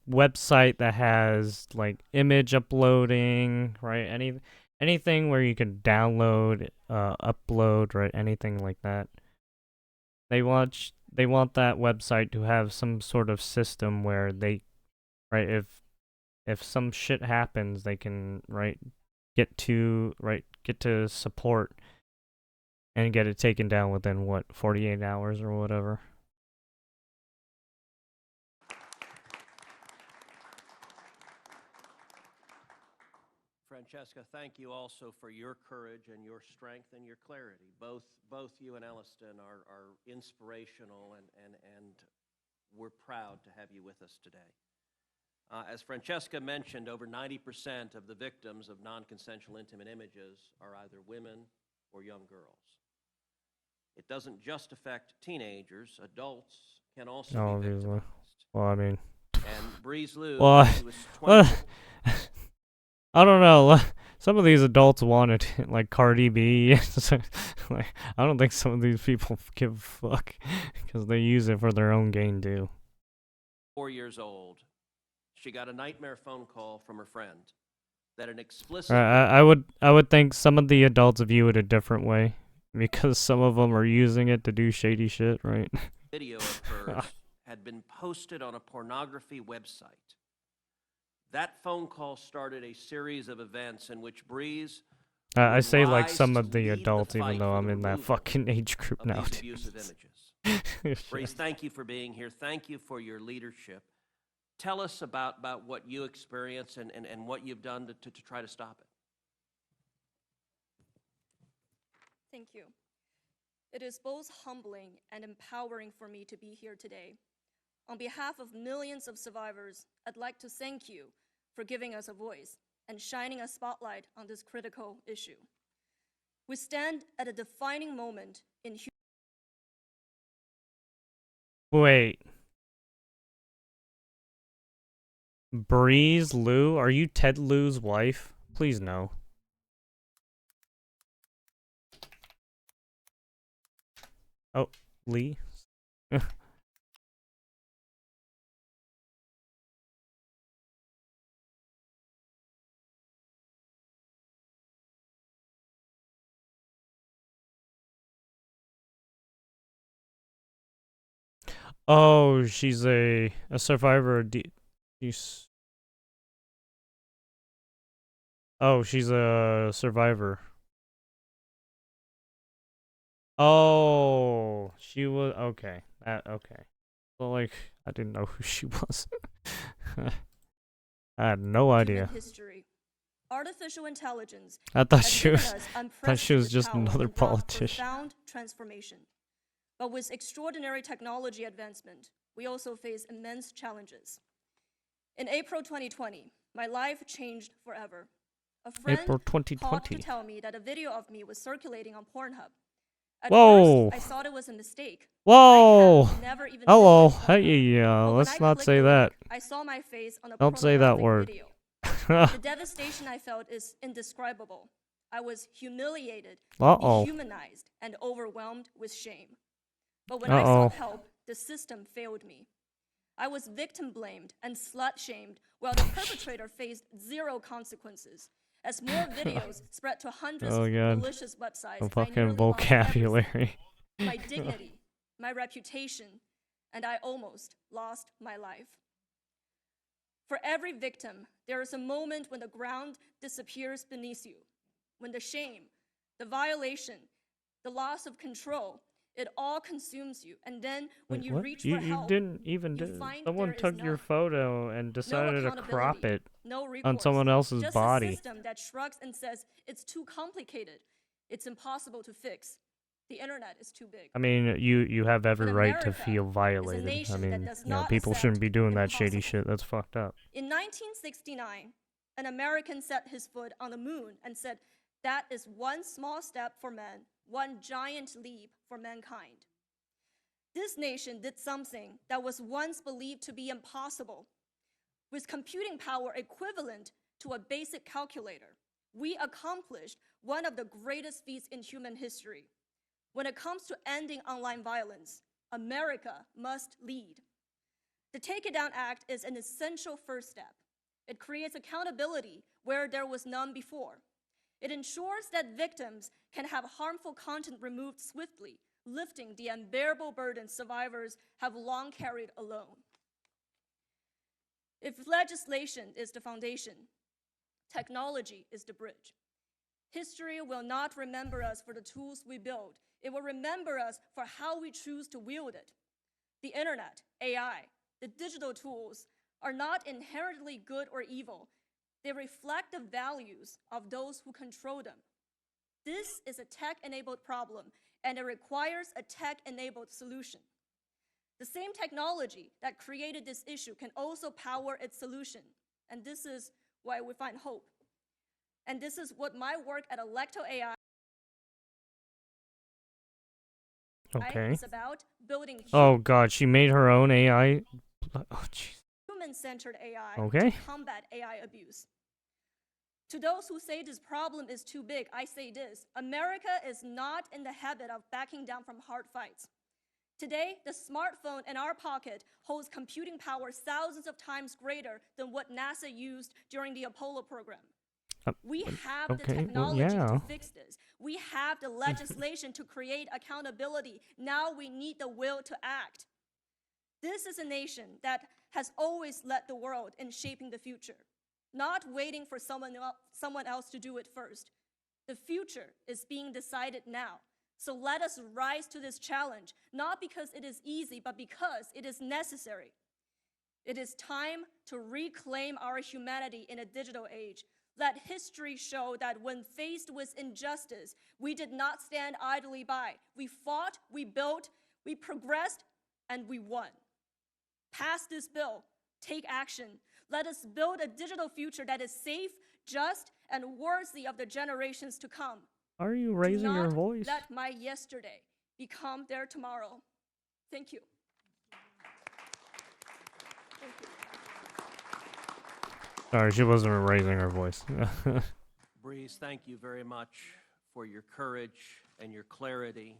website that has like image uploading, right? Anything where you can download, upload, right? Anything like that. They want that website to have some sort of system where they, right, if some shit happens, they can, right, get to support and get it taken down within what, 48 hours or whatever. Francesca, thank you also for your courage and your strength and your clarity. Both you and Elliston are inspirational, and we're proud to have you with us today. As Francesca mentioned, over 90% of the victims of non-consensual intimate images are either women or young girls. It doesn't just affect teenagers. Adults can also be victimized. Well, I mean... And Breeze Lou, well, who was 20... I don't know. Some of these adults want it, like Cardi B. Like, I don't think some of these people give a fuck because they use it for their own gain too. 4 years old, she got a nightmare phone call from her friend that an explicit... I would think some of the adults view it a different way because some of them are using it to do shady shit, right? Video of hers had been posted on a pornography website. That phone call started a series of events in which Breeze... I say like some of the adults, even though I'm in that fucking age group now. Abusive images. Breeze, thank you for being here. Thank you for your leadership. Tell us about what you experienced and what you've done to try to stop it. Thank you. It is both humbling and empowering for me to be here today. On behalf of millions of survivors, I'd like to thank you for giving us a voice and shining a spotlight on this critical issue. We stand at a defining moment in human... Wait. Breeze Lou? Are you Ted Lieu's wife? Please no. Oh, Lee? Oh, she's a survivor. Oh, she's a survivor. Oh, she was okay. Okay. Well, like I didn't know who she was. I had no idea. History. Artificial intelligence. I thought she was just another politician. Profound transformation. But with extraordinary technology advancement, we also face immense challenges. In April 2020, my life changed forever. A friend called to tell me that a video of me was circulating on Pornhub. At Whoa! First, I thought it was a mistake. Whoa! Never even Hello. Hey, let's not say that. I saw my face on a Don't say that word. video. The devastation I felt is indescribable. I was humiliated, dehumanized, and overwhelmed with shame. But when I sought help, the system failed me. I was victim blamed and slut shamed while the perpetrator faced zero consequences. As more videos spread to hundreds of malicious websites, the fucking vocabulary. My dignity, my reputation, and I almost lost my life. For every victim, there is a moment when the ground disappears beneath you, when the shame, the violation, the loss of control, it all consumes you, and then when you reach for help, you didn't even do. Someone took your photo and decided to crop it on someone else's body. Just a system that shrugs and says it's too complicated, it's impossible to fix. The internet is too big. I mean, you have every right to feel violated. I mean, people shouldn't be doing that shady shit. That's fucked up. In 1969, an American set his foot on the moon and said, "That is one small step for men, one giant leap for mankind." This nation did something that was once believed to be impossible. With computing power equivalent to a basic calculator, we accomplished one of the greatest feats in human history. When it comes to ending online violence, America must lead. The Take It Down Act is an essential first step. It creates accountability where there was none before. It ensures that victims can have harmful content removed swiftly, lifting the unbearable burden survivors have long carried alone. If legislation is the foundation, technology is the bridge. History will not remember us for the tools we build. It will remember us for how we choose to wield it. The internet, AI, the digital tools are not inherently good or evil. They reflect the values of those who control them. This is a tech-enabled problem, and it requires a tech-enabled solution. The same technology that created this issue can also power its solution, and this is why we find hope. And this is what my work at Electo AI is about, building Oh God, she made her own AI. Oh jeez. human-centered AI Okay. to combat AI abuse. To those who say this problem is too big, I say this: America is not in the habit of backing down from hard fights. Today, the smartphone in our pocket holds computing power thousands of times greater than what NASA used during the Apollo program. We have the technology to fix this. We have the legislation to create accountability. Now we need the will to act. This is a nation that has always led the world in shaping the future, not waiting for someone else to do it first. The future is being decided now. So let us rise to this challenge, not because it is easy, but because it is necessary. It is time to reclaim our humanity in a digital age. Let history show that when faced with injustice, we did not stand idly by. We fought, we built, we progressed, and we won. Pass this bill. Take action. Let us build a digital future that is safe, just, and worthy of the generations to come. Are you raising your voice? Do not let my yesterday become their tomorrow. Thank you. Thank you. Sorry, she wasn't raising her voice. Breeze, thank you very much for your courage and your clarity.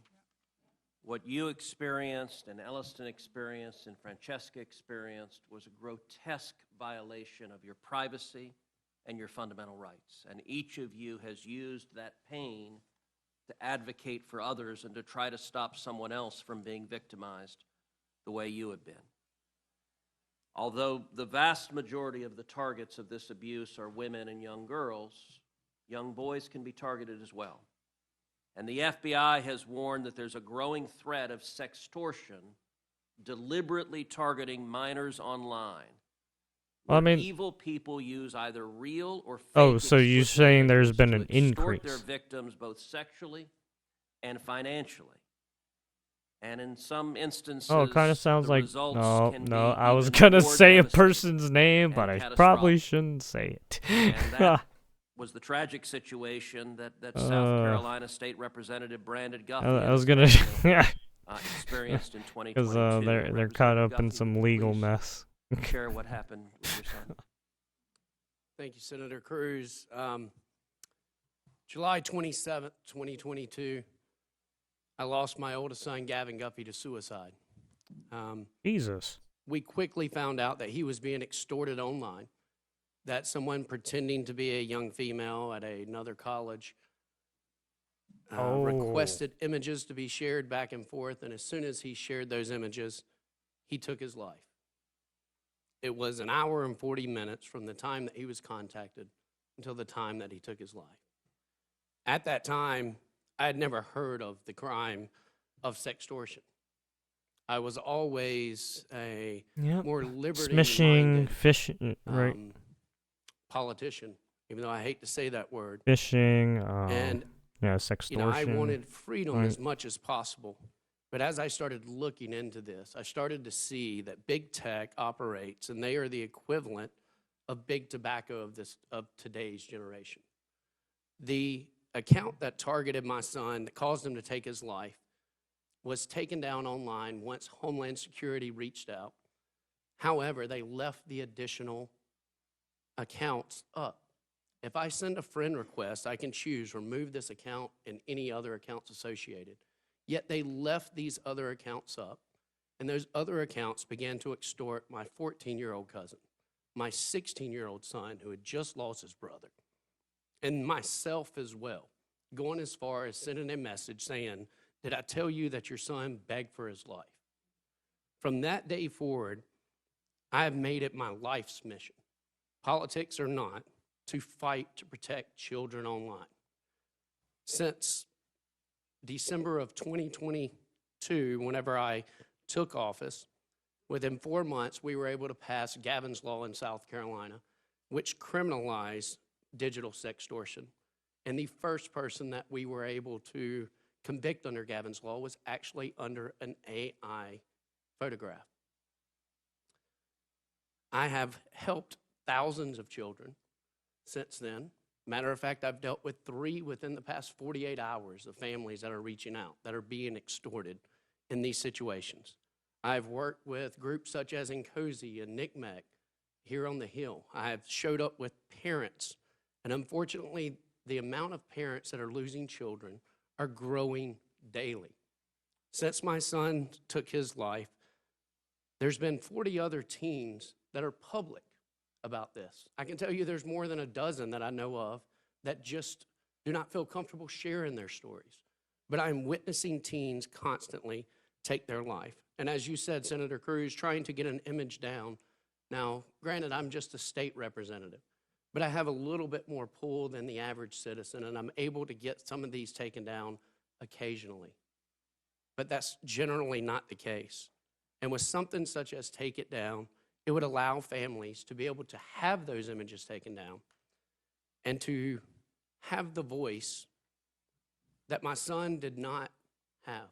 What you experienced and Elliston experienced and Francesca experienced was a grotesque violation of your privacy and your fundamental rights. And each of you has used that pain to advocate for others and to try to stop someone else from being victimized the way you have been. Although the vast majority of the targets of this abuse are women and young girls, young boys can be targeted as well. And the FBI has warned that there's a growing threat of sextortion deliberately targeting minors online. I mean, evil people use either real or fake. Oh, so you're saying there's been an increase? Their victims both sexually and financially, and in some instances, oh, it kind of sounds like no. I was gonna say a person's name, but I probably shouldn't say it. And that was the tragic situation that South Carolina State Representative Brandon Guffey. I was gonna experienced in 2022. Because they're caught up in some legal mess. Share what happened with your son. Thank you, Senator Cruz. July 27th, 2022, I lost my oldest son, Gavin Guffey, to suicide. Jesus. We quickly found out that he was being extorted online, that someone pretending to be a young female at another college requested images to be shared back and forth, and as soon as he shared those images, he took his life. It was an hour and 40 minutes from the time that he was contacted until the time that he took his life. At that time, I had never heard of the crime of sextortion. I was always a more smishing, fishing, right? Politician, even though I hate to say that word. Fishing, and sextortion. You know, I wanted freedom as much as possible. But as I started looking into this, I started to see that big tech operates, and they are the equivalent of big tobacco of today's generation. The account that targeted my son, that caused him to take his life, was taken down online once Homeland Security reached out. However, they left the additional accounts up. If I send a friend request, I can choose remove this account and any other accounts associated. Yet they left these other accounts up, and those other accounts began to extort my 14-year-old cousin, my 16-year-old son who had just lost his brother, and myself as well, going as far as sending a message saying, "Did I tell you that your son begged for his life?" From that day forward, I have made it my life's mission, politics or not, to fight to protect children online. Since December of 2022, whenever I took office, within 4 months, we were able to pass Gavin's Law in South Carolina, which criminalized digital sextortion. And the first person that we were able to convict under Gavin's Law was actually under an AI photograph. I have helped thousands of children since then. Matter of fact, I've dealt with 3 within the past 48 hours of families that are reaching out, that are being extorted in these situations. I've worked with groups such as NCOSI and NCMEC here on the Hill. I have showed up with parents, and unfortunately, the amount of parents that are losing children are growing daily. Since my son took his life, there's been 40 other teens that are public about this. I can tell you there's more than a dozen that I know of that just do not feel comfortable sharing their stories. But I'm witnessing teens constantly take their life. And as you said, Senator Cruz, trying to get an image down. Now, granted, I'm just a state representative, but I have a little bit more pull than the average citizen, and I'm able to get some of these taken down occasionally. But that's generally not the case. And with something such as Take It Down, it would allow families to be able to have those images taken down and to have the voice that my son did not have.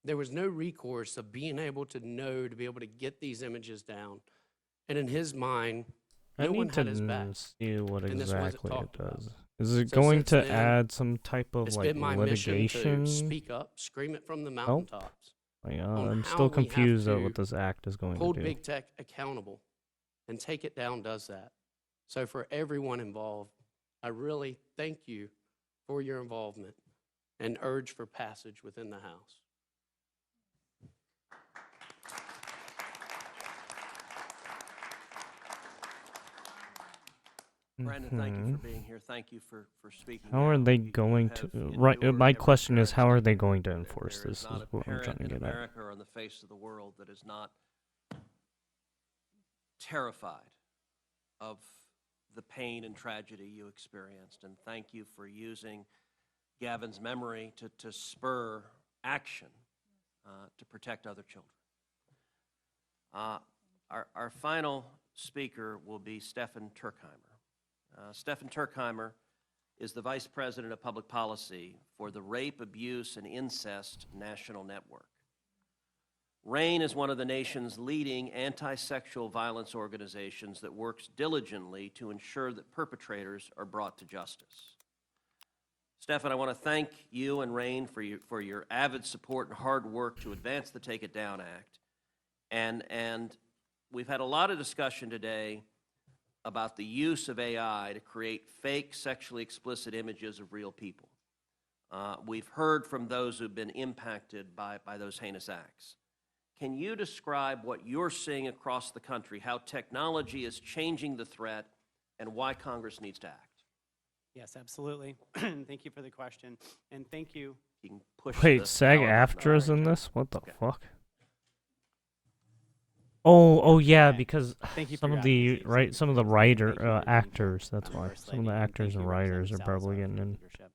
There was no recourse of being able to know, to be able to get these images down. And in his mind, no one had his back. See what and this wasn't exactly it talked about. does. Is it So going since to then, add some type of it's like been my litigation? mission to speak up, scream it from the mountaintops. Like, on I'm how still we have confused at to what this act is going to hold do. big tech accountable, and Take It Down does that. So for everyone involved, I really thank you for your involvement and urge for passage within the House. Brandon, thank you for being here. Thank you for speaking. How are now. they You going have to? Right. endured My every question is, how are they parent's going to There enforce is this? Is not a what I'm trying parent to in get at. America or on the face of the world that is not terrified of the pain and tragedy you experienced. And thank you for using Gavin's memory to spur action to protect other children. Our final speaker will be Stefan Turkheimer. Stefan Turkheimer is the Vice President of Public Policy for the Rape, Abuse, and Incest National Network. RAIN is one of the nation's leading anti-sexual violence organizations that works diligently to ensure that perpetrators are brought to justice. Stefan, I want to thank you and RAIN for your avid support and hard work to advance the Take It Down Act. And we've had a lot of discussion today about the use of AI to create fake sexually explicit images of real people. We've heard from those who've been impacted by those heinous acts. Can you describe what you're seeing across the country, how technology is changing the threat, and why Congress needs to act? Yes, absolutely. Thank you for the question, and thank you. You can push Wait, the SAG-AFTRA is in this? What the fuck? Oh yeah, because Thank you for some your of the advocacy. some of the actors. That's why First some of the Lady, and actors thank you, and writers are Representative probably Salazar, getting for in. leadership.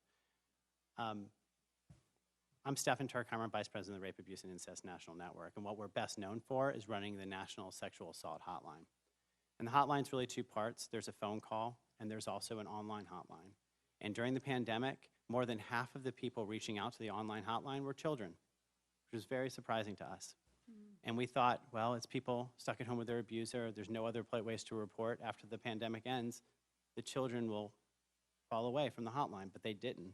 I'm Stefan Turkheimer, Vice President of the Rape, Abuse, and Incest National Network, and what we're best known for is running the National Sexual Assault Hotline. And the hotline's really 2 parts. There's a phone call, and there's also an online hotline. And during the pandemic, more than half of the people reaching out to the online hotline were children, which was very surprising to us. And we thought, well, it's people stuck at home with their abuser. There's no other ways to report. After the pandemic ends, the children will fall away from the hotline, but they didn't.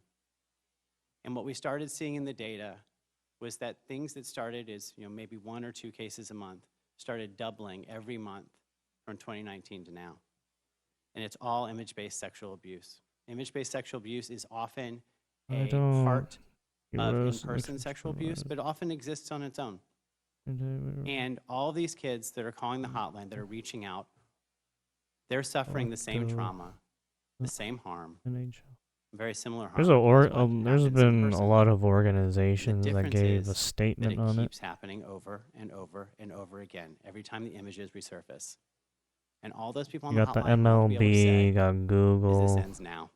And what we started seeing in the data was that things that started as maybe 1 or 2 cases a month started doubling every month from 2019 to now. and it's all image-based sexual abuse. Image-based sexual abuse is often I a don't part of use in-person sexual abuse, but it often exists on its own. And all these kids that are calling the hotline, that are reaching out, they're suffering the same trauma, the same harm, very similar harm. There's been a lot of organizations that gave a statement on it it. keeps happening over and over and over again every time the images resurface. And all those people on You the got the hotline will be able to MLB, say, you got is Google. this ends now.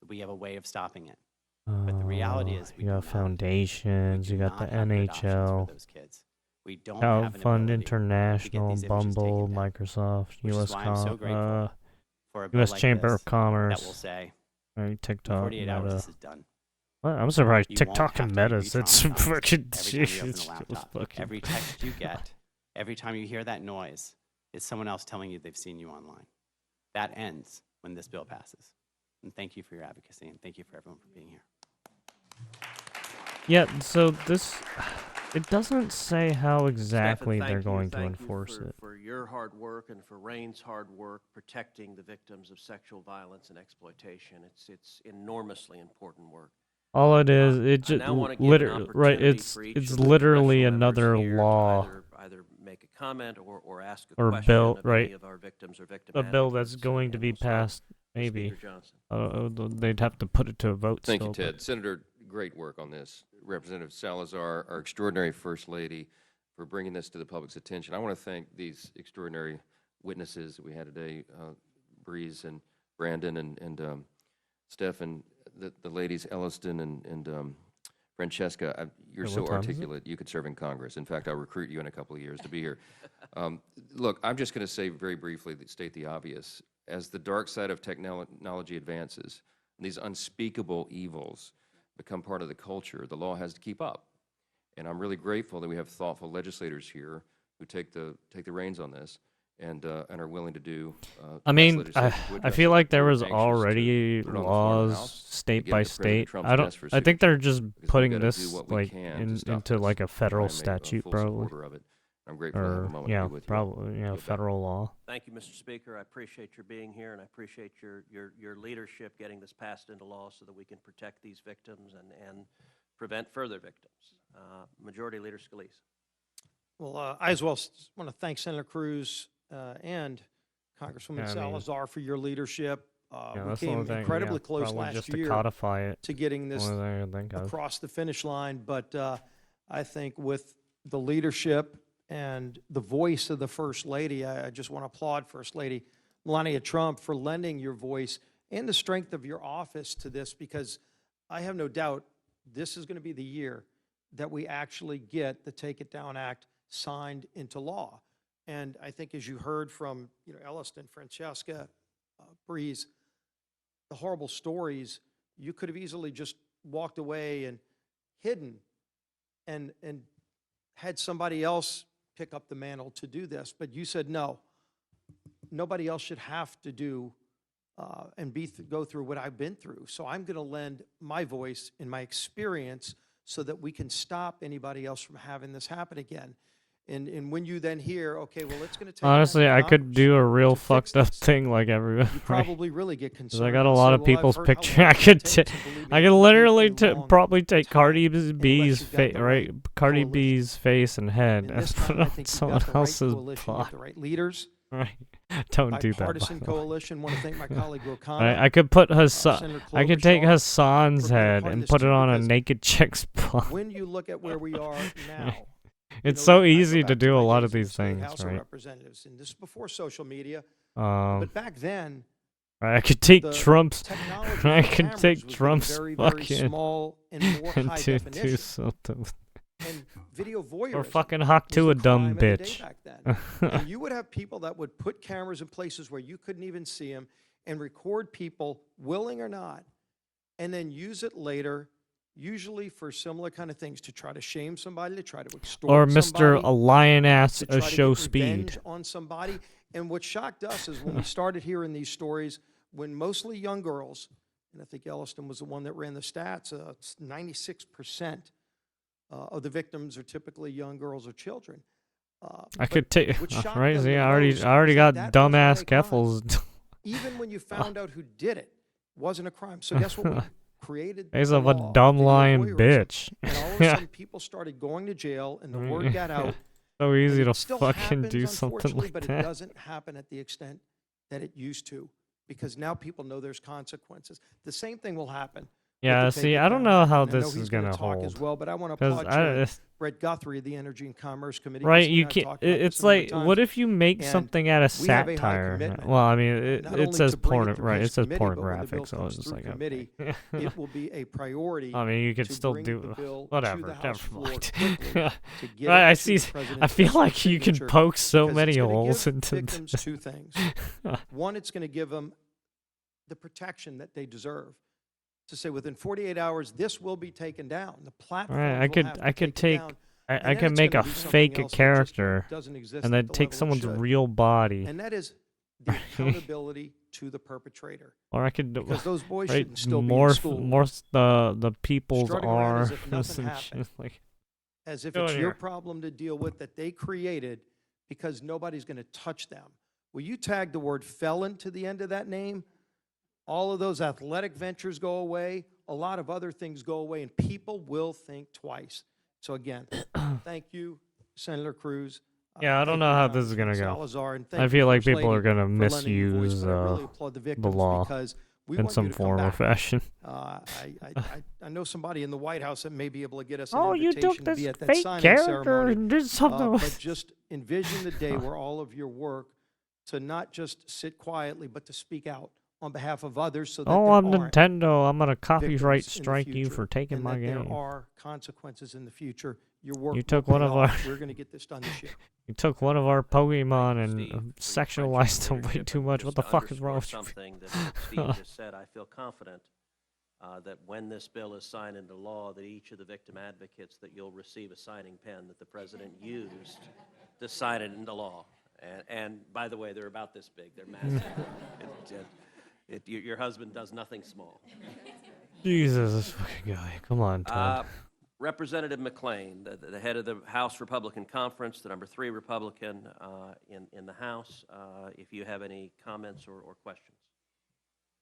We have a way of stopping it. But the reality is we you got foundations, you got the not have good options NHL, for those kids. We don't have an Crowdfund ability International, these images Bumble, Microsoft, which is US why I'm so grateful for a bill US like Chamber this of Commerce, that will say, right, TikTok, 48 hours Meta. this is done. What? I'm surprised You won't TikTok have and to be Meta it's re-traumatized fucking every time you open it's a laptop. just fucking Every text you get, every time you hear that noise, it's someone else telling you they've seen you online. That ends when this bill passes. And thank you for your advocacy, and thank you for everyone for being here. Yeah, so this it doesn't say how exactly Stefan, they're thank you. going to Thank you enforce it. for your hard work and for Rain's hard work protecting the victims of sexual violence and exploitation. It's enormously important work. All it is, it I just now wanna give an literally right. opportunity It's for each of the literally congressional members another here to law either make a comment or ask a or question bill, of any right? of our victims or victim A bill advocates. that's going to be passed, maybe. Speaker Johnson. They'd have to put it to a vote. Thank you, still, but- Ted. Senator, great work on this. Representative Salazar, our extraordinary First Lady, for bringing this to the public's attention. I want to thank these extraordinary witnesses that we had today, Breeze and Brandon and Steph, and the ladies, Elliston and Francesca. You're Hey, so what time is it? articulate, you could serve in Congress. In fact, I'll recruit you in a couple of years to be here. Look, I'm just going to say very briefly, state the obvious. As the dark side of technology advances, and these unspeakable evils become part of the culture, the law has to keep up. And I'm really grateful that we have thoughtful legislators here who take the reins on this and are willing to do. I mean, legislation to I address feel it. like there We're was anxious to already put it on the floor of the laws House to state get by to President state. Trump's I don't. desk for I think they're just signature, because we've putting gotta do this what we like can to stop into this like a and try federal and make a statute, full probably. supporter of it. I'm grateful to have a Or moment to yeah, be with you. probably federal law. Thank you, Mr. Speaker. I appreciate your being here, and I appreciate your leadership getting this passed into law so that we can protect these victims and prevent further victims. Majority Leader Scalise. Well, I as well want to thank Senator Cruz and Congresswoman Yeah, I mean- Salazar for your leadership. Yeah, We that's the came only thing, incredibly yeah, close probably last just to year codify it. to getting this Only thing I can think of. across the finish line. But I think with the leadership and the voice of the First Lady, I just want to applaud First Lady Melania Trump for lending your voice and the strength of your office to this, because I have no doubt this is going to be the year that we actually get the Take It Down Act signed into law. And I think, as you heard from Elliston, Francesca, Breeze, the horrible stories, you could have easily just walked away and hidden and had somebody else pick up the mantle to do this. But you said, no, nobody else should have to do and go through what I've been through. So I'm going to lend my voice and my experience so that we can stop anybody else from having this happen again. And when you then hear, okay, well, it's going to take. Honestly, I could do a real to fix fucked up thing like everyone. You probably really get concerned. I got a and lot say, of well, I've people's heard how picture. long I it could, takes, and believe me, I it's could not literally too long probably take Cardi unless B's you've got face, the right? Cardi B's face and head, And and this put time, it I on think you've someone got the right else's coalition, you've plot. got the right leaders. Right. Don't do that. by Bipartisan the way. coalition. Want to thank my colleague Rokana. Right, I could put Senator Hassan. I could Klobuchar take Hassan's for being a head part of and this put it too, on a because naked chick's plot. When you look at where we are now, It's you so know, I go easy back to do my a lot days of in the these state things, House of right? Representatives, and this is before social media. Um, But back then, Right, I could take the Trump's. technology I of could cameras take was getting Trump's very, very fucking. small and more and high do definition. something. And video voyeurism Or fucking hawk was to the a dumb crime of the day bitch. back then. And you would have people that would put cameras in places where you couldn't even see them and record people, willing or not, and then use it later, usually for similar kind of things, to try to shame somebody, to try to extort Or Mr. somebody, A lion ass to a try to show get speed. revenge on somebody. And what shocked us is when we started hearing these stories, when mostly young girls, and I think Elliston was the one that ran the stats, it's 96% of the victims are typically young girls or children. I could take what shocked right. them See, the I already most got is that that wasn't dumbass a crime. Keffels. Even when you found out who did it, wasn't a crime. So guess what? We created Face the of a law, dumb video lying voyeurism, bitch. And all of a sudden, people started going to jail, and the word got out. So easy and to it still fucking happens, do something unfortunately, like but that. it doesn't happen at the extent that it used to, because now people know there's consequences. The same thing will happen. Yeah, see, I don't know how this is going gonna to talk hold. as well, but I want to 'Cause applaud I- Chairman Brett Guthrie of the Energy and Commerce Committee. 'cause Right, he you and I can't. talked about this It's a number of like, times. what if you make And something out of we have a high satire? commitment, Well, I mean, not it only says to bring it porn, through right? his It says committee, but when the bill pornographic, so comes it's just through like, okay. committee, it will be a priority. I mean, you could to still bring do the bill to whatever. the House Never floor mind. quickly to get Right, it I to see. the president I feel for like you can signature, poke so because many it's gonna holes give into victims this. two things. One, it's going to give them the protection that they deserve. To say within 48 hours, this will be taken down. The platforms Right, will have to I could take it take, down, I and could then it's make gonna a be something fake else that just character, doesn't exist and at then the take level it someone's should. real body, And that is the accountability to the perpetrator. or I could Because those boys right, shouldn't still be in morph school, the people's strutting around as are if nothing some happened. shit like. as if Go it's in your here. problem to deal with that they created, because nobody's going to touch them. Will you tag the word felon to the end of that name? All of those athletic ventures go away. A lot of other things go away, and people will think twice. So again, thank you, Senator Cruz. Yeah, I don't Thank know you, how this is Congressman gonna go. Salazar, and I thank feel you, like First people are Lady, gonna for lending your voice, misuse but I really applaud the the victims law because we in want some you to come form or back. fashion. I know somebody in the White House that may be able to get us an Oh, you invitation took to this be at that fake signing character ceremony. and did something with But just envision the day where all of your work to not just sit quietly, but to speak out on behalf of others so that Oh, there I'm aren't Nintendo. I'm gonna copyright victims in the strike you future, for taking and my that game. there are consequences in the future. Your work You will took one pay of off. our- We're going to get this done this year. You took one of our Pokemon and Steve, for your sexualized friendship them and way leadership. too And much. just What the to fuck is wrong underscore with you? something that Steve just said, I feel confident that when this bill is signed into law, that each of the victim advocates, that you'll receive a signing pen that the president used to sign it into law. And by the way, they're about this big. They're massive. Your husband does nothing small. Jesus, this fucking guy. Come on, Todd. Representative McClain, the head of the House Republican Conference, the number 3 Republican in the House, if you have any comments or questions.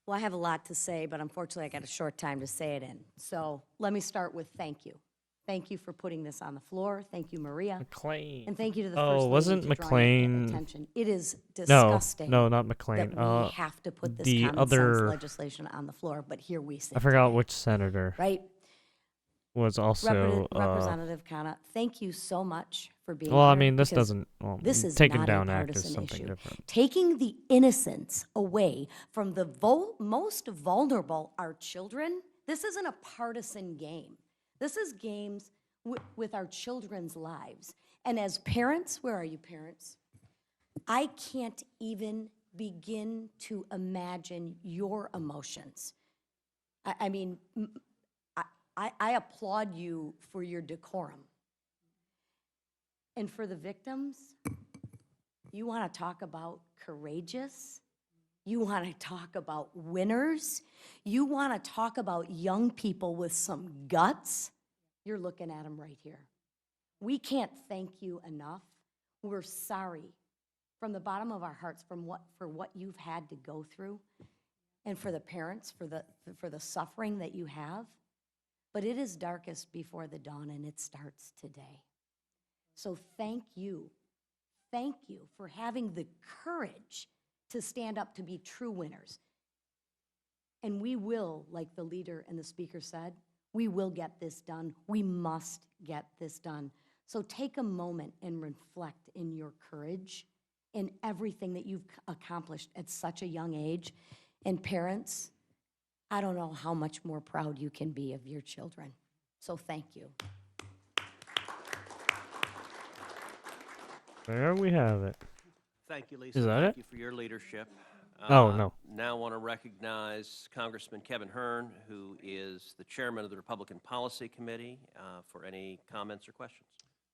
Well, I have a lot to say, but unfortunately, I got a short time to say it in. So let me start with thank you. Thank you for putting this on the floor. Thank you, Maria. McClain. And thank you to the Oh, First Lady wasn't for drawing McClain- attention. It is No, disgusting. no, not McClain. That we have to put this the common other- sense legislation on the floor, but here we sit. I forgot today, which senator Right? was also. Representative Khanna, thank you so much for being Well, I here, mean, this because doesn't- well, this is Taken not Down a Act is partisan something issue. different. Taking the innocence away from the most vulnerable, our children, this isn't a partisan game. This is games with our children's lives. And as parents, where are you parents? I can't even begin to imagine your emotions. I mean, I applaud you for your decorum. And for the victims, you want to talk about courageous? You want to talk about winners? You want to talk about young people with some guts? You're looking at them right here. We can't thank you enough. We're sorry from the bottom of our hearts for what you've had to go through, and for the parents, for the suffering that you have. But it is darkest before the dawn, and it starts today. So thank you for having the courage to stand up to be true winners. And we will, like the leader and the speaker said, we will get this done. We must get this done. So take a moment and reflect in your courage in everything that you've accomplished at such a young age. And parents, I don't know how much more proud you can be of your children. So thank you. There we have it. Thank you, Lisa. Is that Thank it? you for your leadership. Oh, no. Now I want to recognize Congressman Kevin Hern, who is the chairman of the Republican Policy Committee, for any comments or questions.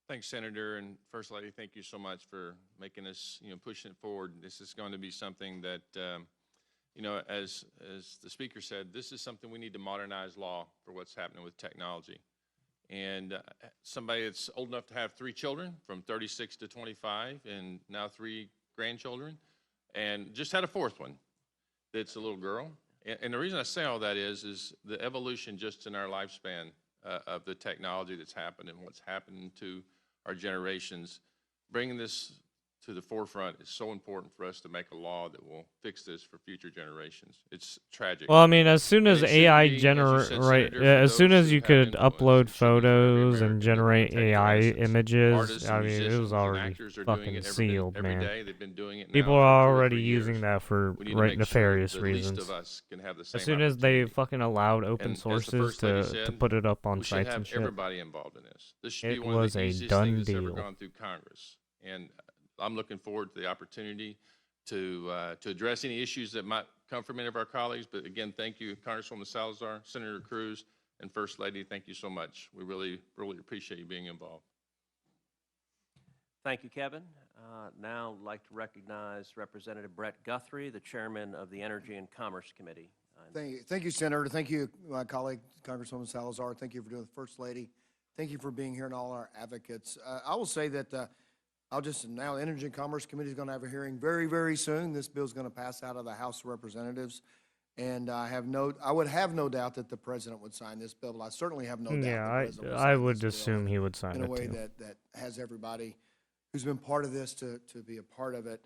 Thanks, Senator, and First Lady, thank you so much for making us, pushing it forward. This is going to be something that, as the speaker said, this is something we need to modernize law for what's happening with technology. And somebody that's old enough to have 3 children, from 36 to 25, and now 3 grandchildren, and just had a 4th one. that's a little girl. And the reason I say all that is the evolution just in our lifespan of the technology that's happened and what's happened to our generations. Bringing this to the forefront is so important for us to make a law that will fix this for future generations. It's tragic. Well, I mean, as soon as And it shouldn't AI be, as you generate, said, right? Senator, for As soon those as who you have could influence, upload it should be for every photos and American that generate wanna take their AI essence. images, Artists and I mean, it musicians was and already actors are doing fucking it sealed, every man. day. They've been doing it now People for 2 are or already 3 using years. that for We need to right make sure nefarious the reasons. least of us can have the same As soon as they opportunity. fucking allowed open And as the sources First Lady to said, put it up on we should sites have and shit, everybody involved in this. This should be it one of was the a easiest done things that's ever deal. gone through Congress. And I'm looking forward to the opportunity to address any issues that might come from any of our colleagues. But again, thank you, Congresswoman Salazar, Senator Cruz, and First Lady. Thank you so much. We really, really appreciate you being involved. Thank you, Kevin. Now I'd like to recognize Representative Brett Guthrie, the chairman of the Energy and Commerce Committee. Thank you, Senator. Thank you, my colleague, Congresswoman Salazar. Thank you for doing the First Lady. Thank you for being here and all our advocates. I will say that now the Energy and Commerce Committee is going to have a hearing very, very soon. This bill is going to pass out of the House of Representatives. And I would have no doubt that the president would sign this bill, but I certainly have no doubt Yeah, the president would I sign would this bill assume he would sign in a it way too. that has everybody who's been part of this to be a part of it.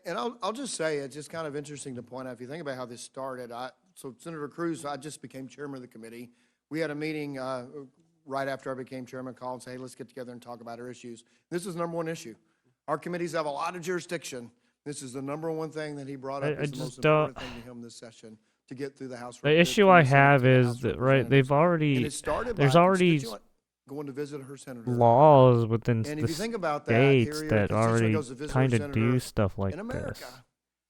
And I'll just say, it's just kind of interesting to point out, if you think about how this started, so Senator Cruz, I just became chairman of the committee. We had a meeting right after I became chairman, called and say, hey, let's get together and talk about our issues. This is the number one issue. Our committees have a lot of jurisdiction. This is the number one thing that he brought up as the most important thing to him this session to get through the House. The issue I have is that, right, there's already going to visit her senator. laws within And the if you think about that, states here your that constituent already goes to visit her kind of senator do stuff like in America. this.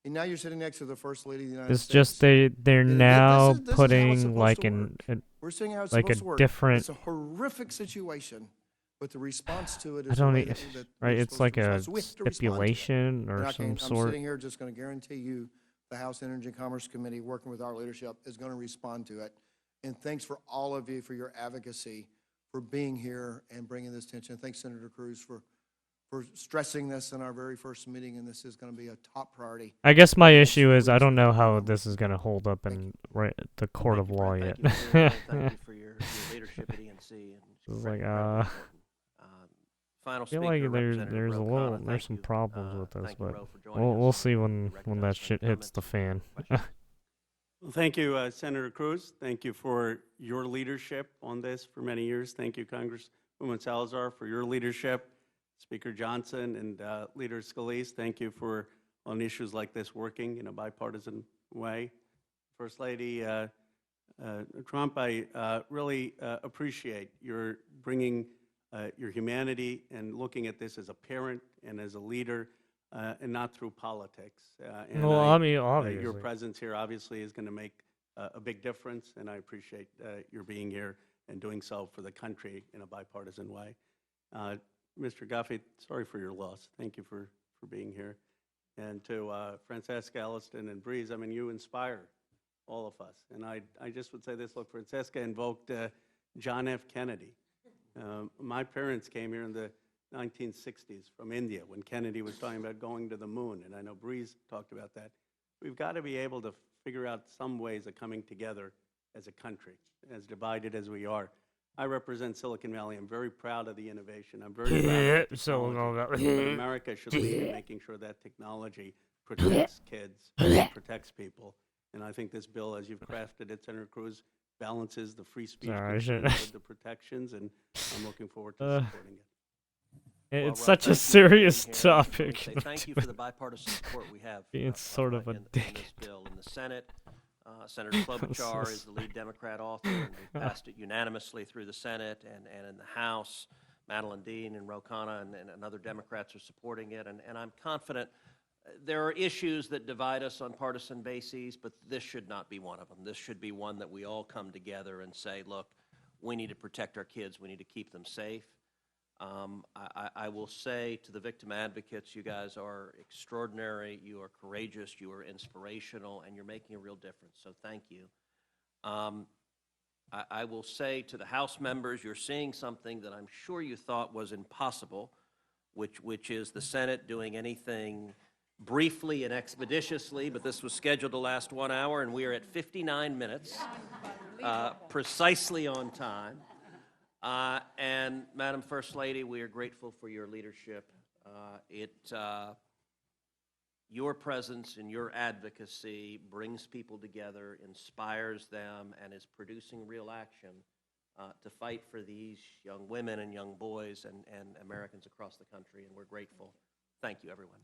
And now you're sitting next to the First Lady of the United It's States. just they're And now this is how it's putting supposed like to work. We're seeing how it's like a supposed to work. different. It's a horrific situation, but the response to it I is don't the way e- that right. we're It's supposed like to a respond. So we have to respond to it. stipulation And or I'm some sort. sitting here just going to guarantee you the House Energy and Commerce Committee, working with our leadership, is going to respond to it. And thanks for all of you for your advocacy, for being here and bringing this attention. Thanks, Senator Cruz, for stressing this in our very first meeting, and this is going to be a top priority. I guess my issue is I don't know how this is going to hold up in the court of law yet. Thank you for your leadership at ENC. It's like Final I feel speaker, like Representative there's a Ro little Khanna. there's some problems with this, thank you, but Ro, for joining we'll us. see when that shit hits the fan. Well, thank you, Senator Cruz. Thank you for your leadership on this for many years. Thank you, Congresswoman Salazar, for your leadership. Speaker Johnson and Leader Scalise, thank you for on issues like this working in a bipartisan way. First Lady Trump, I really appreciate your bringing your humanity and looking at this as a parent and as a leader and not through politics. Well, I mean, your obviously. presence here obviously is going to make a big difference, and I appreciate your being here and doing so for the country in a bipartisan way. Mr. Guthrie, sorry for your loss. Thank you for being here. And to Francesca, Elliston, and Breeze, I mean, you inspire all of us. And I just would say this, look, Francesca invoked John F. Kennedy. My parents came here in the 1960s from India when Kennedy was talking about going to the moon, and I know Breeze talked about that. We've got to be able to figure out some ways of coming together as a country, as divided as we are. I represent Silicon Valley. I'm very proud of the innovation. I'm very proud of the technology. But America should lead in making sure that technology protects kids, protects people. And I think this bill, as you've crafted it, Senator Cruz, balances the free speech concern with the protections, and I'm looking forward to supporting it. It's such a serious topic. Say thank you for the bipartisan support we have. Being sort of a dick. In this bill in the Senate. Senator Klobuchar is the lead Democrat author, and we passed it unanimously through the Senate and in the House. Madeline Dean and Ro Khanna and other Democrats are supporting it, and I'm confident. There are issues that divide us on partisan bases, but this should not be one of them. This should be one that we all come together and say, look, we need to protect our kids. We need to keep them safe. I will say to the victim advocates, you guys are extraordinary, you are courageous, you are inspirational, and you're making a real difference, so thank you. I will say to the House members, you're seeing something that I'm sure you thought was impossible, which is the Senate doing anything briefly and expeditiously, but this was scheduled to last 1 hour, and we are at 59 minutes, precisely on time. And Madam First Lady, we are grateful for your leadership. Your presence and your advocacy brings people together, inspires them, and is producing real action to fight for these young women and young boys and Americans across the country, and we're grateful. Thank you, everyone.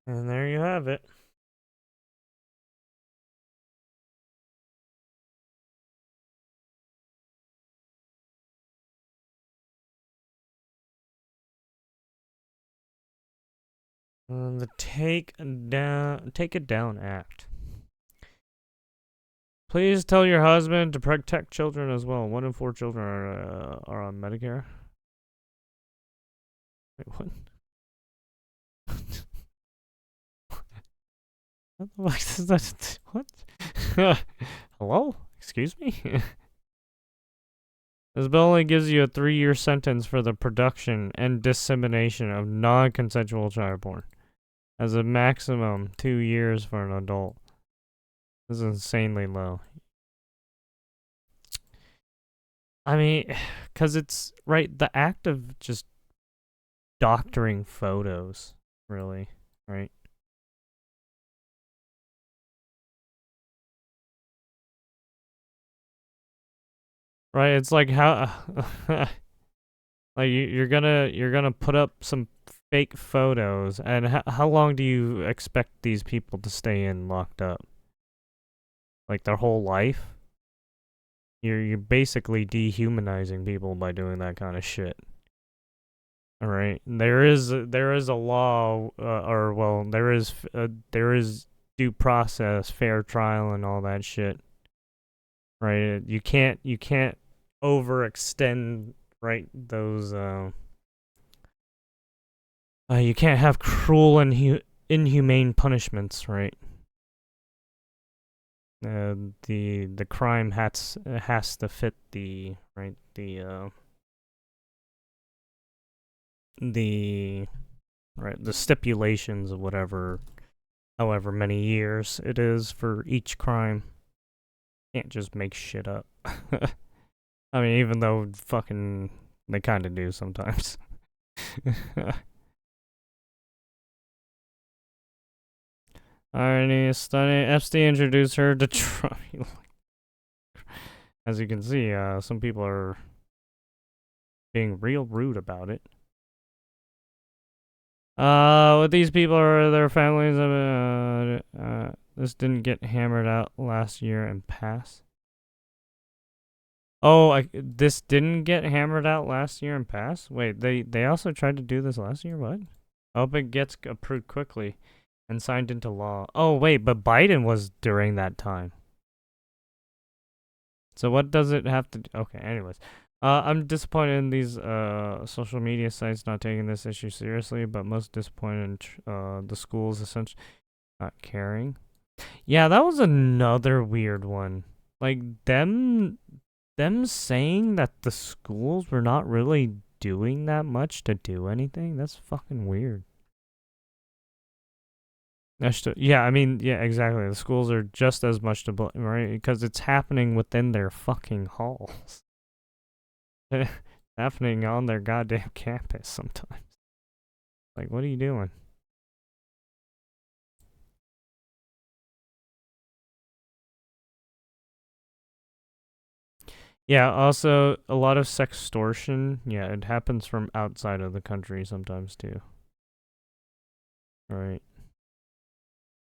And there you have it. The Take It Down Act. Please tell your husband to protect children as well. 1 in 4 children are on Medicare. Wait, what? What the fuck is that? What? Hello? Excuse me? This bill only gives you a 3-year sentence for the production and dissemination of non-consensual child porn. As a maximum 2 years for an adult. This is insanely low. I mean, because it's, right, the act of just doctoring photos, really, right? Right, it's like how, like you're gonna put up some fake photos, and how long do you expect these people to stay in locked up? Like their whole life? You're basically dehumanizing people by doing that kind of shit. All right, there is a law, or well, there is due process, fair trial, and all that shit. Right, you can't overextend, right, those you can't have cruel and inhumane punishments, right? The crime has to fit the stipulations of however many years it is for each crime. Can't just make shit up. I mean, even though fucking they kind of do sometimes. Alrighty, stunning. Epstein introduced her to Trump. As you can see, some people are being real rude about it. With these people or their families, this didn't get hammered out last year and pass. Oh, this didn't get hammered out last year and pass? Wait, they also tried to do this last year? What? I hope it gets approved quickly and signed into law. Oh, wait, but Biden was during that time. So what does it have to do? Okay, anyways. I'm disappointed in these social media sites not taking this issue seriously, but most disappointed in the schools essentially not caring. Yeah, that was another weird one. Like, them saying that the schools were not really doing that much to do anything, that's fucking weird. Yeah, I mean, yeah, exactly. The schools are just as much to blame, right? Because it's happening within their fucking halls. Happening on their goddamn campus sometimes. Like, what are you doing? Yeah, also, a lot of sextortion, yeah, it happens from outside of the country sometimes, too. Alright.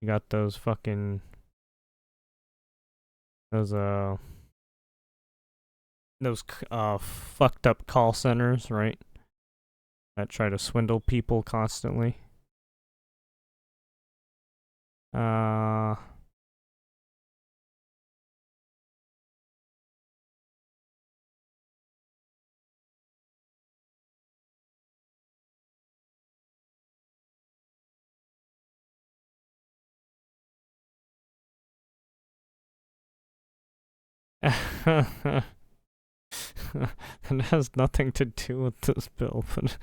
You got those fucking... Those fucked up call centers, right? That try to swindle people constantly. That has nothing to do with this bill, but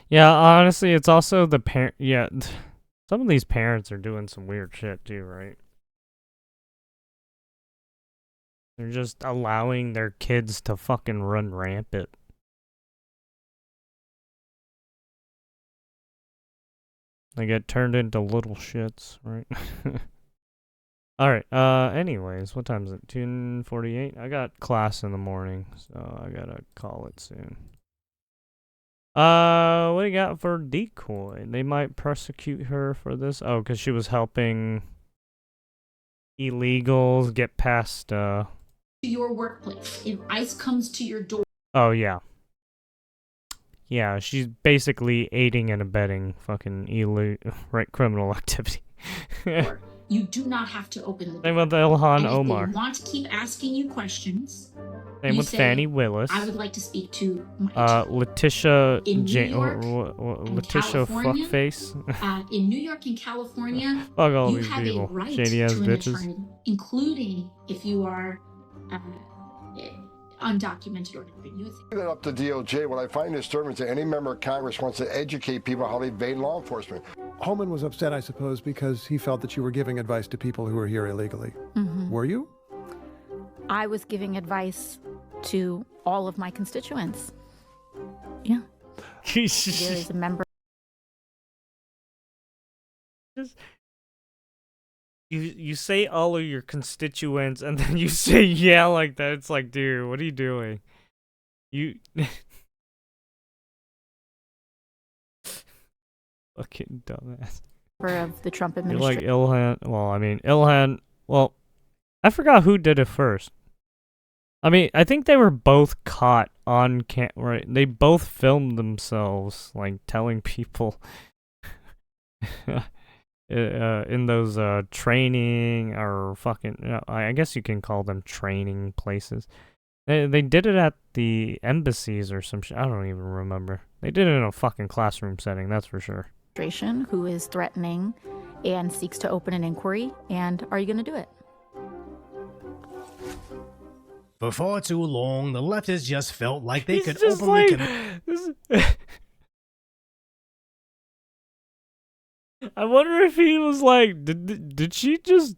yeah, honestly, it's also the parent. Yeah, some of these parents are doing some weird shit too, right? They're just allowing their kids to fucking run rampant. They get turned into little shits, right? Alright, anyways, what time is it? 10:48? I got class in the morning, so I gotta call it soon. What do you got for Decoy? They might prosecute her for this? Oh, because she was helping illegals get past, To your workplace. If ICE comes to your door. Oh, yeah. Yeah, she's basically aiding and abetting fucking criminal activity. You do not have to open the door. Same with Ilhan And Omar. If they want to keep asking you questions, Same you with say, Fannie Willis. I would like to speak to my Letitia In New York Letitia California, Fuckface. in New York and California, Fuck all you these have people. a right Shady ass to an bitches. attorney, including if you are undocumented or you That up to DOJ. What I find disturbing is that any member of Congress wants to educate people how they evade law enforcement. Holman was upset, I suppose, because he felt that you were giving advice to people who were here illegally. Mhm. Were you? I was giving advice to all of my constituents. Yeah. There is a member. You say all of your constituents and then you say yeah like that. It's like, dude, what are you doing? You fucking dumbass. Of the Trump You're administration. like Ilhan. Well, I mean Ilhan. Well, I forgot who did it first. I mean, I think they were both caught on right? They both filmed themselves like telling people in those training or fucking I guess you can call them training places. They did it at the embassies or some shit. I don't even remember. They did it in a fucking classroom setting, that's for sure. Who is threatening and seeks to open an inquiry. And are you going to do it? For far too long, the leftists just felt like they could just openly like, I wonder if he was like, did she just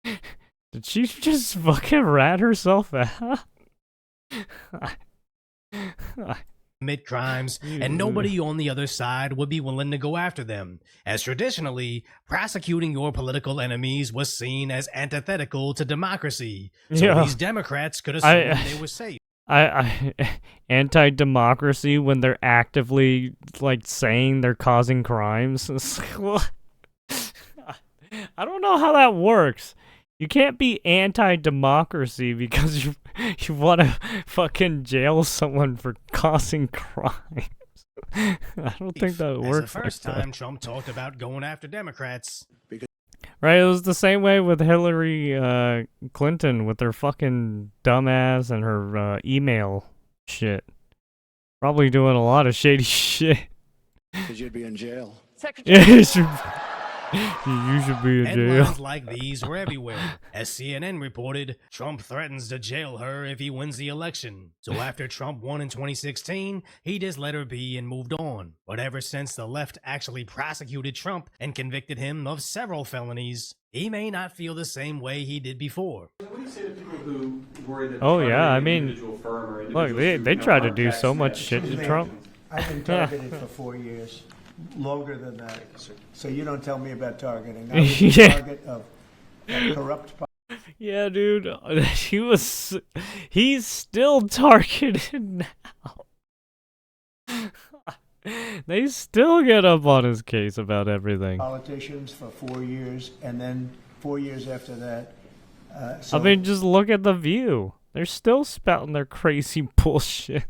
did she just fucking rat herself out? commit crimes, and nobody on the other side would be willing to go after them, as traditionally, prosecuting your political enemies was seen as antithetical to democracy. So Yeah. these Democrats could assume they were safe. I anti-democracy when they're actively like saying they're causing crimes. It's like, well, I don't know how that works. You can't be anti-democracy because you want to fucking jail someone for causing crimes. I don't think that As works. the like first that. time Trump talked about going after Democrats. Right, it was the same way with Hillary Clinton with her fucking dumbass and her email shit. Probably doing a lot of shady shit. Because you'd be in jail. Yeah, you should be in jail. Headlines like these were everywhere. As CNN reported, Trump threatens to jail her if he wins the election. So after Trump won in 2016, he just let her be and moved on. But ever since the left actually prosecuted Trump and convicted him of several felonies, he may not feel the same way he did before. What do you say to people who worry that Oh yeah, I targeting an mean, individual firm or look, individuals they who, tried to aren't do so much tax shit to men? Trump. I've been targeted for 4 years, longer than that. So you don't tell me about targeting. I was the Yeah. target of corrupt. Yeah, dude, he's still targeted now. They still get up on his case about everything. Politicians for 4 years, and then 4 years after that. I mean, just look at The View. They're still spouting their crazy bullshit.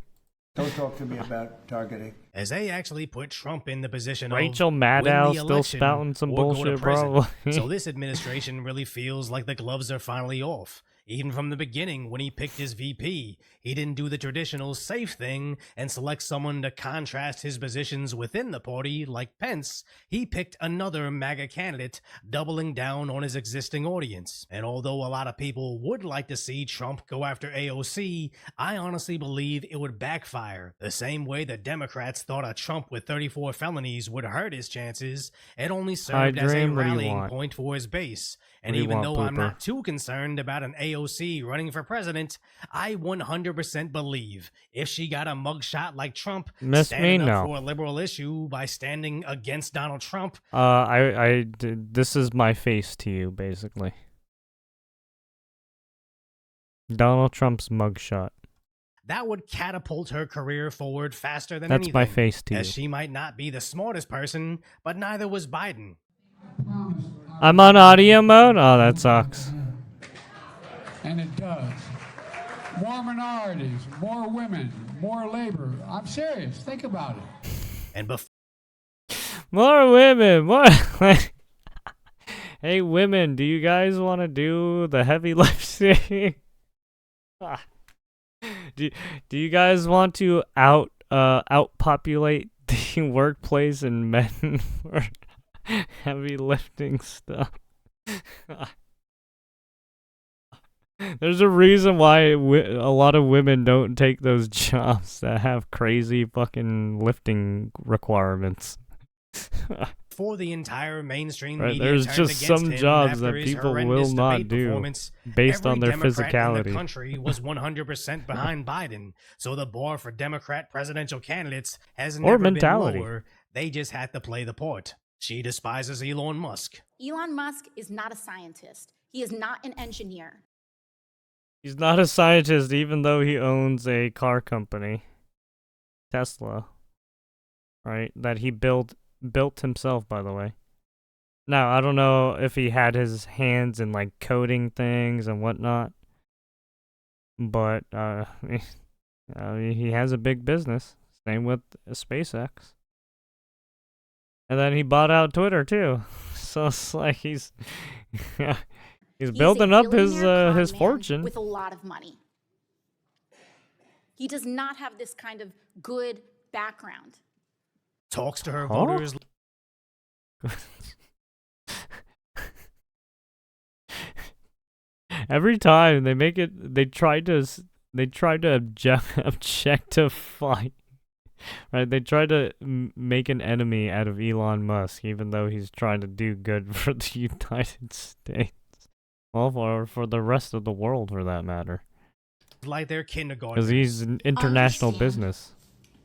Don't talk to me about targeting. As they actually put Trump in the position Rachel of Maddow win the still election spouting some or go to bullshit, prison. probably. So this administration really feels like the gloves are finally off. Even from the beginning, when he picked his VP, he didn't do the traditional safe thing and select someone to contrast his positions within the party like Pence. He picked another MAGA candidate, doubling down on his existing audience. And although a lot of people would like to see Trump go after AOC, I honestly believe it would backfire. The same way the Democrats thought a Trump with 34 felonies would hurt his chances, it only served as a Dream, what do you rallying want? point for his base. What And do you even want, though I'm Pooper? not too concerned about an AOC running for president, I 100% believe if she got a mugshot like Trump, Miss standing me? up No. for a liberal issue by standing against Donald Trump, This is my face to you, basically. Donald Trump's mugshot. that would catapult her career forward faster than That's anything. my face to as you. she might not be the smartest person, but neither was Biden. I'm on audio mode? Oh, that sucks. And it does. More minorities, more women, more labor. I'm serious. Think about it. And before More women, more. Hey, women, do you guys want to do the heavy lifting? do you guys want to outpopulate the workplace and men for heavy lifting stuff? There's a reason why a lot of women don't take those jobs that have crazy fucking lifting requirements. for the entire mainstream Right, media there's turned just against some him jobs that after his people will horrendous not debate do performance, based on every their Democrat in physicality. the country was 100% behind Biden. So the bar for Democrat presidential candidates has Or never mentality. been lower. They just had to play the part. She despises Elon Musk. Elon Musk is not a scientist. He is not an engineer. He's not a scientist, even though he owns a car company, Tesla, right? That he built himself, by the way. Now, I don't know if he had his hands in like coding things and whatnot, but he has a big business. Same with SpaceX, and then he bought out Twitter too. So it's like he's he's building a up his billionaire con man fortune. with a lot of money. He does not have this kind of good background. Talks to her Huh? voters. Every time they make it, they try to objectify, right? They try to make an enemy out of Elon Musk, even though he's trying to do good for the United States, well, for the rest of the world, for that matter, Like their kindergarten. because he's an international business.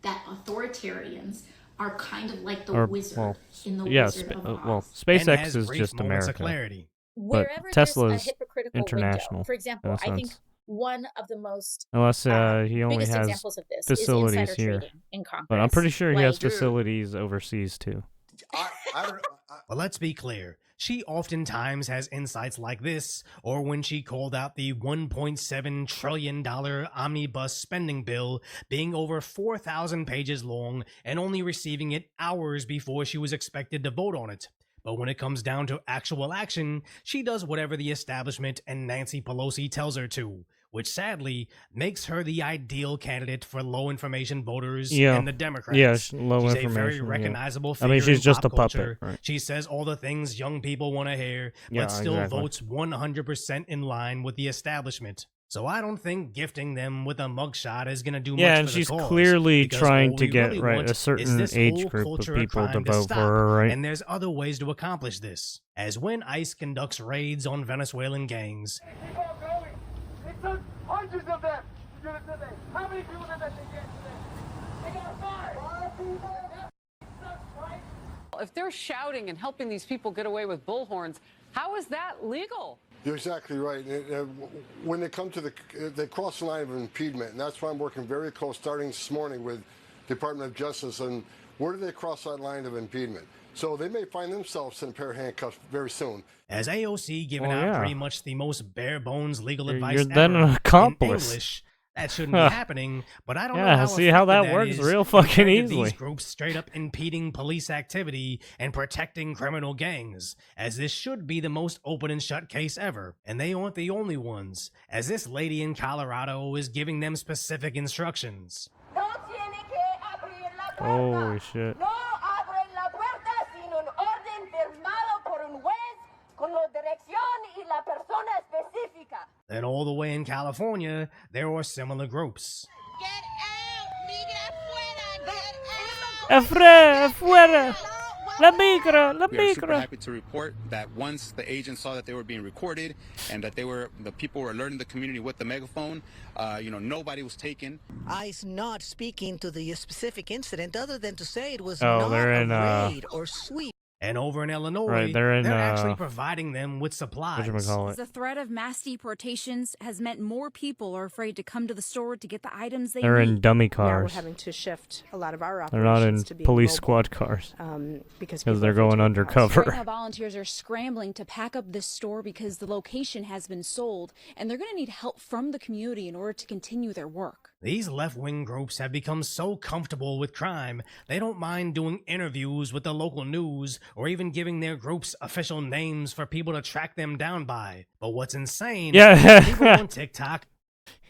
That authoritarians are kind of like the Or, wizard well, in the yeah, Wizard of Oz. well, And SpaceX has is brief just moments of America, clarity. but Wherever Tesla there's is a hypocritical international. window, for example, in a I think sense. one of the most Unless he only biggest has examples of this is facilities insider here, trading in Congress. but I'm pretty sure he has Like- facilities overseas too. Well, let's be clear. She oftentimes has insights like this, or when she called out the $1.7 trillion omnibus spending bill being over 4,000 pages long and only receiving it hours before she was expected to vote on it. But when it comes down to actual action, she does whatever the establishment and Nancy Pelosi tells her to, which sadly makes her the ideal candidate for low information voters Yeah. and the Democrats. Yeah, low she's a very information, yeah. recognizable I figure mean, she's in just pop a puppet, culture. right. She says all the things young people want to hear, but Yeah, still exactly. votes 100% in line with the establishment. So I don't think gifting them with a mugshot is going to do much Yeah, for and the she's cause, clearly because trying all to we get really right want a is certain this age whole group of culture of people to crime vote stop. for her, right? And there's other ways to accomplish this, as when ICE conducts raids on Venezuelan gangs, Keep on going. It took hundreds of them to do this today. How many people did that they get today? They got 5 people. If they're shouting and helping these people get away with bullhorns, how is that legal? You're exactly right. When they come to they cross the line of impediment, and that's why I'm working very close, starting this morning with Department of Justice, and where do they cross that line of impediment? So they may find themselves in a pair of handcuffs very soon. as AOC giving Oh, out yeah. pretty much the most bare bones legal You're advice then ever an accomplice. in English. That shouldn't be happening, but I don't know Yeah, how see how effective that works is real fucking compared to easily. These groups straight up impeding police activity and protecting criminal gangs, as this should be the most open and shut case ever. And they aren't the only ones, as this lady in Colorado is giving them specific instructions. Holy shit. Then all the way in California, there are similar groups. Afuera! La migra! La We are super migra! happy to report that once the agents saw that they were being recorded and that the people were alerting the community with the megaphone, nobody was taken. ICE not speaking to the specific incident other than to say it was Oh, not they're a in, raid or sweep. And over in Illinois, Right, they're in, actually providing them with supplies. whatchamacallit? The threat of mass deportations has meant more people are afraid to come to the store to get the items they They're need. in dummy Now we're cars. having to shift a lot of our They're not in operations to being police mobile, squad cars. because Because people they're are afraid to going leave the house. undercover. Right now, volunteers are scrambling to pack up this store because the location has been sold, and they're going to need help from the community in order to continue their work. These left-wing groups have become so comfortable with crime, they don't mind doing interviews with the local news or even giving their groups official names for people to track them down by. But what's insane Yeah. is people on TikTok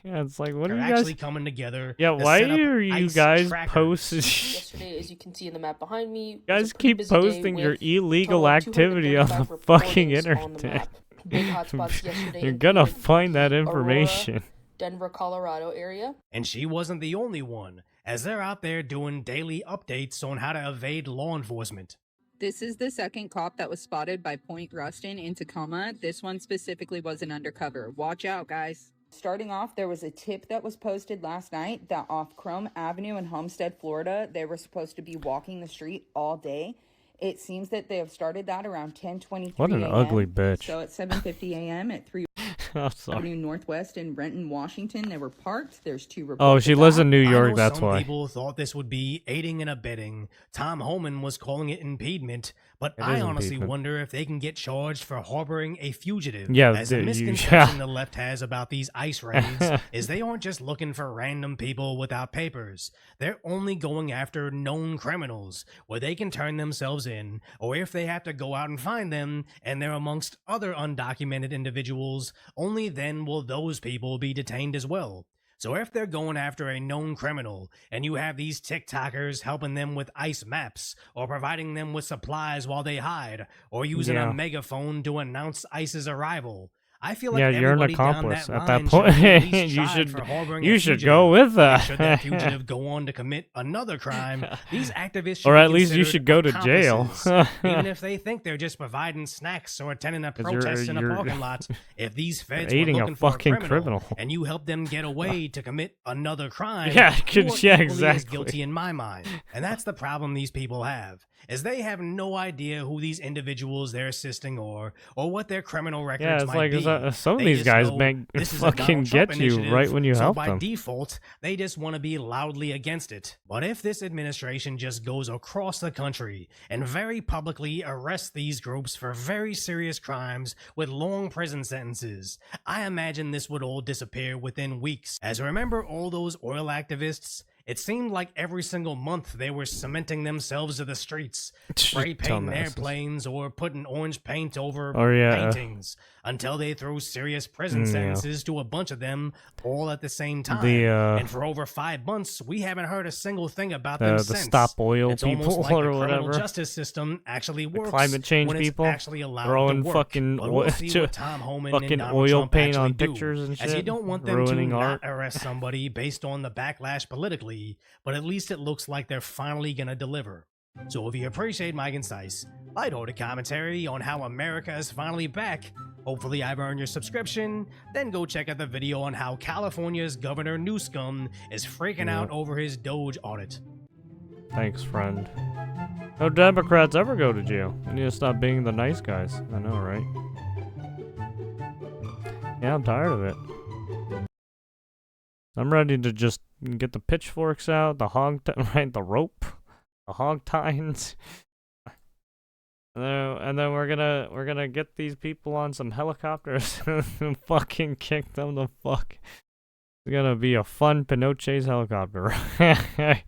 Yeah, it's like, what are are you actually guys... coming together. Yeah, to why set up are you ICE guys trackers. posting... Yesterday, as you can see in the map behind me, You guys was a pretty keep busy day posting your with illegal total of activity on the 235 fucking reportings on the internet. map. Big hotspots yesterday You're included gonna find that Aurora, information. Denver, Colorado area. And she wasn't the only one, as they're out there doing daily updates on how to evade law enforcement. This is the second cop that was spotted by Point Ruston in Tacoma. This one specifically wasn't undercover. Watch out, guys. Starting off, there was a tip that was posted last night that off Chrome Avenue in Homestead, Florida, they were supposed to be walking the street all day. It seems that they have started that around 10:23 What an a.m. ugly bitch. So at 7:50 a.m. at 3 I'm sorry. Avenue Northwest in Renton, Washington, they were parked. There's 2 reports. Oh, she of lives that. in New I York, know that's some why. people thought this would be aiding and abetting. Tom Homan was calling it impediment, but It I is honestly impediment. wonder if they can get charged for harboring a fugitive. Yeah, as the you- misconception yeah. the left has about these ICE raids is they aren't just looking for random people without papers. They're only going after known criminals, where they can turn themselves in, or if they have to go out and find them, and they're amongst other undocumented individuals, only then will those people be detained as well. So if they're going after a known criminal, and you have these TikTokers helping them with ICE maps, or providing them with supplies while they hide, or using Yeah. a megaphone to announce ICE's arrival, I feel like Yeah, you're an everybody down accomplice that at that line point. should be at least You tried should- for harboring you a should fugitive. go with that. And should that fugitive go on to commit another crime, these activists should Or be at least you considered should go to jail. accomplices. Even if they think they're just providing snacks or attending a 'Cause you're- protest in a you're- parking lot, if these feds aiding were a looking for fucking a criminal, criminal. and you help them get away to commit another crime, Yeah, you are yeah, equally as exactly. guilty in my mind. And that's the problem these people have, is they have no idea who these individuals they're assisting are, or what their criminal records Yeah, it's might like be. some of They these just guys know make this is a fucking Donald Trump get you initiative, right when you so help by them. default, they just want to be loudly against it. But if this administration just goes across the country and very publicly arrests these groups for very serious crimes with long prison sentences, I imagine this would all disappear within weeks. As remember all those oil activists? It seemed like every single month they were cementing themselves to the streets, spray painting Dumbasses. airplanes or putting orange paint over Oh, yeah. paintings, until they threw serious prison Yeah. sentences to a bunch of them all at the same time. The, and for over 5 months, we haven't heard a single thing about The- them the since. stop oil It's almost people like or the criminal whatever. justice system actually works Climate change when it's people actually allowed throwing to work. fucking But we'll oil, see what Tom Homan and fucking Donald oil Trump paint actually on do, pictures and as you shit, don't want them to ruining not art. arrest somebody based on the backlash politically, but at least it looks like they're finally gonna deliver. So if you appreciate my concise, lighthearted commentary on how America is finally back, hopefully I've earned your subscription, then go check out the video on how California's Governor Newsom is freaking Yeah. out over his Doge audit. Thanks, friend. No Democrats ever go to jail. We need to stop being the nice guys. I know, right? Yeah, I'm tired of it. I'm ready to just get the pitchforks out, the right, the rope, the hog tines. And then we're gonna get these people on some helicopters and fucking kick them the fuck It's gonna be a fun Pinochet's helicopter ride.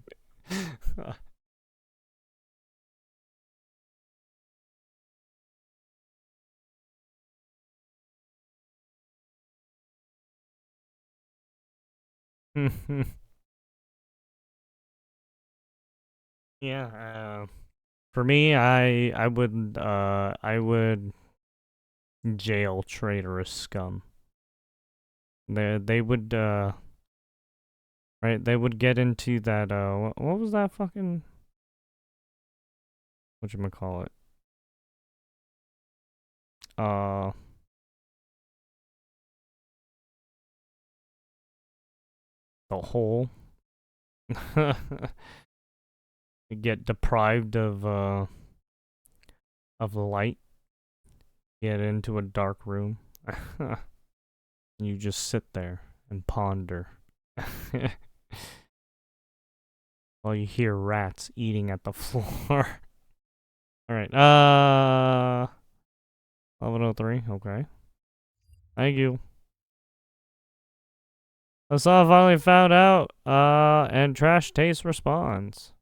Yeah, for me, I would jail traitorous scum. They would right, they would get into that what was that fucking whatchamacallit? The hole. You get deprived of light. Get into a dark room. You just sit there and ponder. While you hear rats eating at the floor. Alright, 1103, okay. Thank you. Hassan finally found out, and Trash Taste responds.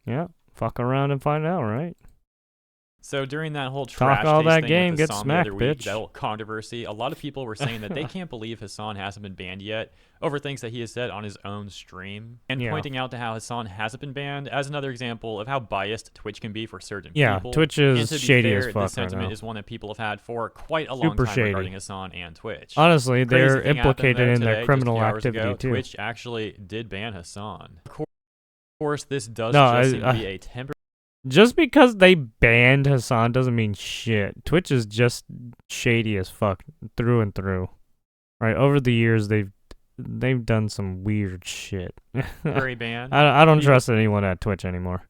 Yeah, fuck around and find out, right? So during that whole trash all taste that thing game, with get Hassan smacked, the other week, bitch. that whole controversy, a lot of people were saying that they can't believe Hassan hasn't been banned yet over things that he has said on his own stream, and Yeah. pointing out to how Hassan hasn't been banned as another example of how biased Twitch can be for certain Yeah, people. Twitch is and to be shady fair, as fuck right this sentiment now. is one that people have had for quite a long Super time shady. regarding Hassan and Twitch. Honestly, Crazy they're thing happened, implicated though, in their today, criminal just a few hours activity, ago, too. Twitch actually did ban Hassan. Of course, this does No, just seem to be a temporary. Just because they banned Hassan doesn't mean shit. Twitch is just shady as fuck through and through. Right, over the years they've done some weird shit. Very ban. I don't You- trust anyone at Twitch anymore.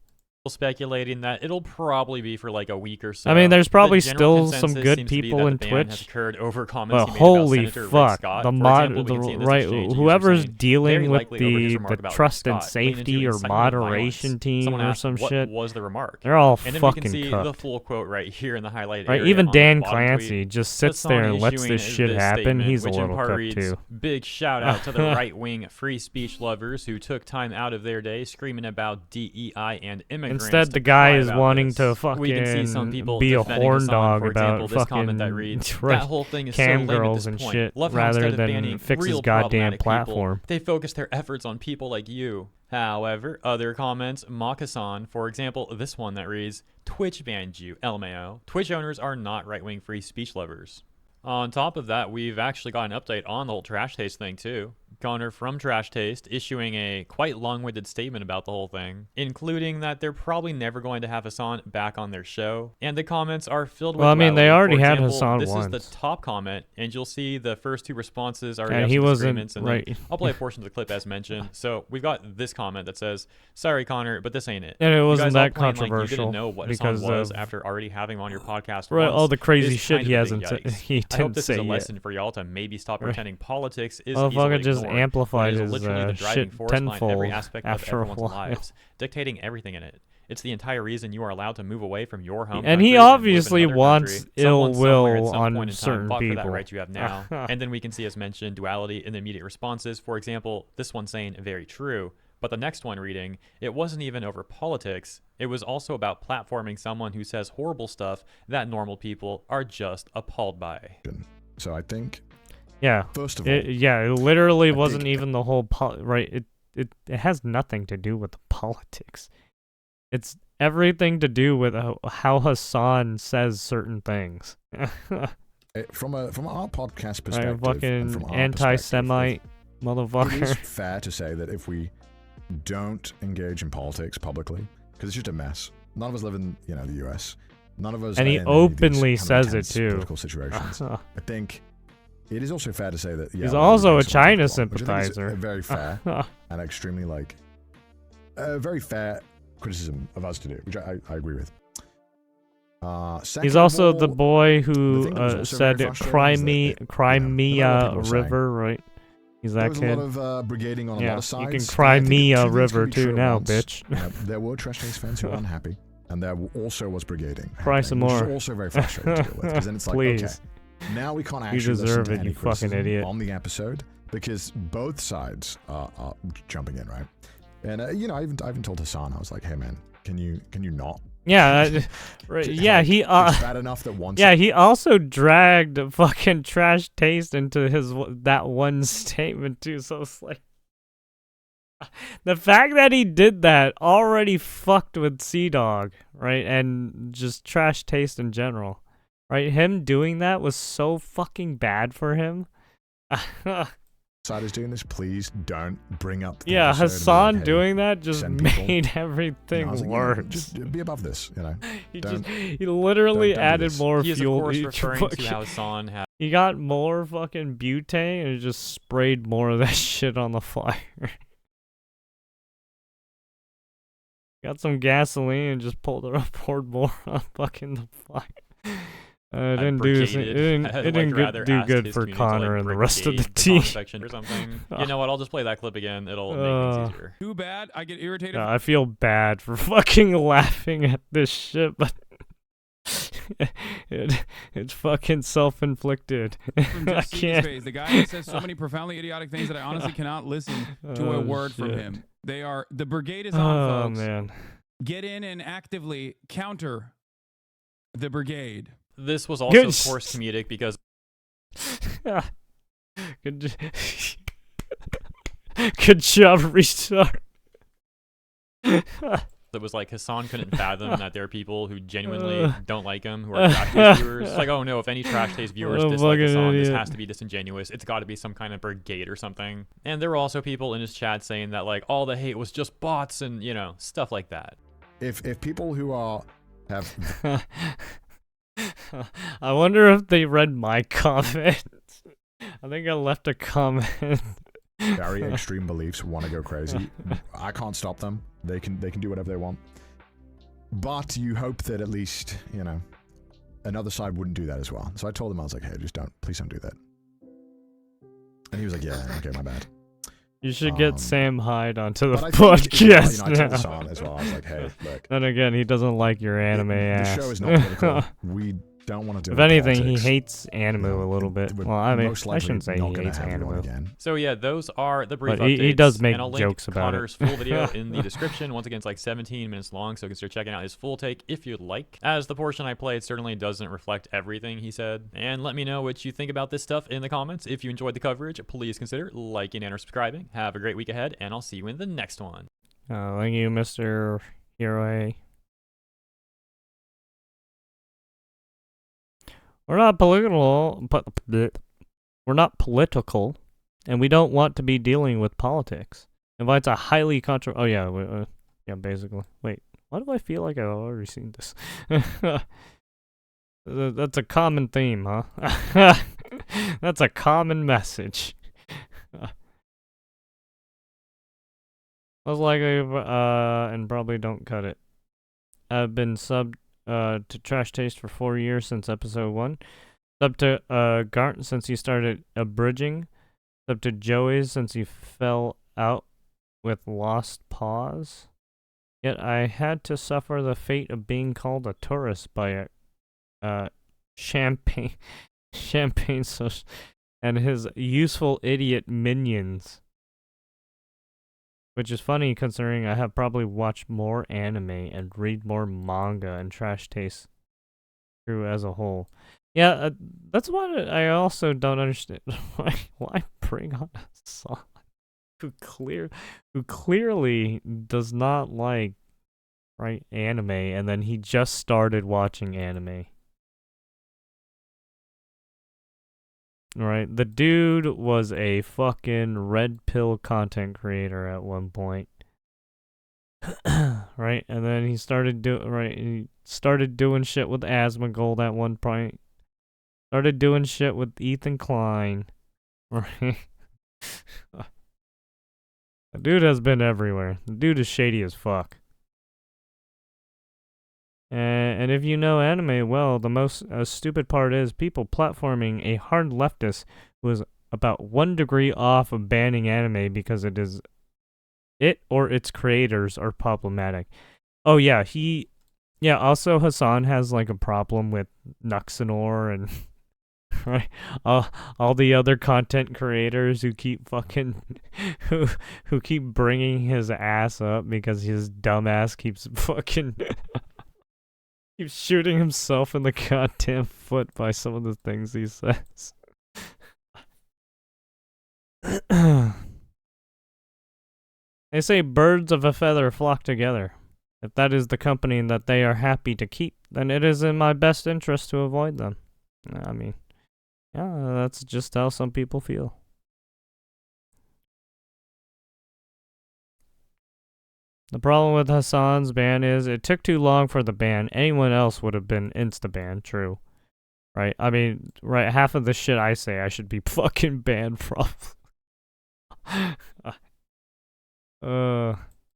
Speculating that it'll probably be for like a week or so. I mean, there's The probably general still some consensus good seems to be people that in the ban has Twitch. occurred over comments But he made holy about Senator Rick fuck, Scott. the For mod, example, we can see in this right, exchange, user whoever's saying, dealing very with likely over his the remark about Rick trust and Scott leaned into safety or incitement of moderation violence. team Someone or asked, some what shit, was the remark? they're all And then fucking we can see cooked. the full quote right here in the highlighted Right, area even on the Dan bottom Clancy tweet. just sits Hassan there and lets issuing this shit this happen. statement, He's a which in little part cooked reads, too. Big shout out to the right-wing free speech lovers who took time out of their day screaming about DEI and immigrants. Instead, to the guy cry is about wanting this. to We can see some fucking people be a defending horn Hassan, dog for example, about this comment that fucking reads, right, that whole thing is so lame at cam girls this and point. shit, Love how rather instead of than banning fix his real goddamn problematic platform. People, they focus their efforts on people like you. However, other comments mock Hassan. For example, this one that reads, Twitch banned you, LMAO. Twitch owners are not right-wing free speech lovers. On top of that, we've actually got an update on the whole Trash Taste thing too. Connor from Trash Taste issuing a quite long-winded statement about the whole thing, including that they're probably never going to have Hassan back on their show, and the comments are filled with Well, I mean, they levity. already For had example, Hassan this once. is the top comment, and you'll see the first two responses already And have he some wasn't disagreements, and then right. I'll play a portion of the clip as mentioned. So we've got this comment that says, "Sorry, Connor, but this ain't it." And it You wasn't guys all that claim like you controversial didn't know what because Hassan was of- after already having him on your podcast. Right, once. all the crazy It is shit kind he of a big hasn't yikes. he I hope didn't this say is a yet. lesson for y'all to maybe stop Right. pretending politics is Motherfucker easily just ignored. amplified It is his, literally the driving shit force behind every tenfold aspect of after a everyone's while. lives, dictating everything in it. It's the entire reason you are allowed to move away from your home And country he live in obviously another wants country. ill Someone somewhere at will some on point in time certain fought for that people. right you have now. And then we can see, as mentioned, duality in the immediate responses. For example, this one saying very true, but the next one reading, it wasn't even over politics. It was also about platforming someone who says horrible stuff that normal people are just appalled by. So I think, Yeah. first of all, it literally I wasn't think- even the whole right. It has nothing to do with the politics. It's everything to do with how Hassan says certain things. from our podcast Right, perspective, and fucking from our anti-Semite perspective, motherfucker. it is fair to say that if we don't engage in politics publicly, because it's just a mess. None of us live in the US. None of us. And are he in any of these openly kind of says it intense too. Political situations. I think it is also fair to say that He's we're also doing a something China wrong, which I think is sympathizer. a very fair and extremely very fair criticism of us to do, which I agree with. Second He's of also all, the boy the who thing that was also said very frustrating is that Crimea people were saying- River, right? He's that there was kid. a lot of brigading on a Yeah, lot of sides. you can and I cry think me that a two things river can be too true at now, once. bitch. There were Trash Taste fans who were unhappy, and there also was brigading. Cry happening, some which more. is also very frustrating to deal with, because then it's like, Please. okay, Now we can't You actually listen deserve to it, any you fucking criticism idiot. on the episode because both sides are jumping in, right? And you know, I even told Hassan, I was like, "Hey man, can you not?" Yeah, right. Yeah, he it's bad enough that once. Yeah, he also dragged fucking Trash Taste into that one statement too. So it's like the fact that he did that already fucked with Sea Dog, right? And just Trash Taste in general, right? Him doing that was so fucking bad for him. Side is doing this, please don't bring up the Yeah, episode and be Hassan like, hey, doing that just send people. made everything You know, I was like, worse. just be above this, you know. He literally don't do added this. more He is, of fuel. course, He referring fucking- to how Hassan had. He got more fucking butane and just sprayed more of that shit on the fire. Got some gasoline and just poured more on fucking the fire. It didn't do this. It didn't do good for Connor and the rest of the team. Section or something. You know what? I'll just play that clip again. It'll make things easier. Too bad. I get irritated. Yeah, I feel bad for fucking laughing at this shit, but it's fucking self-inflicted. From I Jeff See's can't. face, the guy who says so many profoundly idiotic things that I honestly cannot listen to a Oh, word from shit. him. The brigade is on, Oh folks. man. Get in and actively counter the brigade. This was also, Good. of course, comedic because Good, good job, restart. it was like Hassan couldn't fathom that there are people who genuinely don't like him, who are Trash Taste viewers. It's like, oh no, if any Trash Taste viewers What a dislike fucking Hassan, this idiot. has to be disingenuous. It's got to be some kind of brigade or something. And there were also people in his chat saying that like all the hate was just bots and, you know, stuff like that. If people who have I wonder if they read my comment. I think I left a comment. very extreme beliefs want to go crazy, I can't stop them. They can do whatever they want. But you hope that at least, you know, another side wouldn't do that as well. So I told him, I was like, hey, please don't do that. And he was like, yeah, okay, my bad. You should get Sam Hyde onto the but I think, podcast I told now. Hassan as well. I was like, hey, look. Then again, he doesn't like your anime The ass. show is not political. We don't want to do If any anything, politics. he hates anime a little bit. We're Well, I mean, most I likely shouldn't say not he gonna hates have you on anime. again. So yeah, those are the brief But updates. he does make and I'll link jokes about it. Connor's full video in the description. Once again, it's like 17 minutes long, so consider checking out his full take if you'd like. As the portion I played certainly doesn't reflect everything he said. And let me know what you think about this stuff in the comments. If you enjoyed the coverage, please consider liking and or subscribing. Have a great week ahead, and I'll see you in the next one. Thank you, Mr. Hero. We're not political, but we're not political, and we don't want to be dealing with politics. Invites a highly Oh yeah, yeah, basically. Wait, why do I feel like I've already seen this? That's a common theme, huh? That's a common message. Most likely, and probably don't cut it. I've been subbed to Trash Taste for 4 years since episode 1. Sub to Gart since he started abridging. Sub to Joey since he fell out with Lost Paws. Yet I had to suffer the fate of being called a tourist by Champagne Social and his useful idiot minions. Which is funny considering I have probably watched more anime and read more manga and Trash Taste crew as a whole. Yeah, that's what I also don't understand. Why bring on a song who clearly does not like anime, and then he just started watching anime. Right, the dude was a fucking red pill content creator at one point. Right, and then he started doing shit with Asmongold at one point. Started doing shit with Ethan Klein. Right. The dude has been everywhere. The dude is shady as fuck. And if you know anime well, the most stupid part is people platforming a hard leftist who is about 1 degree off of banning anime because it or its creators are problematic. Oh yeah, also Hassan has like a problem with Nuxanor and right? All the other content creators who keep fucking who keep bringing his ass up because his dumbass keeps fucking keeps shooting himself in the goddamn foot by some of the things he says. They say birds of a feather flock together. If that is the company that they are happy to keep, then it is in my best interest to avoid them. I mean, yeah, that's just how some people feel. The problem with Hassan's ban is it took too long for the ban. Anyone else would have been insta-banned, true. Right? I mean, right, half of the shit I say I should be fucking banned from.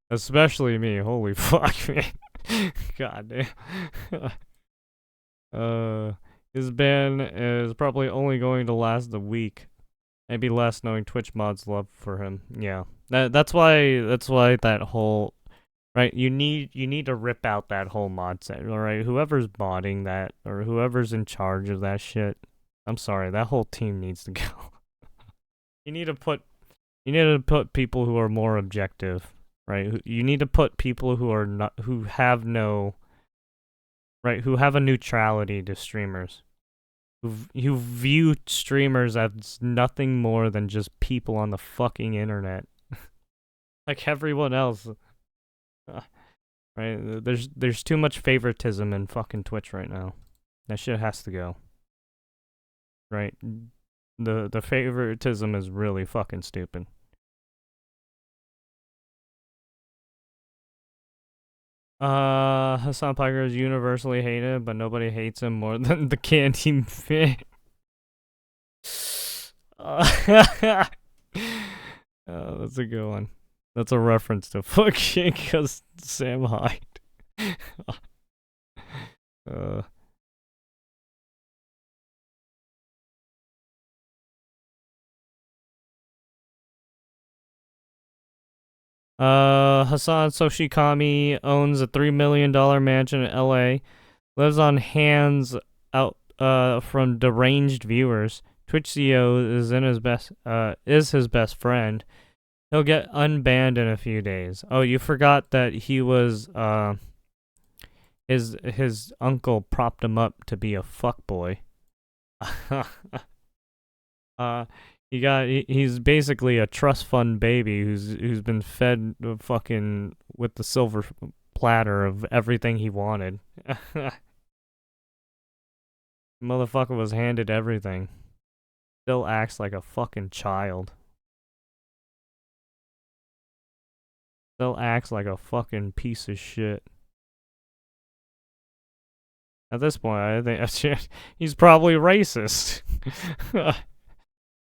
Especially me. Holy fuck, man. God damn. His ban is probably only going to last a week. Maybe less, knowing Twitch mods' love for him. Yeah. That's why that whole, right, you need to rip out that whole mod set, alright? Whoever's modding that, or whoever's in charge of that shit, I'm sorry, that whole team needs to go. You need to put people who are more objective, right? You need to put people who are not, who have no, right, who have a neutrality to streamers. Who view streamers as nothing more than just people on the fucking internet. Like everyone else. Right? There's too much favoritism in fucking Twitch right now. That shit has to go. Right? The favoritism is really fucking stupid. Hassan Piker is universally hated, but nobody hates him more than the Candy fan. That's a good one. That's a reference to fucking Sam Hyde. Hassan Soshikami owns a $3 million mansion in LA, lives on hands out from deranged viewers. Twitch CEO is his best friend. He'll get unbanned in a few days. Oh, you forgot that he was his uncle propped him up to be a fuckboy. He's basically a trust fund baby who's been fed fucking with the silver platter of everything he wanted. Motherfucker was handed everything. Still acts like a fucking child. Still acts like a fucking piece of shit. At this point, I think he's probably racist.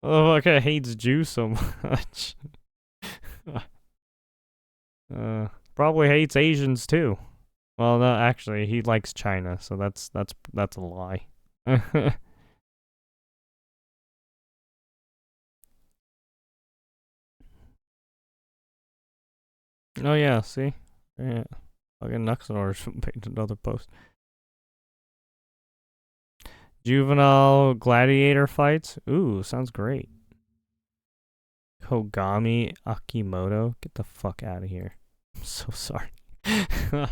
Motherfucker hates Jews so much. Probably hates Asians too. Well, no, actually, he likes China, so that's a lie. Oh yeah, see? Yeah. Fucking Nuxanor made another post. Juvenile gladiator fights? Ooh, sounds great. Kogami Akimoto? Get the fuck out of here. I'm so sorry. Fucking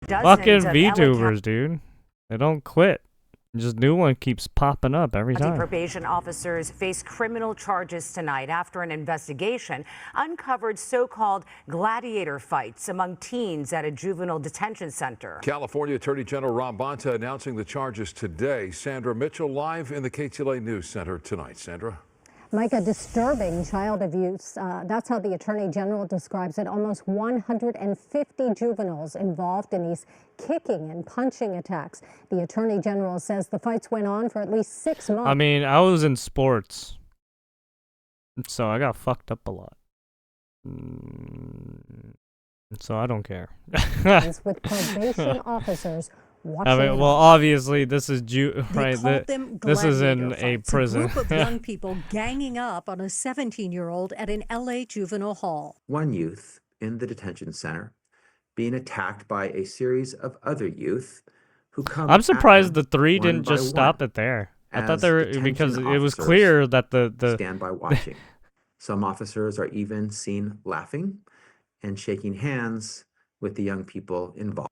VTubers, dude. They don't quit. Just new one keeps popping up every time. Probation officers face criminal charges tonight after an investigation uncovered so-called gladiator fights among teens at a juvenile detention center. California Attorney General Rob Bonta announcing the charges today. Sandra Mitchell live in the KTLA News Center tonight. Sandra. Micah, disturbing child abuse. That's how the Attorney General describes it. Almost 150 juveniles involved in these kicking and punching attacks. The Attorney General says the fights went on for at least 6 months. I mean, I was in sports, so I got fucked up a lot. So I don't care. With probation officers I mean, well, obviously, this is right. This is in fights. a prison. A group of young people ganging up on a 17-year-old at an LA juvenile hall. One youth in the detention center being attacked by a series of other youth who come. I'm surprised the three didn't just stop it there. I thought as they were detention because it was officers clear that the stand by watching. Some officers are even seen laughing and shaking hands with the young people involved.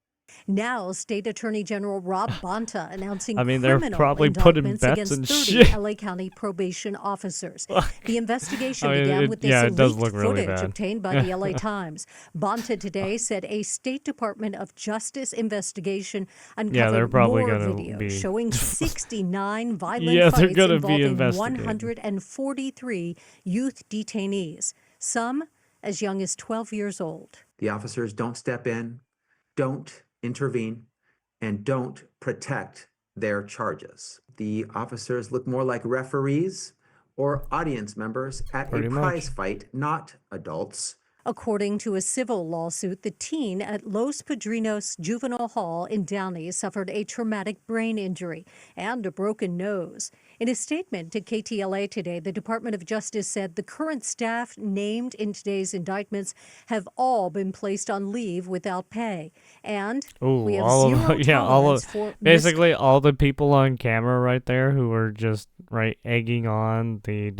Now, State Attorney General Rob Bonta announcing I mean, they're criminal probably putting indictments bets against and 30 shit. LA County probation officers. The investigation I mean, began with this yeah, it does leaked look really footage bad. obtained by the LA Times. Bonta today said a State Department of Justice investigation Yeah, they're uncovered probably more gonna video be showing 69 violent Yeah, they're fights gonna be involving investigated. 143 youth detainees, some as young as 12 years old. The officers don't step in, don't intervene, and don't protect their charges. The officers look more like referees or audience members at Pretty a much. prize fight, not adults. According to a civil lawsuit, the teen at Los Padrinos Juvenile Hall in Downey suffered a traumatic brain injury and a broken nose. In a statement to KTLA today, the Department of Justice said the current staff named in today's indictments have all been placed on leave without pay. And we have all zero of yeah, all tolerance of for basically all the people on camera right there who were just egging on the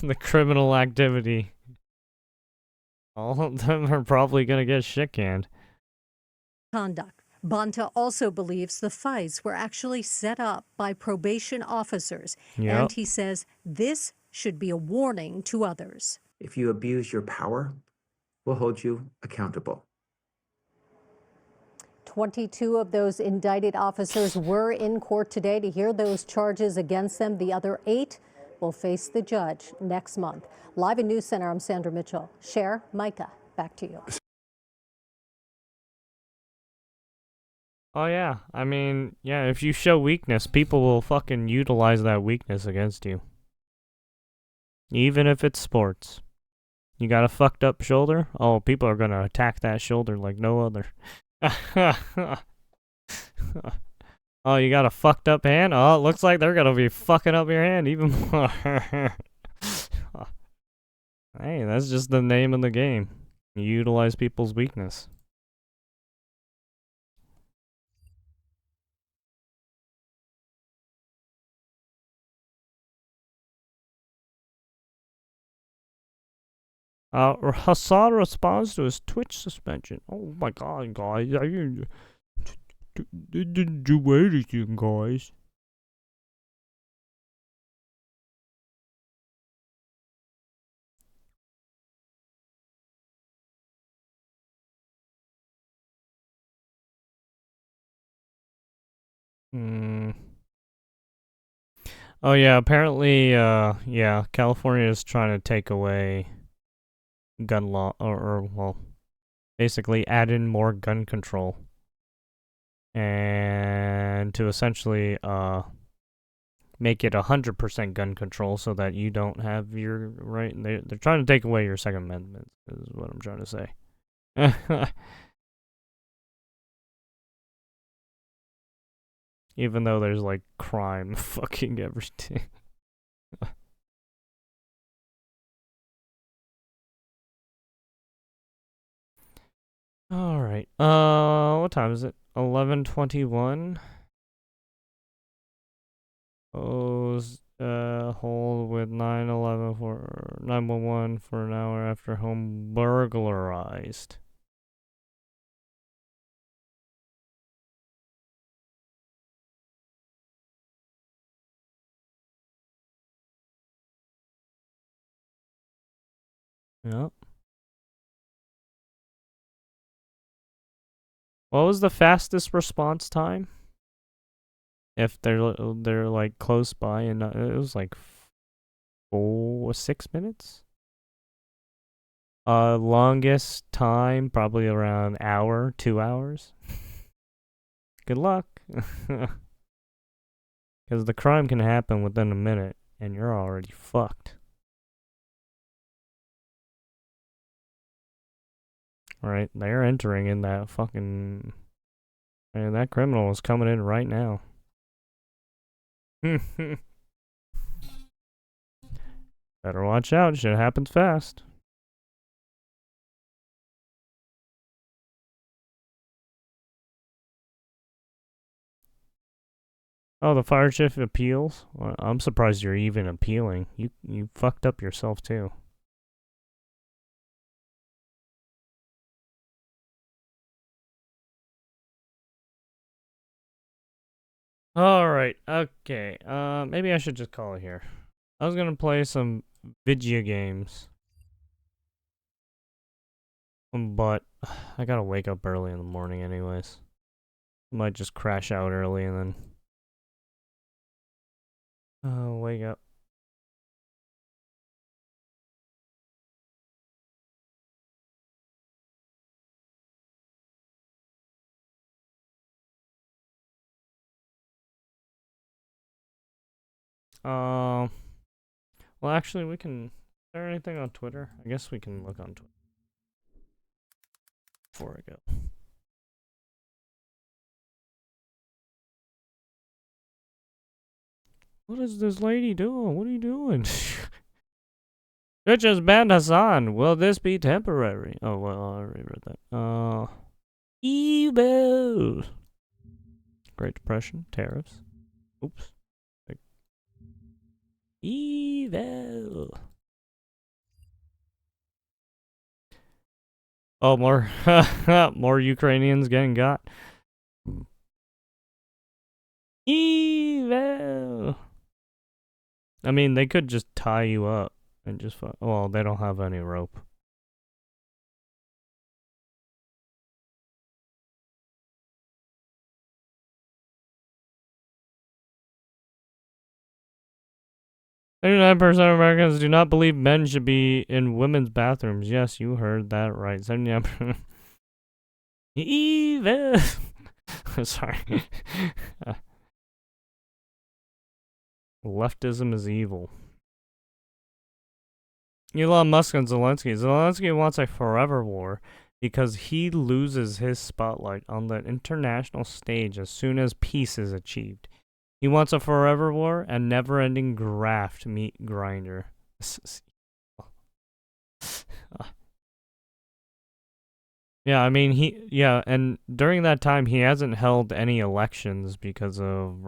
the criminal activity. All of them are probably gonna get shit canned. misconduct. Bonta also believes the fights were actually set up by probation officers. Yep. And he says this should be a warning to others. If you abuse your power, we'll hold you accountable. 22 of those indicted officers were in court today to hear those charges against them. The other 8 will face the judge next month. Live in News Center, I'm Sandra Mitchell. Cher, Micah, back to you. Oh yeah, I mean, yeah, if you show weakness, people will fucking utilize that weakness against you. Even if it's sports. You got a fucked up shoulder? Oh, people are gonna attack that shoulder like no other. Oh, you got a fucked up hand? Oh, it looks like they're gonna be fucking up your hand even more. Hey, that's just the name of the game. You utilize people's weakness. Hassan responds to his Twitch suspension. Oh my god, guys. I didn't do anything, guys. Oh yeah, apparently, yeah, California is trying to take away gun law, or well, basically add in more gun control. And to essentially, make it 100% gun control so that you don't have your right. They're trying to take away your Second Amendment, is what I'm trying to say. Even though there's like crime fucking everything. Alright. What time is it? 11:21. Hold with 911 for 911 for an hour after home burglarized. Yep. What was the fastest response time? If they're like close by, and it was like 6 minutes. Longest time probably around hour, 2 hours. Good luck, because the crime can happen within a minute, and you're already fucked. Right, they're entering in that fucking. Man, that criminal is coming in right now. Better watch out, shit happens fast. Oh, the fire chief appeals? Well, I'm surprised you're even appealing. You fucked up yourself too. Alright, okay. Maybe I should just call it here. I was gonna play some video games. But I gotta wake up early in the morning anyways. Might just crash out early and then wake up. Well, actually, we can. Is there anything on Twitter? I guess we can look on Twitter before I go. What is this lady doing? What are you doing? Twitch has banned Hassan. Will this be temporary? Oh, well, I already read that. Evil. Great Depression, tariffs. Oops. Evil. Oh, more more Ukrainians getting got. Evil. I mean, they could just tie you up and just well, they don't have any rope. "79% of Americans do not believe men should be in women's bathrooms." Yes, you heard that right. 79%. Evil. Sorry. Leftism is evil. Elon Musk and Zelensky. Zelensky wants a forever war because he loses his spotlight on the international stage as soon as peace is achieved. He wants a forever war and never-ending graft meat grinder. Yeah, I mean, and during that time, he hasn't held any elections because of,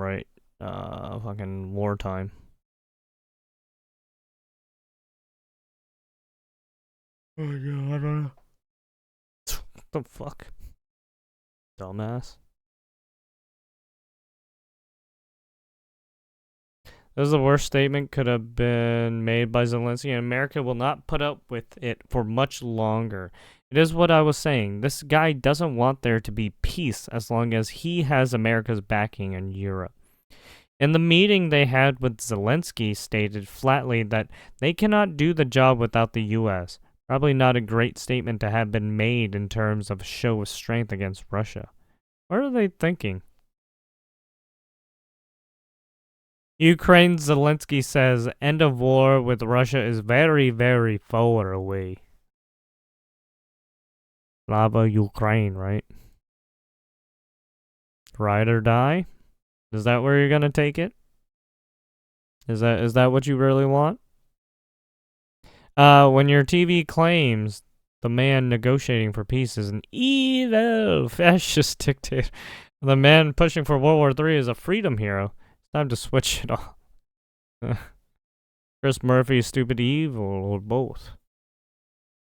fucking wartime. Oh my god, I don't know. What the fuck? Dumbass. This is the worst statement could have been made by Zelensky, and America will not put up with it for much longer. It is what I was saying. This guy doesn't want there to be peace as long as he has America's backing in Europe. In the meeting they had with Zelensky stated flatly that they cannot do the job without the U.S. Probably not a great statement to have been made in terms of a show of strength against Russia. What are they thinking? Ukraine, Zelensky says, end of war with Russia is very, very far away. Slava Ukraine, right? Ride or die? Is that where you're gonna take it? Is that what you really want? When your TV claims the man negotiating for peace is an evil fascist dictator, the man pushing for World War III is a freedom hero, it's time to switch it off. Chris Murphy, stupid evil, or both.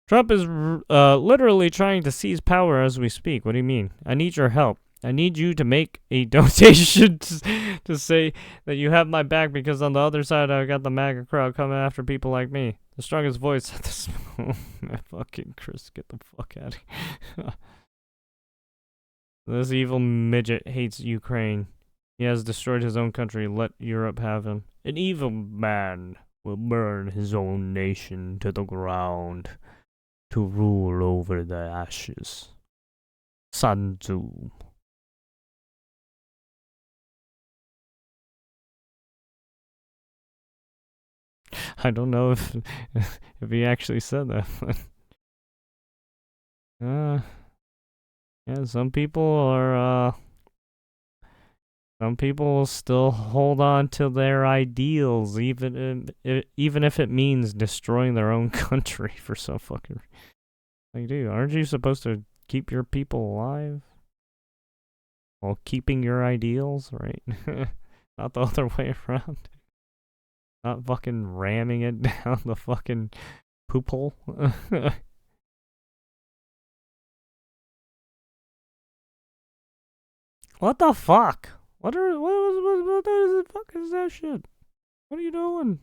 Trump is literally trying to seize power as we speak. What do you mean? I need your help. I need you to make a donation to say that you have my back, because on the other side I got the MAGA crowd coming after people like me. The strongest voice at this moment. Fucking Chris, get the fuck out of here. This evil midget hates Ukraine. He has destroyed his own country. Let Europe have him. An evil man will burn his own nation to the ground to rule over the ashes. Sun Tzu. I don't know if he actually said that. Yeah, some people still hold on to their ideals, even if it means destroying their own country for some fucking. Like, dude, aren't you supposed to keep your people alive while keeping your ideals, right? Not the other way around. Not fucking ramming it down the fucking poop hole. What the fuck? What the fuck is that shit? What are you doing?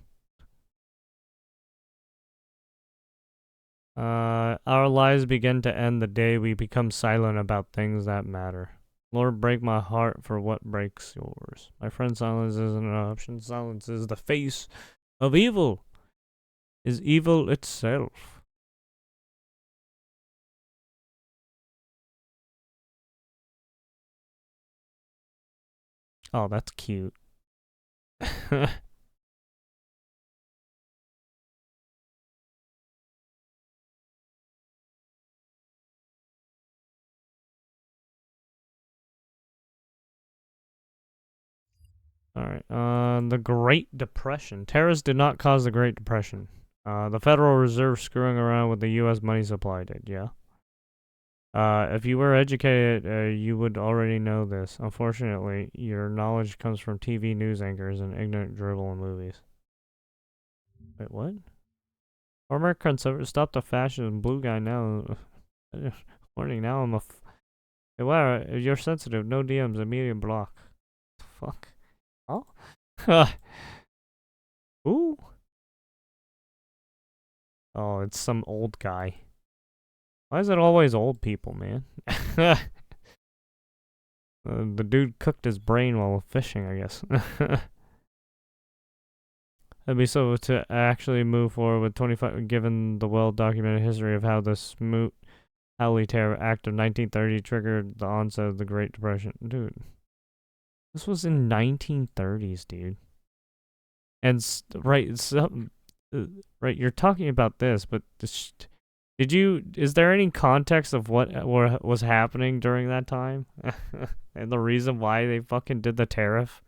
Our lives begin to end the day we become silent about things that matter. Lord, break my heart for what breaks yours. My friend, silence isn't an option. Silence is the face of evil. Is evil itself. Oh, that's cute. Alright, the Great Depression. Terrorists did not cause the Great Depression. The Federal Reserve screwing around with the U.S. money supply did, yeah? If you were educated, you would already know this. Unfortunately, your knowledge comes from TV news anchors and ignorant dribble in movies. Wait, what? Former conservatives stop the fascist blue guy now. Warning, now I'm a hey, wow, you're sensitive. No DMs, immediate block. Fuck. Oh? Ooh. Oh, it's some old guy. Why is it always old people, man? The dude cooked his brain while fishing, I guess. It'd be so to actually move forward with 25, given the well-documented history of how the Smoot-Hawley Terror Act of 1930 triggered the onset of the Great Depression. Dude. This was in 1930s, dude. And, right, right, you're talking about this, but is there any context of what was happening during that time? And the reason why they fucking did the tariff?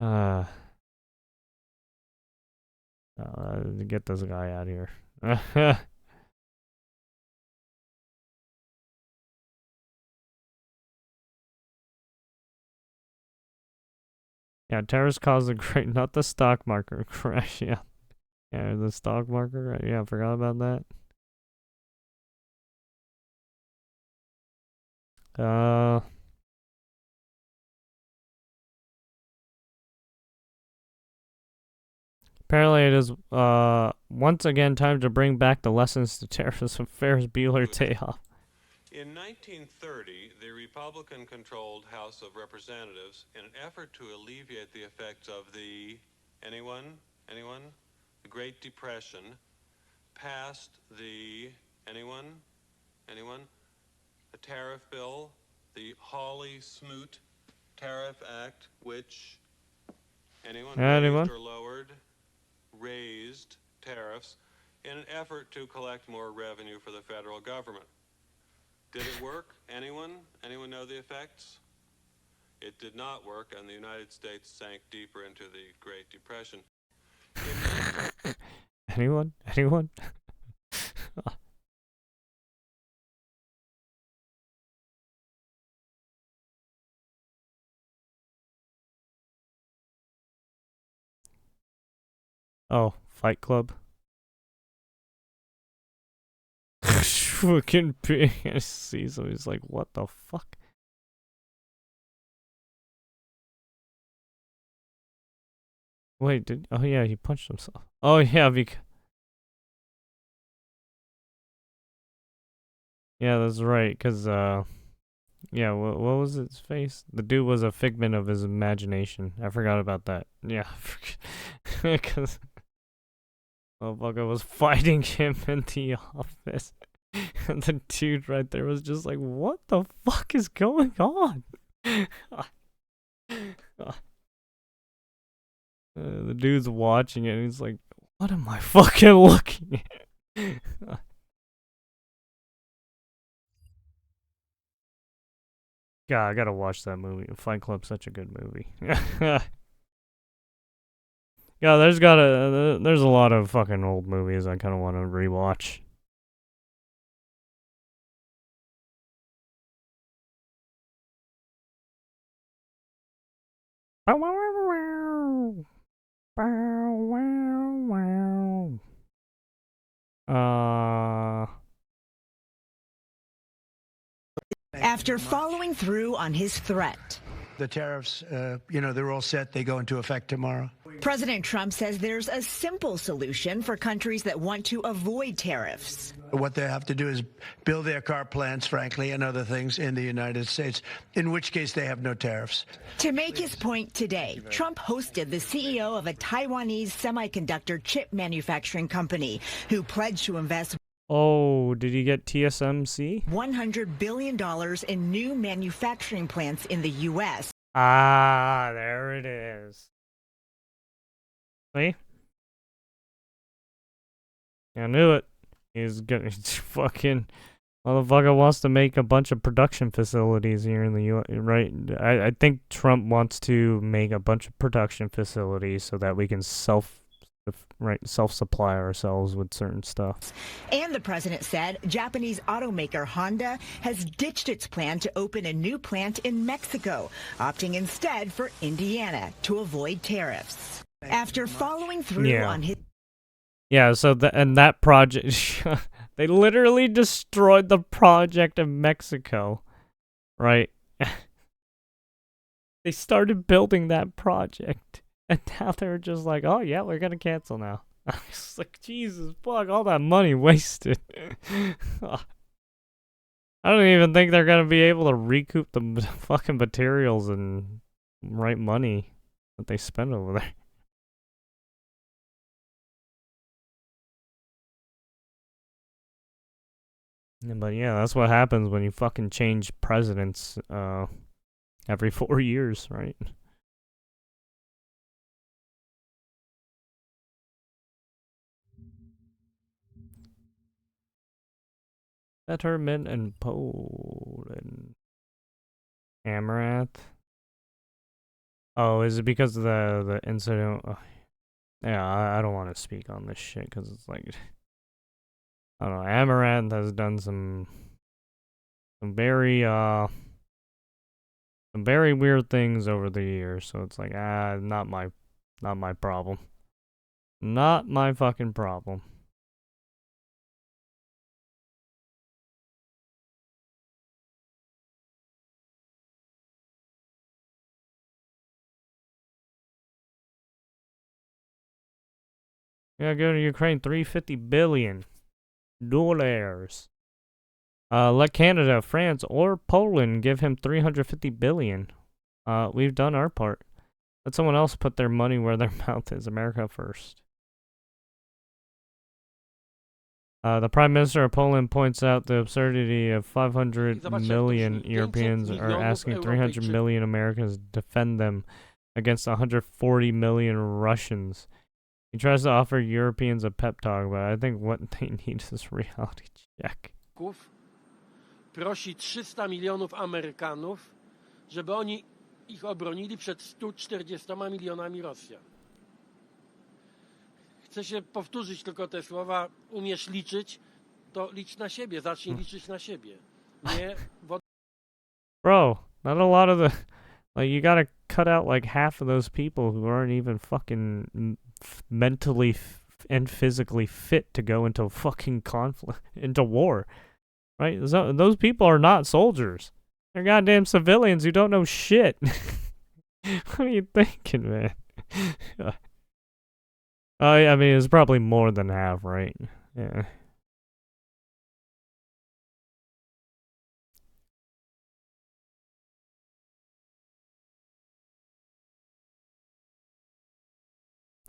Get this guy out of here. Yeah, terrorists caused the great, not the stock market crash, yeah. Yeah, the stock market, yeah, I forgot about that. Apparently it is, once again time to bring back the lessons to terrorist affairs Bueller day off. In 1930, the Republican-controlled House of Representatives, in an effort to alleviate the effects of the, anyone? The Great Depression, passed the, anyone? The tariff bill, the Hawley-Smoot Tariff Act, which, raised or lowered, raised tariffs in an effort to collect more revenue for the federal government. Did it work? Anyone? Anyone know the effects? It did not work, and the United States sank deeper into the Great Depression. Anyone? Oh, Fight Club. Fucking pig. I see, so he's like, what the fuck? Wait, oh yeah, he punched himself. Oh yeah, yeah, that's right, cause yeah, what was his face? The dude was a figment of his imagination. I forgot about that. Yeah, because motherfucker was fighting him in the office. And the dude right there was just like, what the fuck is going on? The dude's watching it and he's like, what am I fucking looking at? God, I gotta watch that movie. Fight Club's such a good movie. Yeah, there's a lot of fucking old movies I kind of want to rewatch. After following through on his threat. The tariffs, they're all set. They go into effect tomorrow. President Trump says there's a simple solution for countries that want to avoid tariffs. What they have to do is build their car plants, frankly, and other things in the United States, in which case they have no tariffs. To make his point today, Trump hosted the CEO of a Taiwanese semiconductor chip manufacturing company who pledged to invest Oh, did he get TSMC? $100 billion in new manufacturing plants in the U.S. Ah, there it is. See? I knew it. He's fucking motherfucker wants to make a bunch of production facilities here in the U.S. Right? I think Trump wants to make a bunch of production facilities so that we can self-supply ourselves with certain stuff. And the president said Japanese automaker Honda has ditched its plan to open a new plant in Mexico, opting instead for Indiana to avoid tariffs. After following through on his... Yeah, so that project, they literally destroyed the project in Mexico, right? They started building that project. And now they're just like, oh yeah, we're gonna cancel now. I was like, Jesus fuck, all that money wasted. I don't even think they're gonna be able to recoup the fucking materials and right money that they spent over there. But yeah, that's what happens when you fucking change presidents every 4 years, right? Fetterman and Poland. Amarath. Oh, is it because of the incident? Oh, yeah, I don't want to speak on this shit because it's like, I don't know. Amaranth has done some very weird things over the years, so it's like, not my problem. Not my fucking problem. Yeah, go to Ukraine, $350 billion. Let Canada, France, or Poland give him $350 billion. We've done our part. Let someone else put their money where their mouth is. America first. The Prime Minister of Poland points out the absurdity of 500 million Europeans are asking 300 million Americans to defend them against 140 million Russians. He tries to offer Europeans a pep talk, but I think what they need is a reality check. Prosi 300 milionów Amerykanów, żeby oni ich obronili przed 140 milionami Rosjan. Chcę się powtórzyć tylko te słowa. Umiesz liczyć, to licz na siebie. Zacznij liczyć na siebie. Nie Bro, not a lot of the... Like, you gotta cut out like half of those people who aren't even fucking mentally and physically fit to go into fucking conflict, into war. Right? Those people are not soldiers. They're goddamn civilians who don't know shit. What are you thinking, man? I mean, it's probably more than half, right? Yeah.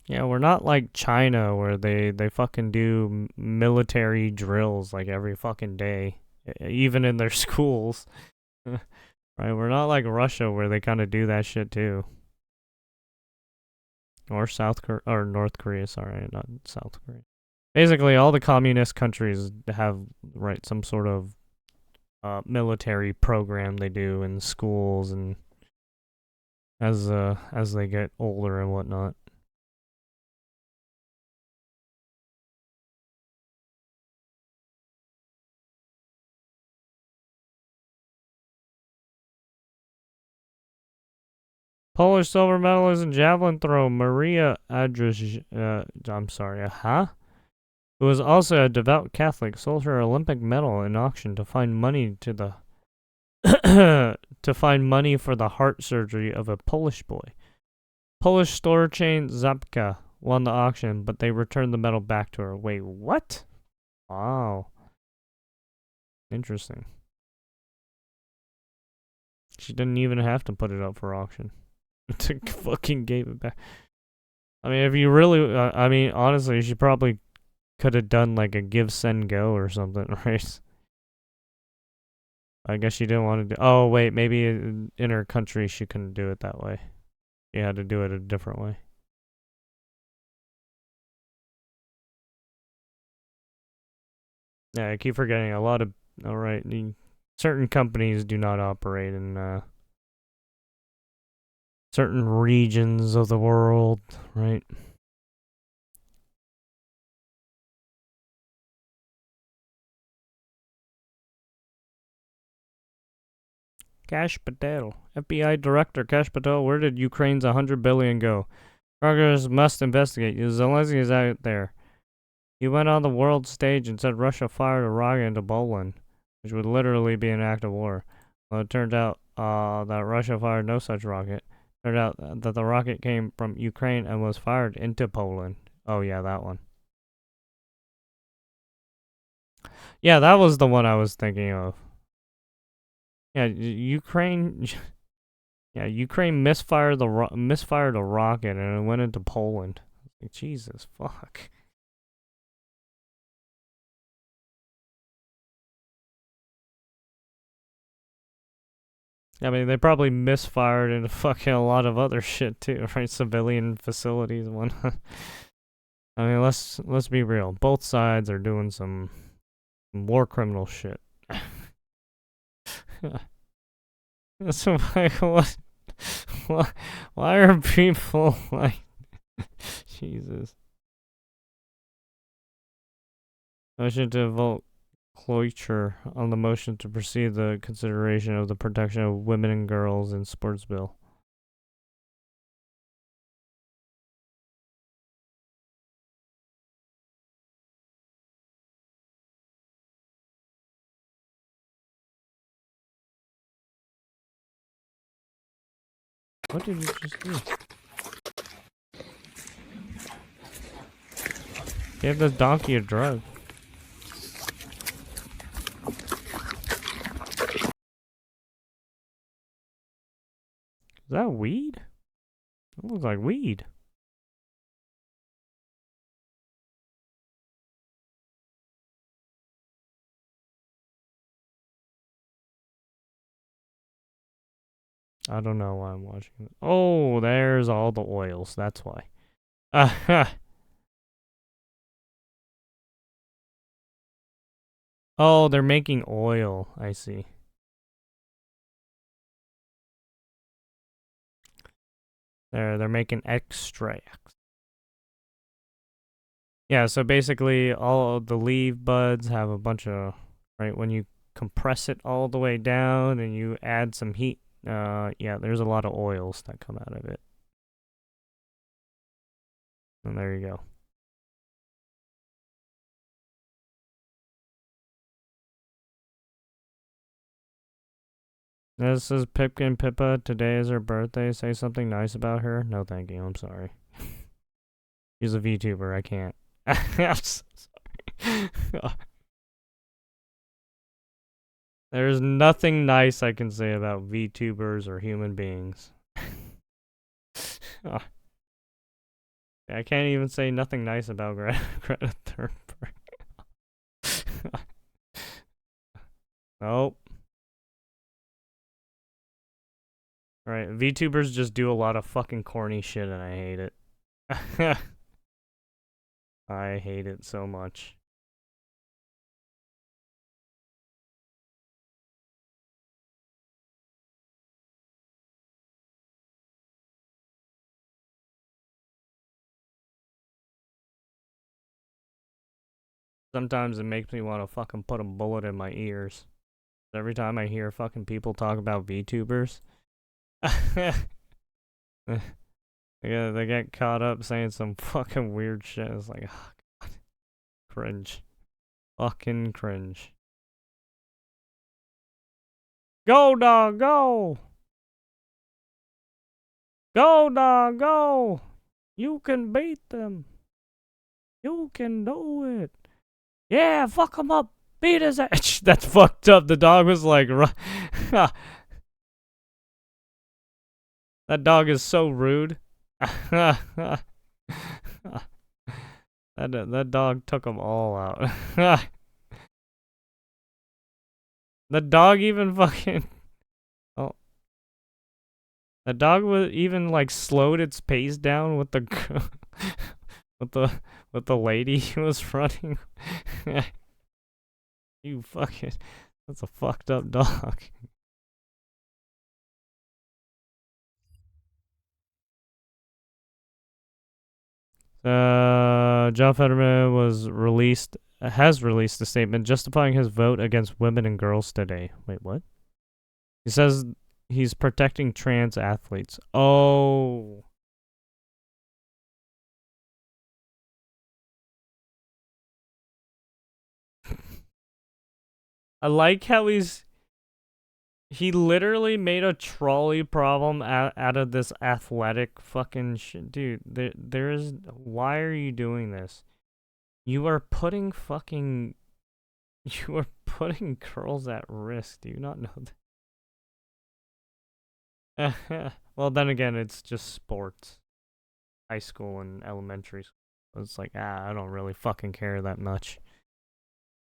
Yeah, we're not like China where they fucking do military drills like every fucking day, even in their schools. Right? We're not like Russia where they kind of do that shit too. Or or North Korea, sorry, not South Korea. Basically, all the communist countries have, right, some sort of military program they do in schools and as they get older and whatnot. Polish silver medalist in javelin throw Maria who was also a devout Catholic, sold her Olympic medal in auction to find money to the to find money for the heart surgery of a Polish boy. Polish store chain Zapka won the auction, but they returned the medal back to her. Wait, what? Wow. Interesting. She didn't even have to put it up for auction. Fucking gave it back. I mean, if you really, I mean, honestly, she probably could have done like a give, send, go or something, right? I guess she didn't want to do. Oh, wait, maybe in her country she couldn't do it that way. She had to do it a different way. Yeah, I keep forgetting a lot of. Alright, certain companies do not operate in certain regions of the world, right? Kash Patel, FBI Director Kash Patel, where did Ukraine's $100 billion go? Congress must investigate. Zelensky is out there. He went on the world stage and said Russia fired a rocket into Poland, which would literally be an act of war. Well, it turned out that Russia fired no such rocket. It turned out that the rocket came from Ukraine and was fired into Poland. Oh yeah, that one. Yeah, that was the one I was thinking of. Yeah, Ukraine. Yeah, Ukraine misfired a rocket and it went into Poland. Like, Jesus, fuck. I mean, they probably misfired into fucking a lot of other shit too, right? Civilian facilities and whatnot. I mean, let's be real. Both sides are doing some war criminal shit. So like, why are people like, Jesus? Motion to vote cloture on the motion to proceed the consideration of the protection of women and girls in sports bill. What did you just do? Give this donkey a drug. Is that weed? That looks like weed. I don't know why I'm watching it. Oh, there's all the oils. That's why. Oh, they're making oil. I see. They're making extracts. Yeah, so basically all of the leaf buds have a bunch of, right, when you compress it all the way down and you add some heat, yeah, there's a lot of oils that come out of it. And there you go. This is Pipkin Pippa. Today is her birthday. Say something nice about her. No, thank you. I'm sorry. She's a VTuber. I can't. I'm so sorry. There's nothing nice I can say about VTubers or human beings. I can't even say nothing nice about Greta Thunberg. Nope. Alright, VTubers just do a lot of fucking corny shit and I hate it. I hate it so much. Sometimes it makes me want to fucking put a bullet in my ears. Every time I hear fucking people talk about VTubers. Yeah, they get caught up saying some fucking weird shit. It's like, oh, God. Cringe. Fucking cringe. Go, dog, go! Go, dog, go! You can beat them. You can do it. Yeah, fuck him up. Beat his ass. That's fucked up. The dog was like, that dog is so rude. that dog took them all out. The dog even fucking... Oh. The dog was even like slowed its pace down with the with the lady he was running. You fucking... That's a fucked up dog. John Fetterman has released a statement justifying his vote against women and girls today. Wait, what? He says he's protecting trans athletes. Oh. I like how he literally made a trolley problem out of this athletic fucking shit. Dude, there is... Why are you doing this? You are putting fucking... You are putting girls at risk. Do you not know that? Well, then again, it's just sports. High school and elementary school. It's like, I don't really fucking care that much.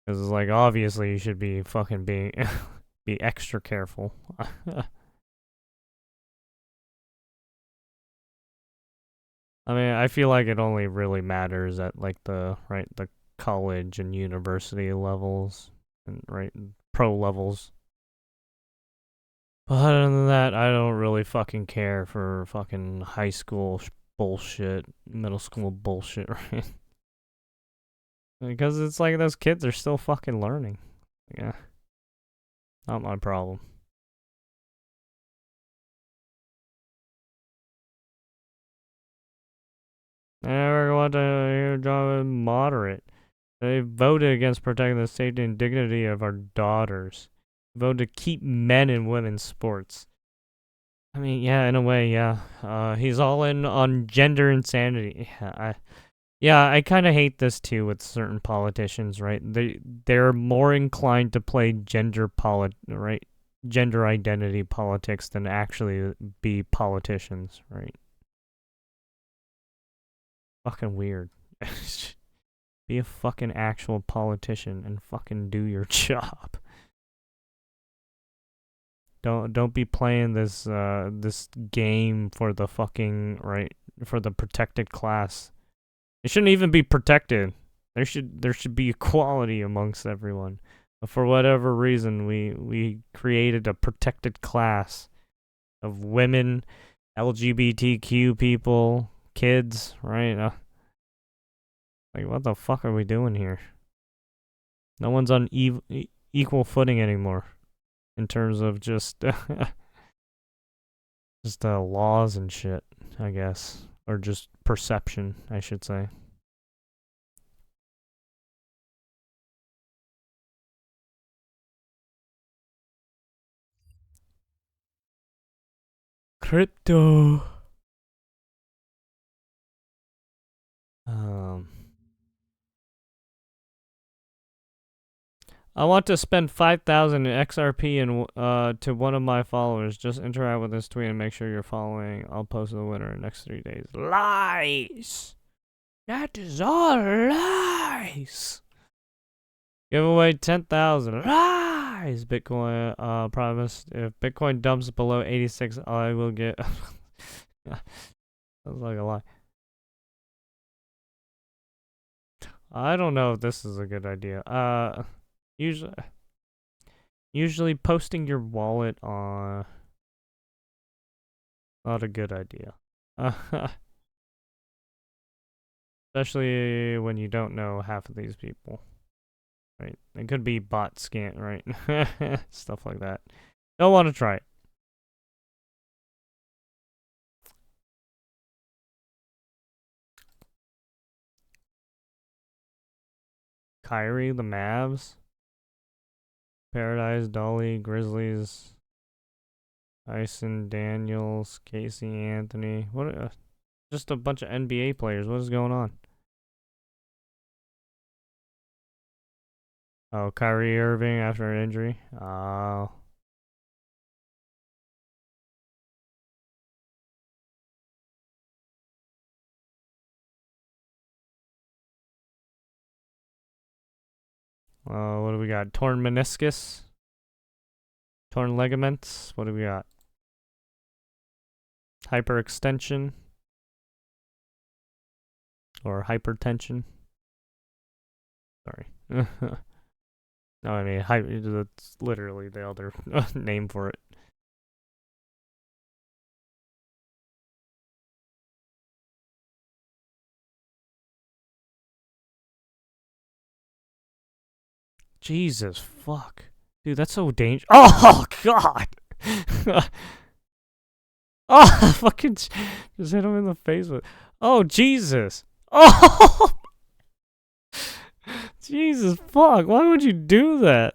Because it's like, obviously you should be fucking being... be extra careful. I mean, I feel like it only really matters at like the college and university levels and pro levels. But other than that, I don't really fucking care for fucking high school bullshit, middle school bullshit, right? Because it's like those kids are still fucking learning. Yeah. Not my problem. Never want to hear John moderate. They voted against protecting the safety and dignity of our daughters. Voted to keep men in women's sports. I mean, yeah, in a way, yeah. He's all in on gender insanity. Yeah, I kind of hate this too with certain politicians, right? They're more inclined to play gender identity politics than actually be politicians, right? Fucking weird. Be a fucking actual politician and fucking do your job. Don't be playing this this game for the fucking for the protected class. It shouldn't even be protected. There should be equality amongst everyone. But for whatever reason, we created a protected class of women, LGBTQ people, kids, right? Like, what the fuck are we doing here? No one's on equal footing anymore in terms of just laws and shit, I guess. Or just perception, I should say. Crypto. I want to spend 5,000 in XRP and to one of my followers. Just interact with this tweet and make sure you're following. I'll post the winner in the next 3 days. Lies! That is all lies! Give away 10,000. Lies! Bitcoin promised if Bitcoin dumps below 86, I will get... Sounds like a lie. I don't know if this is a good idea. Usually posting your wallet on... Not a good idea. Especially when you don't know half of these people. Right? It could be bot scam, right? Stuff like that. Don't want to try it. Kyrie, the Mavs. Paradise, Dolly, Grizzlies. Tyson, Daniels, Casey Anthony. What? Just a bunch of NBA players. What is going on? Oh, Kyrie Irving after an injury. Oh. What do we got? Torn meniscus? Torn ligaments? What do we got? Hyperextension? Or hypertension? Sorry. No, I mean, that's literally the other name for it. Jesus, fuck. Dude, that's so dangerous. Oh, God! Oh, fucking just hit him in the face with... Oh, Jesus! Oh! Jesus, fuck. Why would you do that?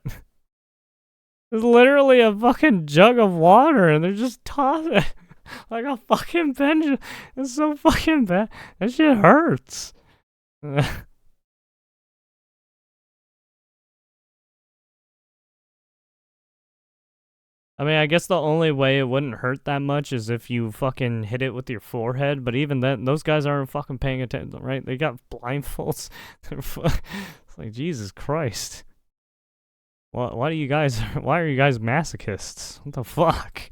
There's literally a fucking jug of water and they're just tossing it like a fucking pendulum. It's so fucking bad. That shit hurts. I mean, I guess the only way it wouldn't hurt that much is if you fucking hit it with your forehead, but even then, those guys aren't fucking paying attention, right? They got blindfolds. It's like, Jesus Christ. Why are you guys masochists? What the fuck?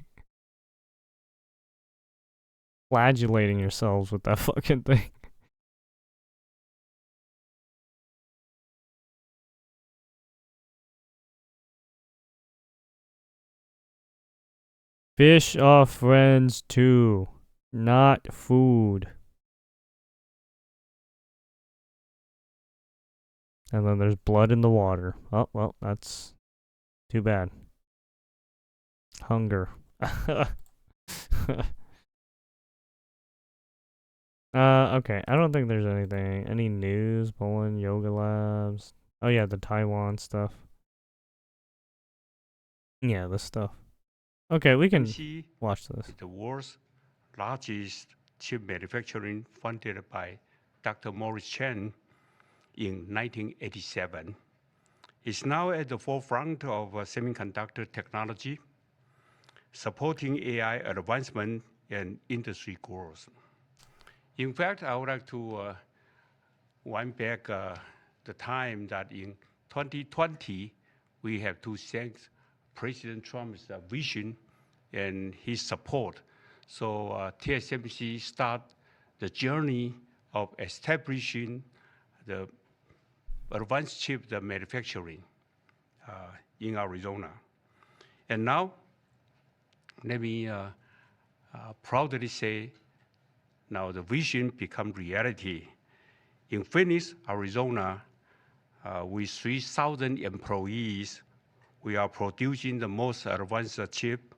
Flagellating yourselves with that fucking thing. Fish are friends too, not food. And then there's blood in the water. Oh, well, that's too bad. Hunger. Okay, I don't think there's anything. Any news? Poland, Yoga Labs. Oh yeah, the Taiwan stuff. Yeah, this stuff. Okay, we can watch this. The world's largest chip manufacturing founded by Dr. Morris Chang in 1987. It's now at the forefront of semiconductor technology, supporting AI advancement and industry growth. In fact, I would like to wind back the time that in 2020, we have to thank President Trump's vision and his support. So TSMC start the journey of establishing the advanced chip manufacturing in Arizona. And now, let me proudly say, now the vision become reality. In Phoenix, Arizona, with 3,000 employees, we are producing the most advanced chip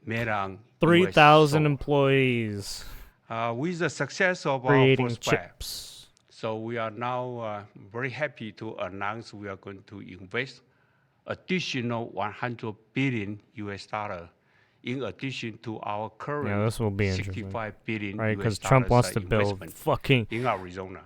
made on 3,000 employees. With the success of creating our first chips. So we are now very happy to announce we are going to invest additional $100 billion in addition to our current this will be $65 billion right? Because Trump wants to build fucking in Arizona.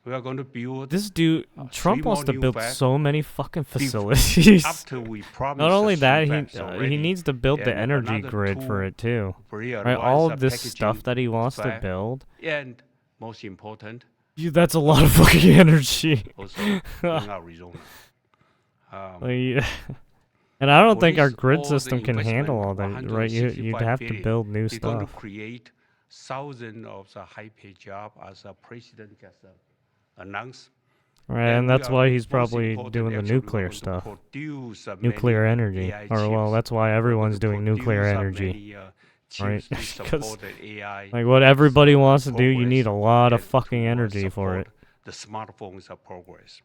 We are going to build this dude. Trump wants to build so many fucking facilities. facilities. After we Not only that, he needs to build the energy grid for it too. Right, all of this stuff that he wants to build. And most important, that's a lot of fucking energy. Also in Arizona. And I don't think our grid system can handle all that, right? You'd have to build new stuff. Going to create thousands of high-paid jobs, as the president just announced. Right, and that's why he's probably doing the nuclear stuff. Nuclear energy. Or, well, that's why everyone's doing nuclear energy. Right? Because, like, what everybody wants to do, you need a lot of fucking energy for it. The smartphones are progress.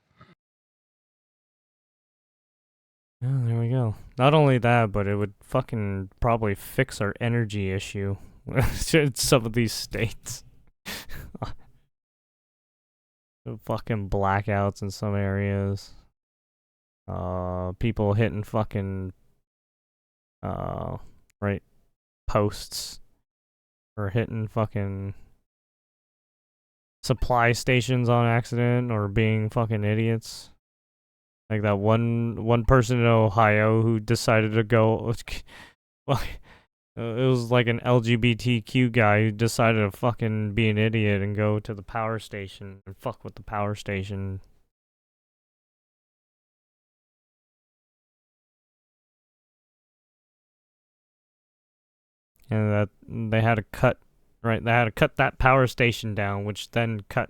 Oh, there we go. Not only that, but it would fucking probably fix our energy issue in some of these states. Fucking blackouts in some areas. People hitting fucking right posts or hitting fucking supply stations on accident or being fucking idiots. Like that one person in Ohio who decided to go. Well, it was like an LGBTQ guy who decided to fucking be an idiot and go to the power station and fuck with the power station. And that they had to cut, right? They had to cut that power station down, which then had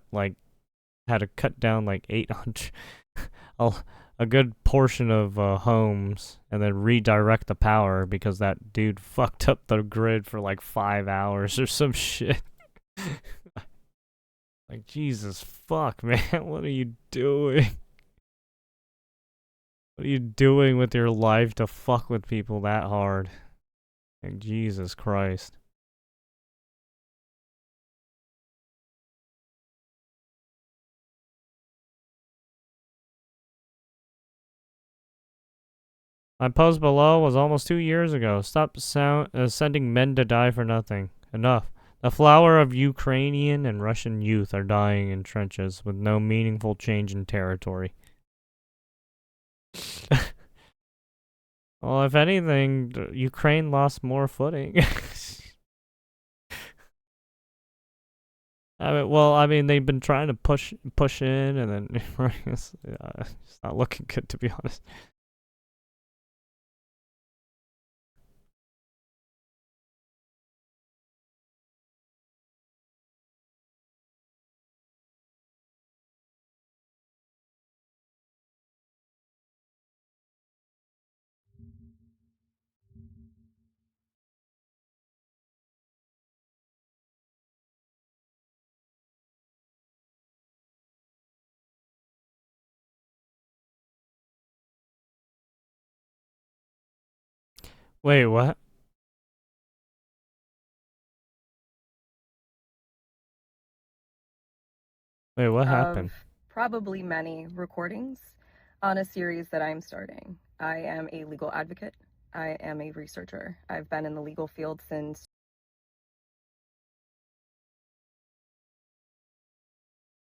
to cut down like 800, a good portion of homes, and then redirect the power because that dude fucked up the grid for like 5 hours or some shit. Like, Jesus fuck, man, what are you doing? What are you doing with your life to fuck with people that hard? Like, Jesus Christ. My post below was almost 2 years ago. Stop sending men to die for nothing. Enough. The flower of Ukrainian and Russian youth are dying in trenches with no meaningful change in territory. Well, if anything, Ukraine lost more footing. I mean, they've been trying to push in, and then it's not looking good, to be honest. Wait, what? Wait, what happened? Probably many recordings on a series that I'm starting. I am a legal advocate. I am a researcher. I've been in the legal field since.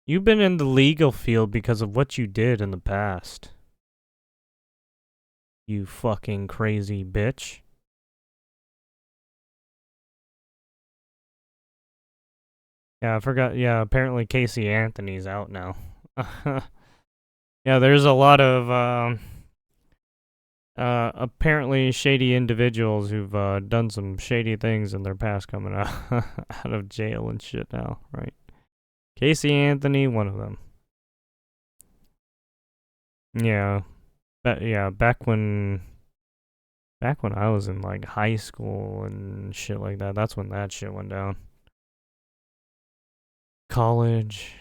You've been in the legal field because of what you did in the past. You fucking crazy bitch. Yeah, I forgot. Yeah, apparently Casey Anthony's out now. Yeah, there's a lot of apparently shady individuals who've done some shady things in their past coming out out of jail and shit now, right? Casey Anthony, one of them. Yeah. Back when I was in like high school and shit like that, that's when that shit went down. College.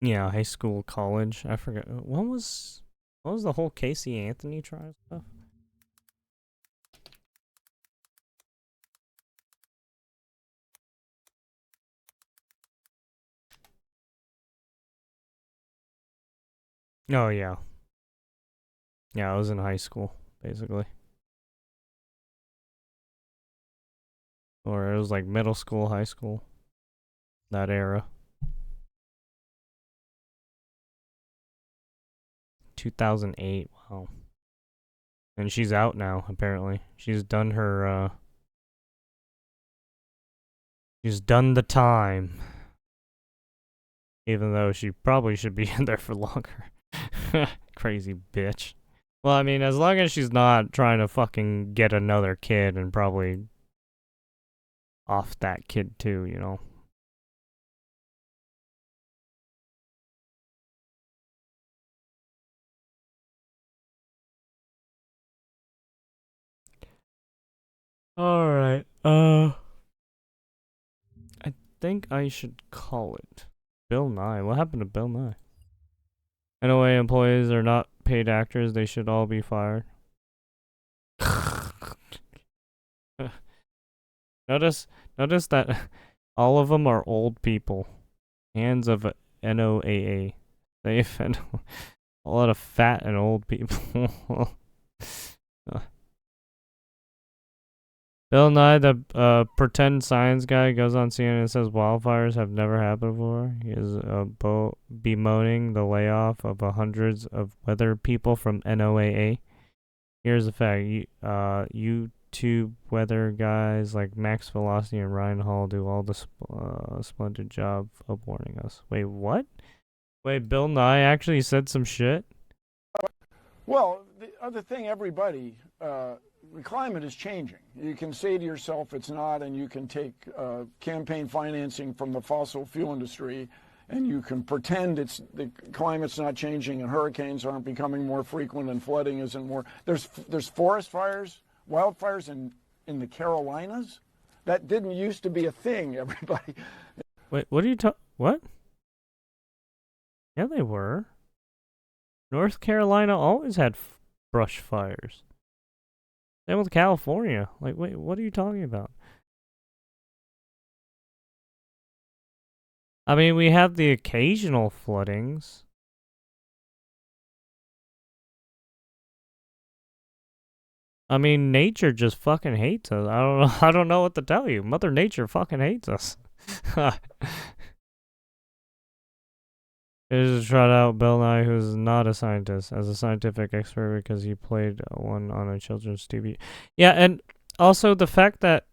Yeah, high school, college. I forgot. What was the whole Casey Anthony trial stuff? Oh, yeah. Yeah, I was in high school, basically. Or it was like middle school, high school. That era. 2008, wow. And she's out now, apparently. She's done her, she's done the time. Even though she probably should be in there for longer. Crazy bitch. Well, I mean, as long as she's not trying to fucking get another kid and probably off that kid too, you know. Alright, I think I should call it. Bill Nye. What happened to Bill Nye? NOA employees are not paid actors. They should all be fired. Notice that all of them are old people. Hands of NOAA. They offend a lot of fat and old people. Bill Nye, the pretend science guy, goes on CNN and says wildfires have never happened before. He is bemoaning the layoff of hundreds of weather people from NOAA. Here's the fact: YouTube weather guys like Max Velocity and Ryan Hall do all the splendid job of warning us. Wait, what? Wait, Bill Nye actually said some shit? Well, the other thing, everybody, the climate is changing. You can say to yourself it's not, and you can take campaign financing from the fossil fuel industry, and you can pretend the climate's not changing and hurricanes aren't becoming more frequent and flooding isn't more. There's forest fires, wildfires in the Carolinas. That didn't used to be a thing, everybody. Wait, what are you what? Yeah, they were. North Carolina always had brush fires. Same with California. Like, wait, what are you talking about? I mean, we have the occasional floodings. I mean, nature just fucking hates us. I don't know what to tell you. Mother Nature fucking hates us. Here's a shout out Bill Nye, who's not a scientist, as a scientific expert because he played one on a children's TV. Yeah, and also the fact that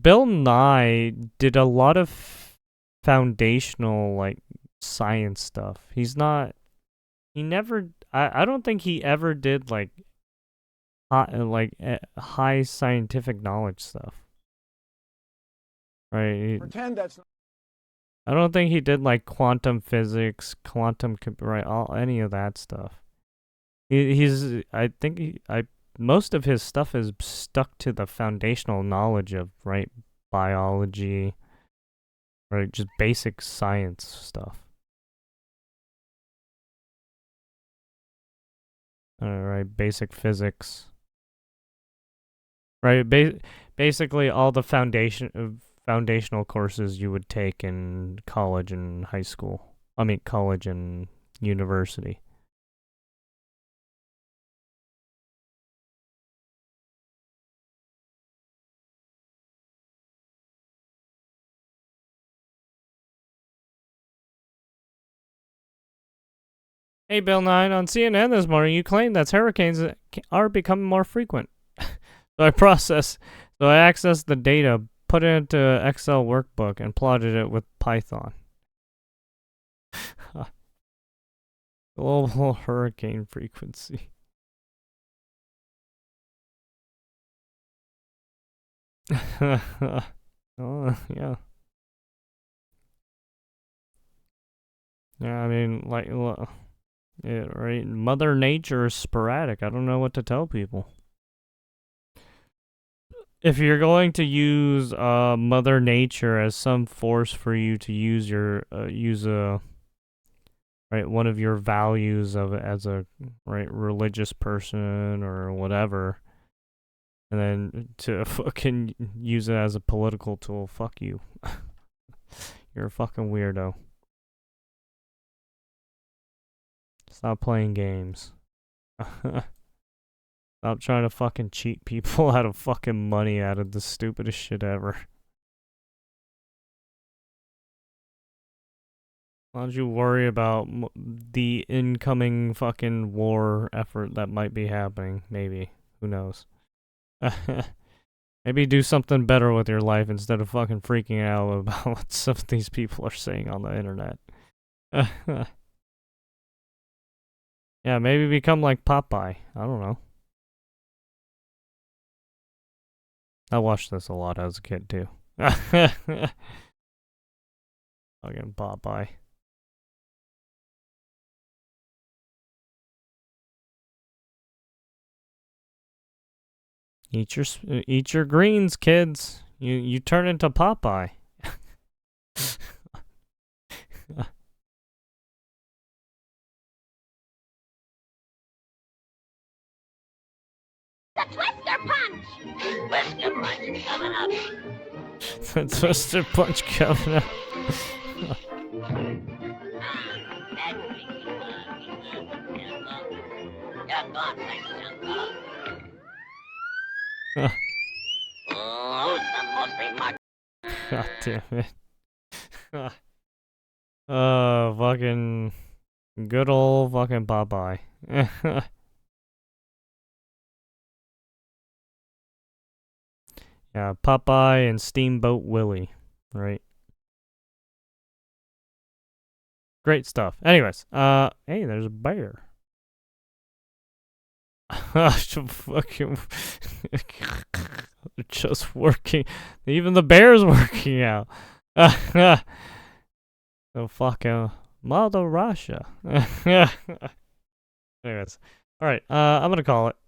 Bill Nye did a lot of foundational, like, science stuff. I don't think he ever did, like high scientific knowledge stuff. Right? Pretend that's not. I don't think he did like quantum physics, any of that stuff. Most of his stuff is stuck to the foundational knowledge of, right, biology, right, just basic science stuff. Alright, basic physics. Right, basically all the foundational courses you would take in college and high school. I mean, college and university. Hey, Bill Nye, on CNN this morning, you claimed that hurricanes are becoming more frequent. So I accessed the data, put it into an Excel workbook, and plotted it with Python. Global hurricane frequency. Oh, yeah. Yeah, I mean, like, yeah, right. Mother Nature is sporadic. I don't know what to tell people. If you're going to use Mother Nature as some force for you to use one of your values as a religious person or whatever, and then to fucking use it as a political tool, fuck you. You're a fucking weirdo. Stop playing games. Stop trying to fucking cheat people out of fucking money out of the stupidest shit ever. Why don't you worry about the incoming fucking war effort that might be happening? Maybe. Who knows? Maybe do something better with your life instead of fucking freaking out about what some of these people are saying on the internet. Yeah, maybe become like Popeye. I don't know. I watched this a lot as a kid, too. Fucking Popeye. Eat your greens, kids. You turn into Popeye. The Twister Punch! Twister Punch is coming up! The Twister Punch coming up. God damn it. Fucking good old fucking Popeye. Yeah, Popeye and Steamboat Willie, right? Great stuff. Anyways, hey, there's a bear. Fucking just working. Even the bear's working out. The fucking Mother Russia. Anyways, all right. I'm gonna call it.